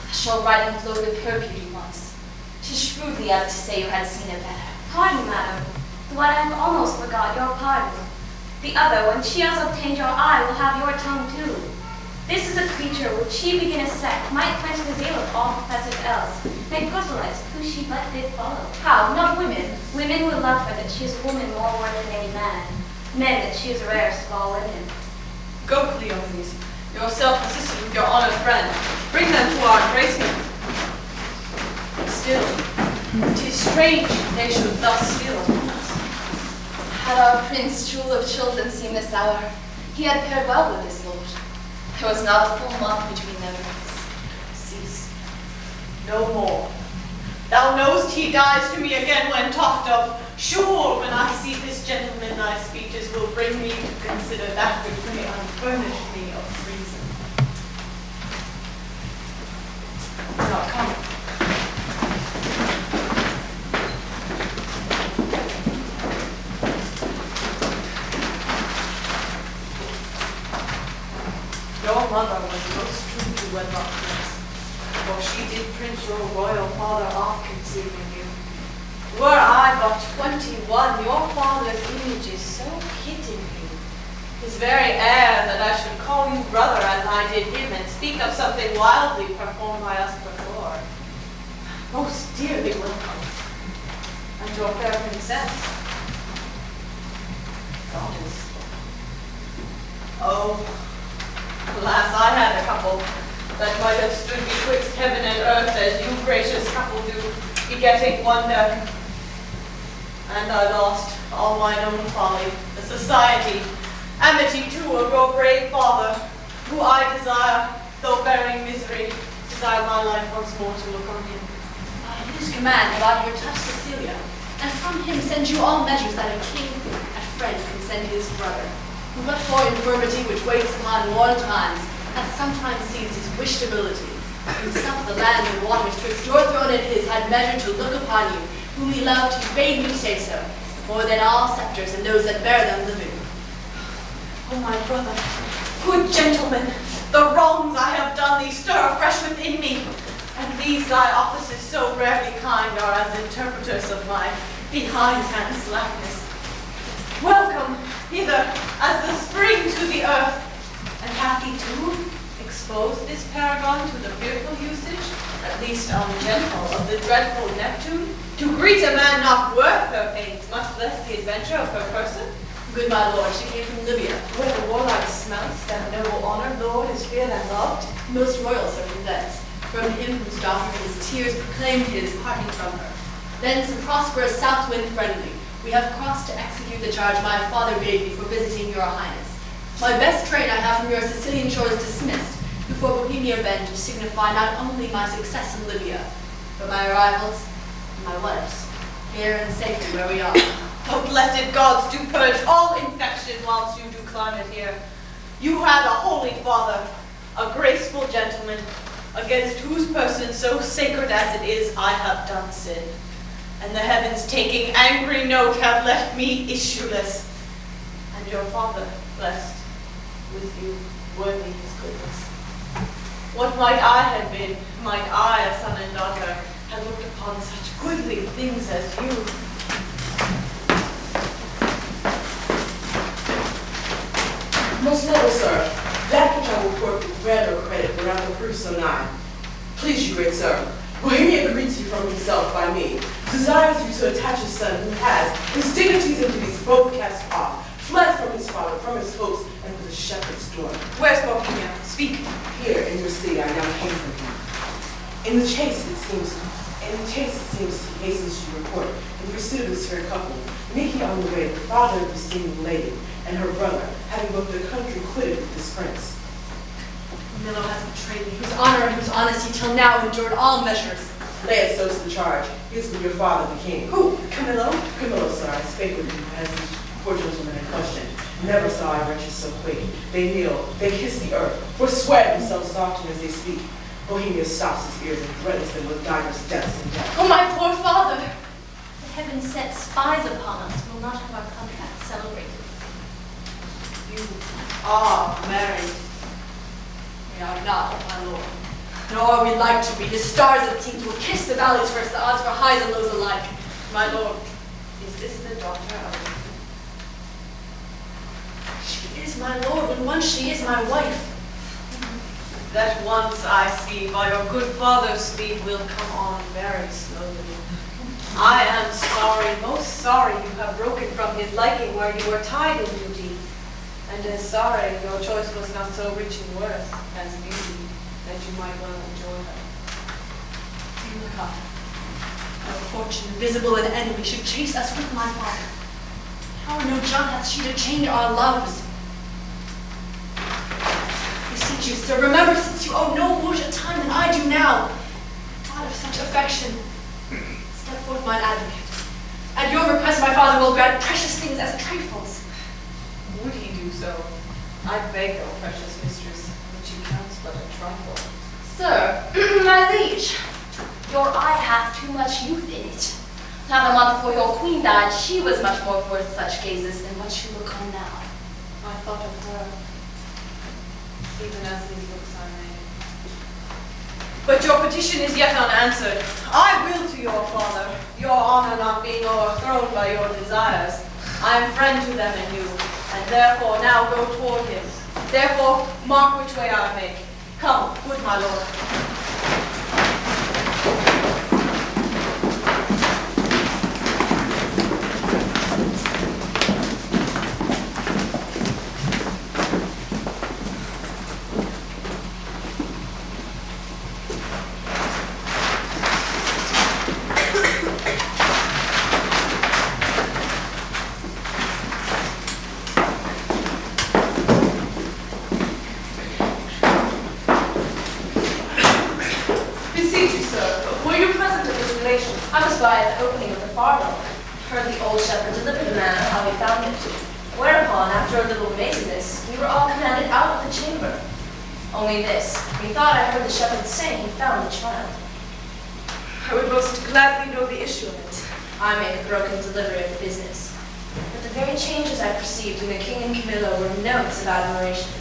Thus your writing flowed with her beauty once. 'Tis shrewdly out to say you had seen it better. Pardon, madam, the one I have almost forgot your pardon. The other, when she has obtained your eye, will have your tongue too. This is a creature which she begin a sect, might quench the zeal of all professors else, make proselytes who she but did follow. How, not women? Women will love her that she is a woman more worth than any man. Men that she is rarest of all women. Go, Cleophas, yourself assisted with your honored friend. Bring them to our embracement. Still, 'tis strange they should thus steal upon us. Had our prince, jewel of children, seen this hour, he had fared well with his lord. There was not a full month between them. Cease. No more. Thou know'st he dies to me again when talked of. Sure, when I see this gentleman, thy speeches will bring me to consider that which may unfurnish me of reason. Now come. Your mother was most true to wedlock prince, for she did print your royal father off conceiving you. Were I but 21, your father's image is so hid in me, his very air, that I should call you brother as I did him, and speak of something wildly performed by us before. Most dearly welcome, and your fair princess. Goddess. Oh, alas, I had a couple that might have stood betwixt heaven and earth, as you gracious couple do, begetting wonder. And I lost all mine own folly, the society, amity too of your brave father, who I desire, though bearing misery, desire my life once more to look on him. By his command have I here touched Cecilia, and from him send you all measures that a king and friend can send his brother, who but for infirmity which waits upon warm times, hath sometimes seized his wished ability. Himself the land and waters twixt your throne and his had measured to look upon you, whom he loved, he bade me say so, more than all scepters and those that bear them living. Oh, my brother, good gentleman, the wrongs I have done thee stir afresh within me, and these thy offices so rarely kind are as interpreters of my behindhand slackness. Welcome hither as the spring to the earth, and hath he too exposed this paragon to the fearful usage, at least ungentle, of the dreadful Neptune, to greet a man not worth her pains, much less the adventure of her person? Good my lord, she came from Libya, where the warlike smelts that noble honored lord is feared and loved. Most royals are from thence, from him whose daughter his tears proclaimed his parting from her. Thence a prosperous south wind friendly, we have crossed to execute the charge my father bade me for visiting your highness. My best train I have from your Sicilian shores dismissed, before Bohemia bend to signify not only my success in Libya, but my arrivals and my wife's, here in safety where we are. Oh, blessed gods do purge all infection whilst you do climb it here. You had a holy father, a graceful gentleman, against whose person so sacred as it is I have done sin. And the heavens taking angry note have left me issueless. And your father blessed with you, worthy his goodness. What might I have been, might I, a son and daughter, have looked upon such goodly things as you? Most noble sir, that which I will report with bread or credit were rather proof so nigh. Please you, great sir, Bohemia greets you from himself by me, desires you to attach his son who has his dignities and duties both cast off, fled from his father, from his hopes, and with a shepherd's daughter. Where's Bohemia? Speak. Here in your city I now came from him. In the chase, it seems he hastens to report in pursuit of this fair couple, meeting on the way the father of the single lady and her brother, having both the country quitted with this prince. Camillo has betrayed me, whose honor and whose honesty till now endured all measures. Lay it so to the charge. He is with your father, the king. Who? Camillo? Camillo, sir, I spake with him as these poor gentlemen in question. Never saw I wretches so quick. They kneel, they kiss the earth, forswear themselves as often as they speak. Bohemia stops his ears and threatens them with divers deaths and death. Oh, my poor father! The heaven sent spies upon us will not have our contract celebrated. You are married. We are not, my lord. Nor are we like to be. The stars, it seems, will kiss the valleys first, the odds for highs and lows alike. My lord, is this the daughter of... She is my lord, when once she is my wife. That once I see by your good father's speed will come on very slowly. I am sorry, most sorry you have broken from his liking where you were tied in duty. And as sorry your choice was not so rich in worth as beauty that you might well enjoy her. Look up. No fortune, visible and enemy, should chase us with my father. How no John hath she to change our loves? Beseech you, sir, remember since you owe no more a time than I do now. Out of such affection, step forth mine advocate. At your request, my father will grant precious things as trifles. Would he do so? I beg, O precious mistress, which he counts but a trifle. Sir, my liege, your eye hath too much youth in it. Not a month before your queen died, she was much more worth such gazes than what you look on now. I thought of her, even as these looks are made. But your petition is yet unanswered. I will to your father, your honor not being overthrown by your desires. I am friend to them and you, and therefore now go toward him. Therefore, mark which way I make. Come, good my lord. I was by at the opening of the farm, heard the old shepherd deliver the manner how he found it. Whereupon, after a little amazedness, we were all commanded out of the chamber. Only this, methought I heard the shepherd say he found the child. I would most gladly know the issue of it. I made a broken delivery of the business. But the very changes I perceived in the king and Camillo were notes of admiration.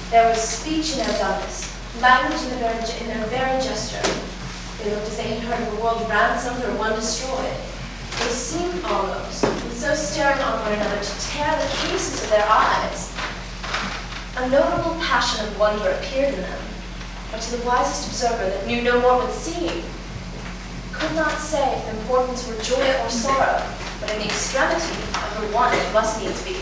There was speech in their dumbness, language in their very gesture. They looked as they had heard of a world ransomed or one destroyed. They seemed almost, with so staring on one another, to tear the cases of their eyes. A notable passion of wonder appeared in them, but to the wisest observer that knew no more would see, could not say if the importance were joy or sorrow, but in the extremity of the one it must needs be.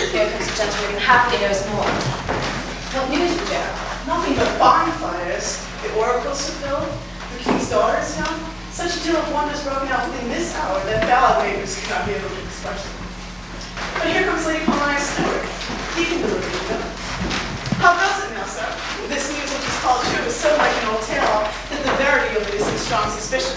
Here comes a gentleman who happily knows more. What news, Rogero? Nothing but bonfires. The oracles fulfilled, the king's daughter is found. Such a deal of wonders broken out within this hour that ballad makers cannot be able to express them. But here comes Lady Palmyra's steward. He can deliver it to them. How goes it now, sir? This news which is called true is so like an old tale that the verity of it is in strong suspicion.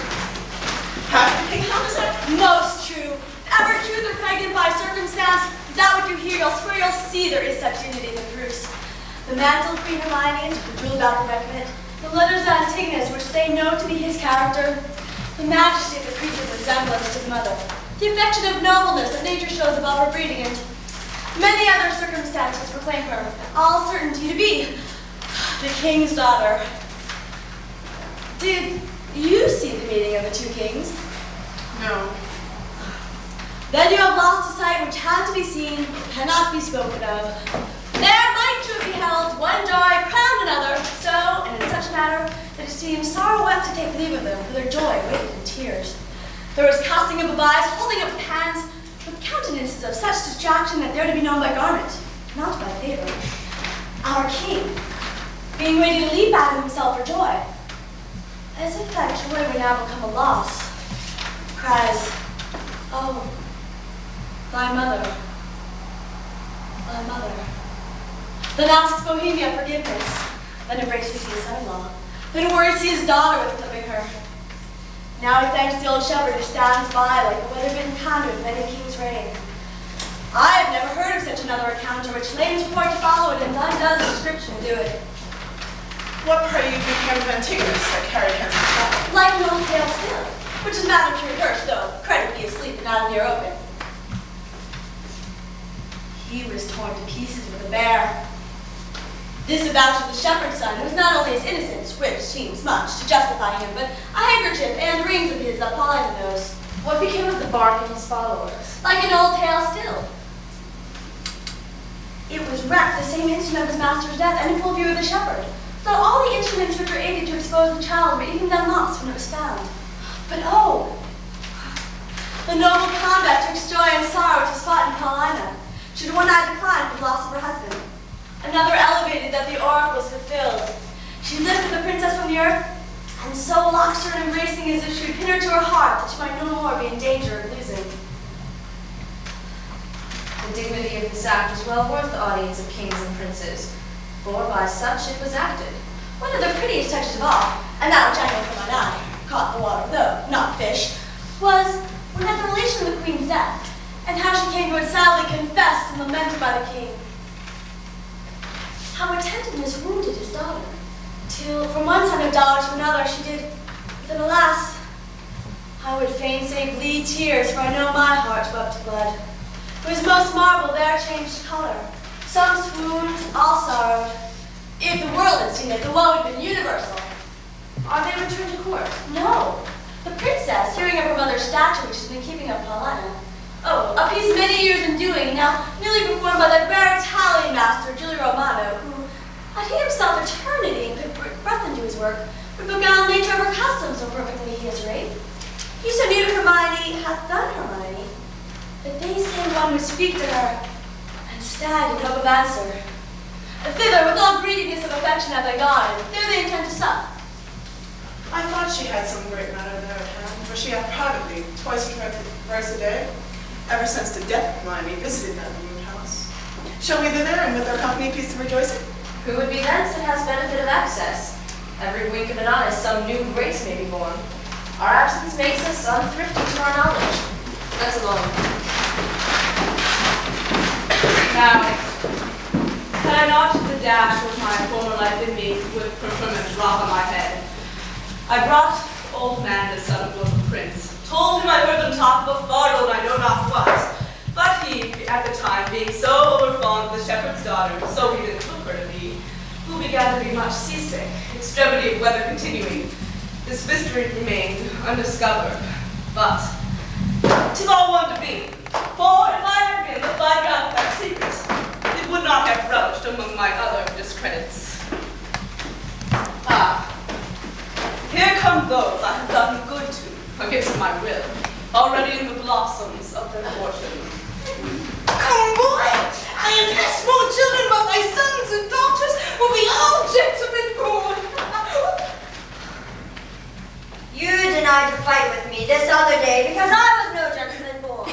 Has the king found his head? Most true. Ever truth or pregnant by circumstance? That what you hear, you'll swear you'll see there is such unity in the proofs. The mantle of Queen Hermione's, which ruled out the recommend. The letters of Antigonus, which they know to be his character. The majesty of the creature's resemblance to the mother. The affection of nobleness that nature shows above her breeding, and many other circumstances proclaim her, all certainty to be, the king's daughter. Did you see the meeting of the two kings? No. Then you have lost a sight which had to be seen, cannot be spoken of. There might to be held one joy crowned another, so, and in such a manner that it seems sorrow wept to take leave of them, for their joy waited in tears. There was casting up of eyes, holding up of hands, with countenances of such distraction that they're to be known by garment, not by favor. Our king, being ready to leap at himself for joy, as if that joy were now become a loss, cries, "Oh, thy mother, thy mother." Then asks Bohemia forgiveness, then embraces his son-in-law, then worries his daughter with clipping her. Now he thanks the old shepherd who stands by like the weather-bitten conduit of any king's reign. I have never heard of such another encounter which lays point to follow it, and none does description do it. What pray you became of Antigonus that carried him to battle? Like an old tale still, which is matter to rehearse, though credit be asleep and not in the open. He was torn to pieces with a bear. This avouch of the shepherd's son was not only his innocence, which seems much to justify him, but a handkerchief and rings of his that Paulina knows. What became of the bark and his followers? Like an old tale still. It was wrecked the same instant of his master's death and in full view of the shepherd. So all the instruments which were aided to expose the child were even then lost when it was found. But oh, the noble combat twixt joy and sorrow which was fought in Paulina, should one eye decline for the loss of her husband. Another elevated that the oracles fulfilled. She lifted the princess from the earth, and so locks her in embracing as if she would pin her to her heart, that she might no more be in danger of losing. The dignity of this act was well worth the audience of kings and princes, for by such it was acted. One of the prettiest touches of all, and that which angled from mine eye, caught in the water though, not fish, was when at the relation of the queen's death, and how she came to it sadly confessed and lamented by the king. How attentiveness wounded his daughter, till from one son of daughter to another she did, then alas, I would fain say bleed tears, for I know my heart wept blood. It was most marvel there changed color, some swooned, all sorrowed. If the world had seen it, the woe had been universal. Are they returned to court? No. The princess, hearing of her mother's statue, which has been keeping up Paulina, oh, a piece many years in doing, now newly performed by that rare Italian master, Giulio Romano, who, had he himself eternity and could put breath into his work, would beguile nature of her customs so perfectly he is arrayed. He so near to Hermione hath done Hermione, that they say one would speak to her, and stand in hope of answer. Thither, with all greediness of affection have they gone, and there they intend to sup. I thought she had some great matter there at hand, for she hath privately, twice or thrice a day, ever since the death of Hermione, visited that ruined house. Shall we thither, and with our company peace and rejoicing? Who would be thence that has benefit of access? Every wink of an eye, some new grace may be born. Our absence makes us unthrifty to our knowledge. Let's alone. Now, had I not the dash of my former life in me with preferment drop on my head, I brought old man, the son of Lord Prince, told him I heard them talk of a fardel and I know not what. But he, at the time, being so overfond of the shepherd's daughter, so he then took her to be, who began to be much seasick, extremity of weather continuing. This mystery remained undiscovered, but 'tis all one to me, for if I had been the find out that secret, it would not have broached among my other discredits. Ah, here come those I have done good to, against my will, already in the blossoms of their fortune. Come, boy! I am past small children, but thy sons and daughters will be all gentlemen born. You denied to fight with me this other day because I was no gentleman born.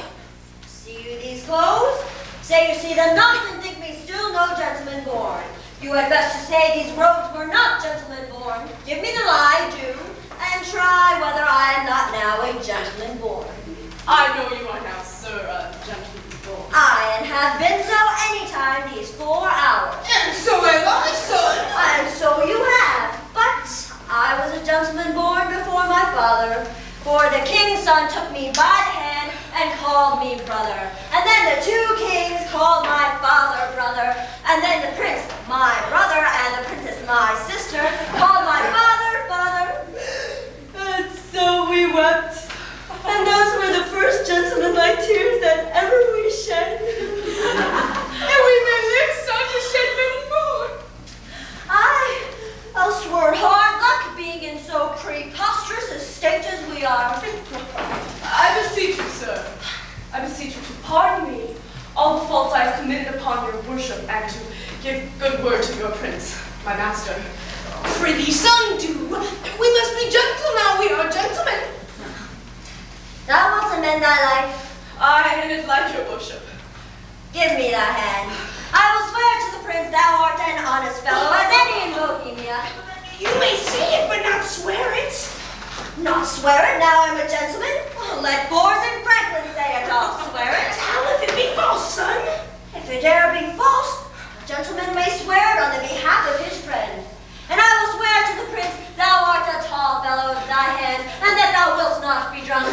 See you these clothes? Say you see them not and think me still no gentleman born. You had best to say these robes were not gentleman born. Give me the lie, do, and try whether I am not now a gentleman born. I know you are now, sir, a gentleman born. I and have been so any time these 4 hours. And so have I, son. And so you have, but I was a gentleman born before my father, for the king's son took me by the hand and called me brother. And then the 2 kings called my father brother, and then the prince my brother, and the princess my sister called my father father. And so we wept, and those were the first gentlemanlike tears that ever we shed. And we may live so to shed many more. Aye, else 'twere hard luck being in so preposterous a state as we are. I beseech you, sir, I beseech you to pardon me all the faults I have committed upon your worship and to give good word to your prince, my master. prithee, son, do. We must be gentle now, we are gentlemen. Thou wilt amend thy life. I, and it like your worship. Give me thy hand. I will swear to the prince thou art an honest fellow as any in Bohemia. You may say it, but not swear it. Not swear it, now I'm a gentleman. Let Boers and Franklin say it, I'll swear it. How if it be false, son? If it dare be false, a gentleman may swear it on the behalf of his friend. And I will swear to the prince thou art a tall fellow of thy hand, and that thou wilt not be drunk.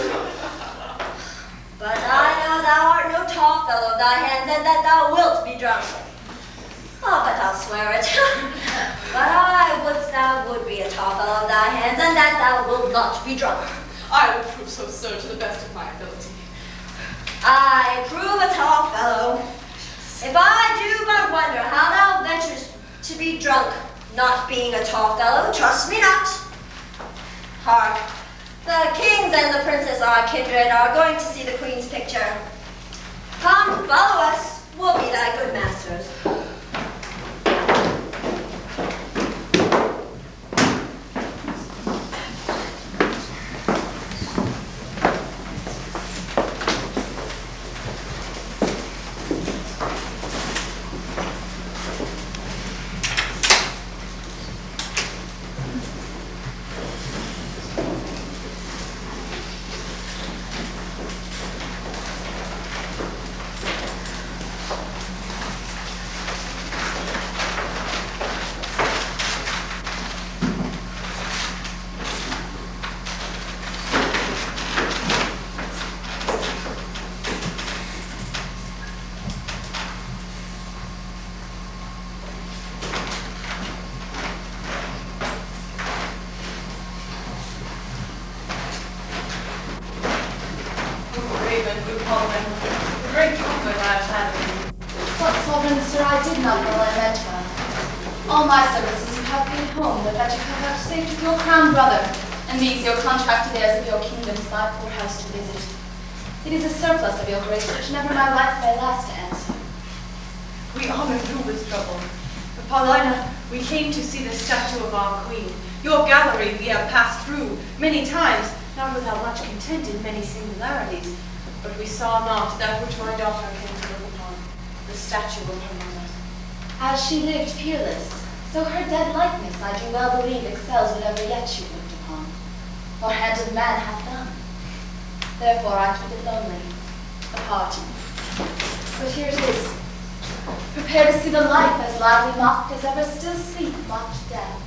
But I know thou art no tall fellow of thy hands, and that thou wilt be drunk. Oh, but I'll swear it. But I wouldst thou would be a tall fellow of thy hands, and that thou wilt not be drunk. I will prove so, sir, to the best of my ability. I prove a tall fellow. If I do but wonder how thou venturest to be drunk, not being a tall fellow, trust me not. Hark, the kings and the princes, our kindred, are going to see the queen's picture. Come, follow us. We'll be thy good masters. All my services you have paid home, but that you have vouchsafed with your crown brother, and these your contracted heirs of your kingdoms my poor house to visit. It is a surplus of your grace which never my life may last to answer. We honor you with trouble. But Paulina, we came to see the statue of our queen. Your gallery we have passed through many times, not without much content in many singularities. But we saw not that which my daughter came to look upon, the statue of her mother. As she lived peerless, so her dead likeness I do well believe excels whatever yet she looked upon, or hand of man hath done. Therefore I keep it lonely, apart. But here it is. Prepare to see the life as loudly mocked as ever still sleep mocked death.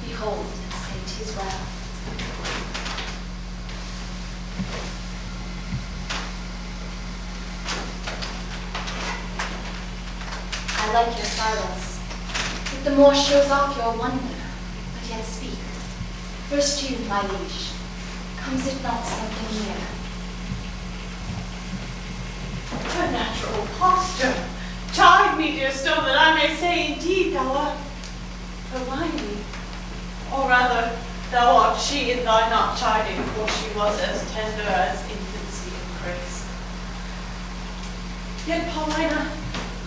Behold and say 'tis well. I like your silence. It the more shows off your wonder, but yet speak. First you, my liege, comes it not something near? A natural posture. Chide me, dear stone, that I may say indeed thou art Hermione. Or rather, thou art she in thy not chiding, for she was as tender as infancy in grace. Yet Paulina,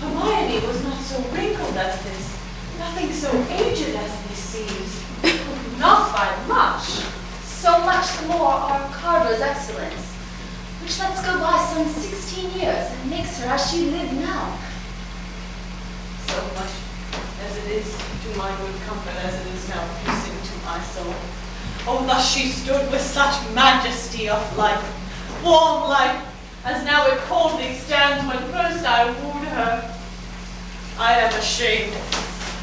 Hermione was not so wrinkled as this, nothing so aged as this seems. Not by much. So much the more our Carver's excellence, which lets go by some 16 years and makes her as she lived now. So much as it is to my good comfort as it is now piercing to my soul. Oh, thus she stood with such majesty of life, warm life, as now it coldly stands when first I wooed her. I am ashamed.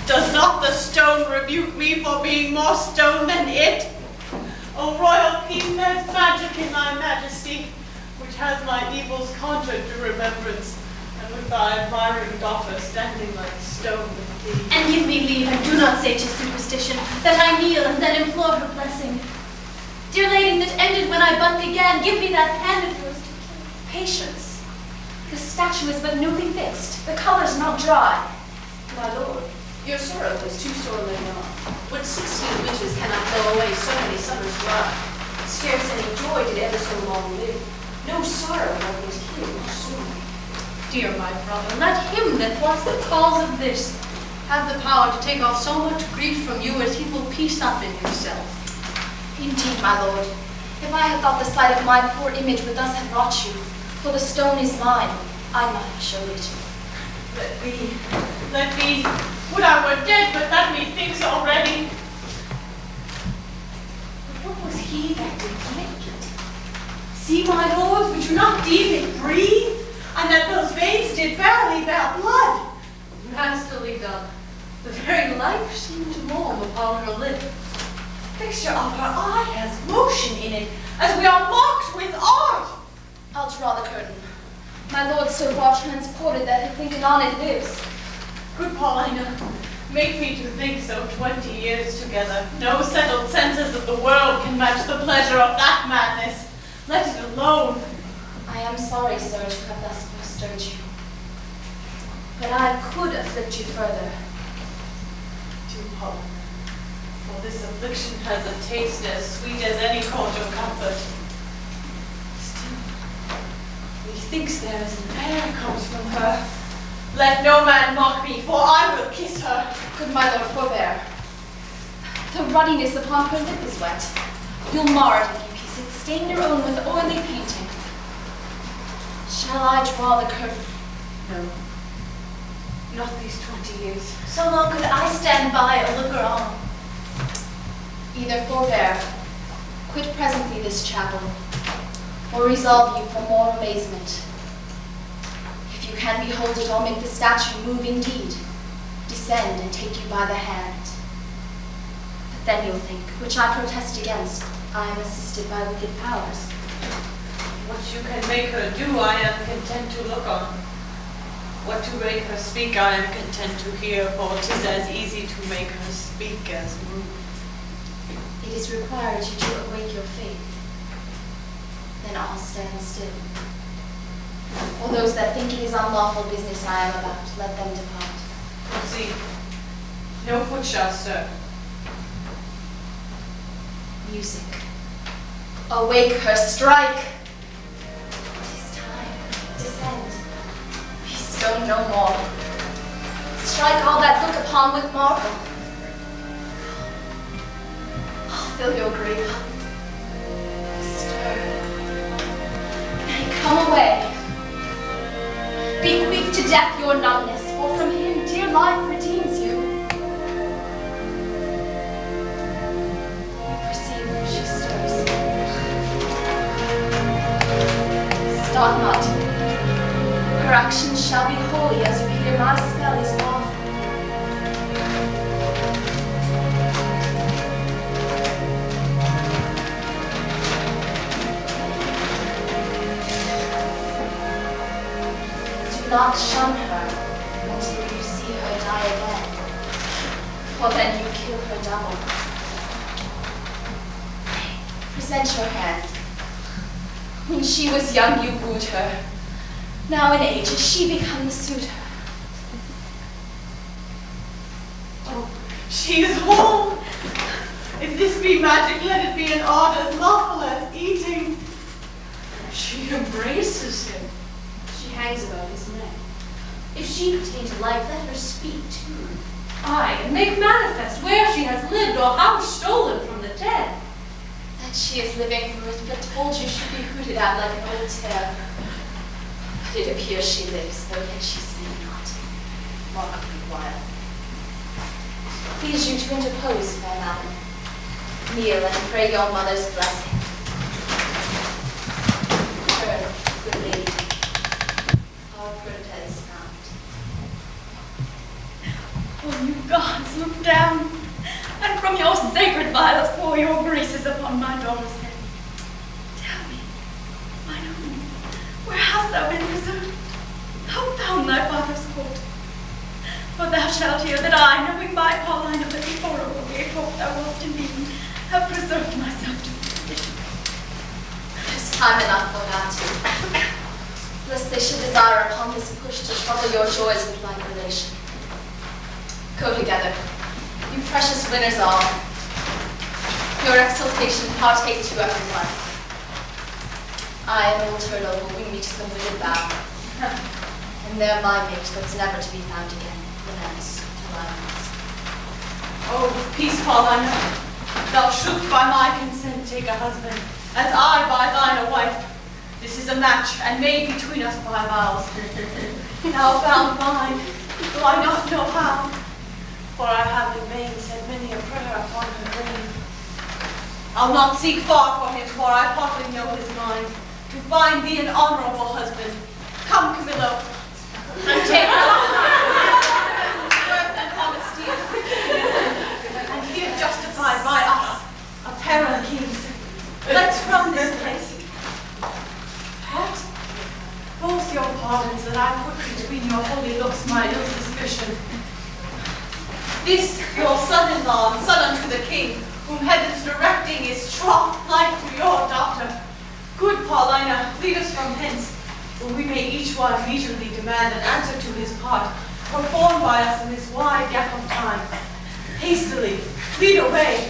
Does not the stone rebuke me for being more stone than it? O royal peace, there's magic in thy majesty, which has my evils conjured to remembrance, and with thy admiring daughter standing like stone with thee. And give me leave, and do not say 'tis superstition, that I kneel and then implore her blessing. Dear lady, that ended when I but began, give me that hand of yours to kill. Patience. The statue is but newly fixed, the color's not dry. My lord, your sorrow is too sorely gone. When 16 witches cannot blow away so many summers dry, scarce any joy did ever so long live. No sorrow like it here much sooner. Dear my brother, let him that was the cause of this have the power to take off so much grief from you as he will piece up in himself. Indeed, my lord, if I had thought the sight of my poor image would thus have wrought you, for the stone is mine, I might have showed it. Let be. Let be. Would I were dead, but that me thinks already. But what was he that did make it? See, my lords, would you not deem it breathe? And that those veins did barely bear blood. Masterly done. The very life seemed to move upon her lip. Fixture of her eye has motion in it, as we are marked with art. I'll draw the curtain. My lord so far transported that if thinking on it lives. Good Paulina, make me to think so 20 years together. No settled senses of the world can match the pleasure of that madness. Let it alone. I am sorry, sir, to have thus disturbed you. But I could afflict you further. Do, Paulina, for this affliction has a taste as sweet as any cordial comfort. Still, methinks there is an air comes from her. Let no man mock me, for I will kiss her. Good my lord, forbear. The ruddiness upon her lip is wet. You'll mar it if you kiss it. Stain your own with oily painting. Shall I draw the curtain? No. Not these 20 years. So long could I stand by or looker on. Either forbear, quit presently this chapel, or resolve you for more amazement. If you can behold it, I'll make the statue move indeed, descend and take you by the hand. But then you'll think, which I protest against, I am assisted by wicked powers. What you can make her do, I am content to look on. What to make her speak, I am content to hear, for 'tis as easy to make her speak as move. It is required you to awake your faith. Then all stand still. Or those that think it is unlawful business I am about, let them depart. See, no foot shall stir. Music. Awake her, strike! It is time. Descend. Be stone no more. Strike all that look upon with marble. I'll fill your grave up. Stir. Nay, come away. Bequeath to death your numbness, for from him dear life redeems you. You perceive she stirs. Start not. Her actions shall be holy as you hear my spell is lawful. Do not shun her until you see her die again, for then you kill her double. Present your hand. When she was young, you wooed her. Now in age, has she become the suitor? Oh, she is whole. If this be magic, let it be an art as lawful as eating. She embraces him. She hangs about his neck. If she pertain to life, let her speak too. Aye, and make manifest where she has lived or how stolen from the dead. That she is living, for it but told you should be hooted at like an old tale. But it appears she lives, though yet she sleep not. Remarkably wild. Please you to interpose, fair madam. Kneel and pray your mother's blessing. Turn, good lady. Our Perdita is found. Oh, you gods, look down, and from your sacred vials pour your graces upon my daughter's head. Tell me, mine own, where hast thou been preserved? How found thy father's court? For thou shalt hear that I, knowing by Paulina that the horrible gave hope thou wast in me, have preserved myself to suspicion. Tis time enough for that. Lest they should desire upon this push to trouble your joys with like relation. Go together, you precious winners all. Your exultation partake to everyone. I, an old turtle, will wing me to some wicked bough, and there my mate, that's never to be found again, laments till I am Oh, peace, Paulina. Thou shouldst by my consent take a husband, as I by thine a wife. This is a match, and made between us by vows. Thou found mine, though I not know how, for I have in vain said many a prayer upon her grave. I'll not seek far for him, for I partly know his mind, to find thee an honorable husband. Come, Camillo, and take worth and honesty, and here justified by us, a pair of kings. Let's from this place. Pat, both your pardons that I put between your holy looks my ill suspicion. This your son-in-law and son unto the king, whom heaven's directing is troth like to your daughter. Good Paulina, lead us from hence, where we may each one leisurely demand an answer to his part, performed by us in this wide gap of time. Hastily, lead away,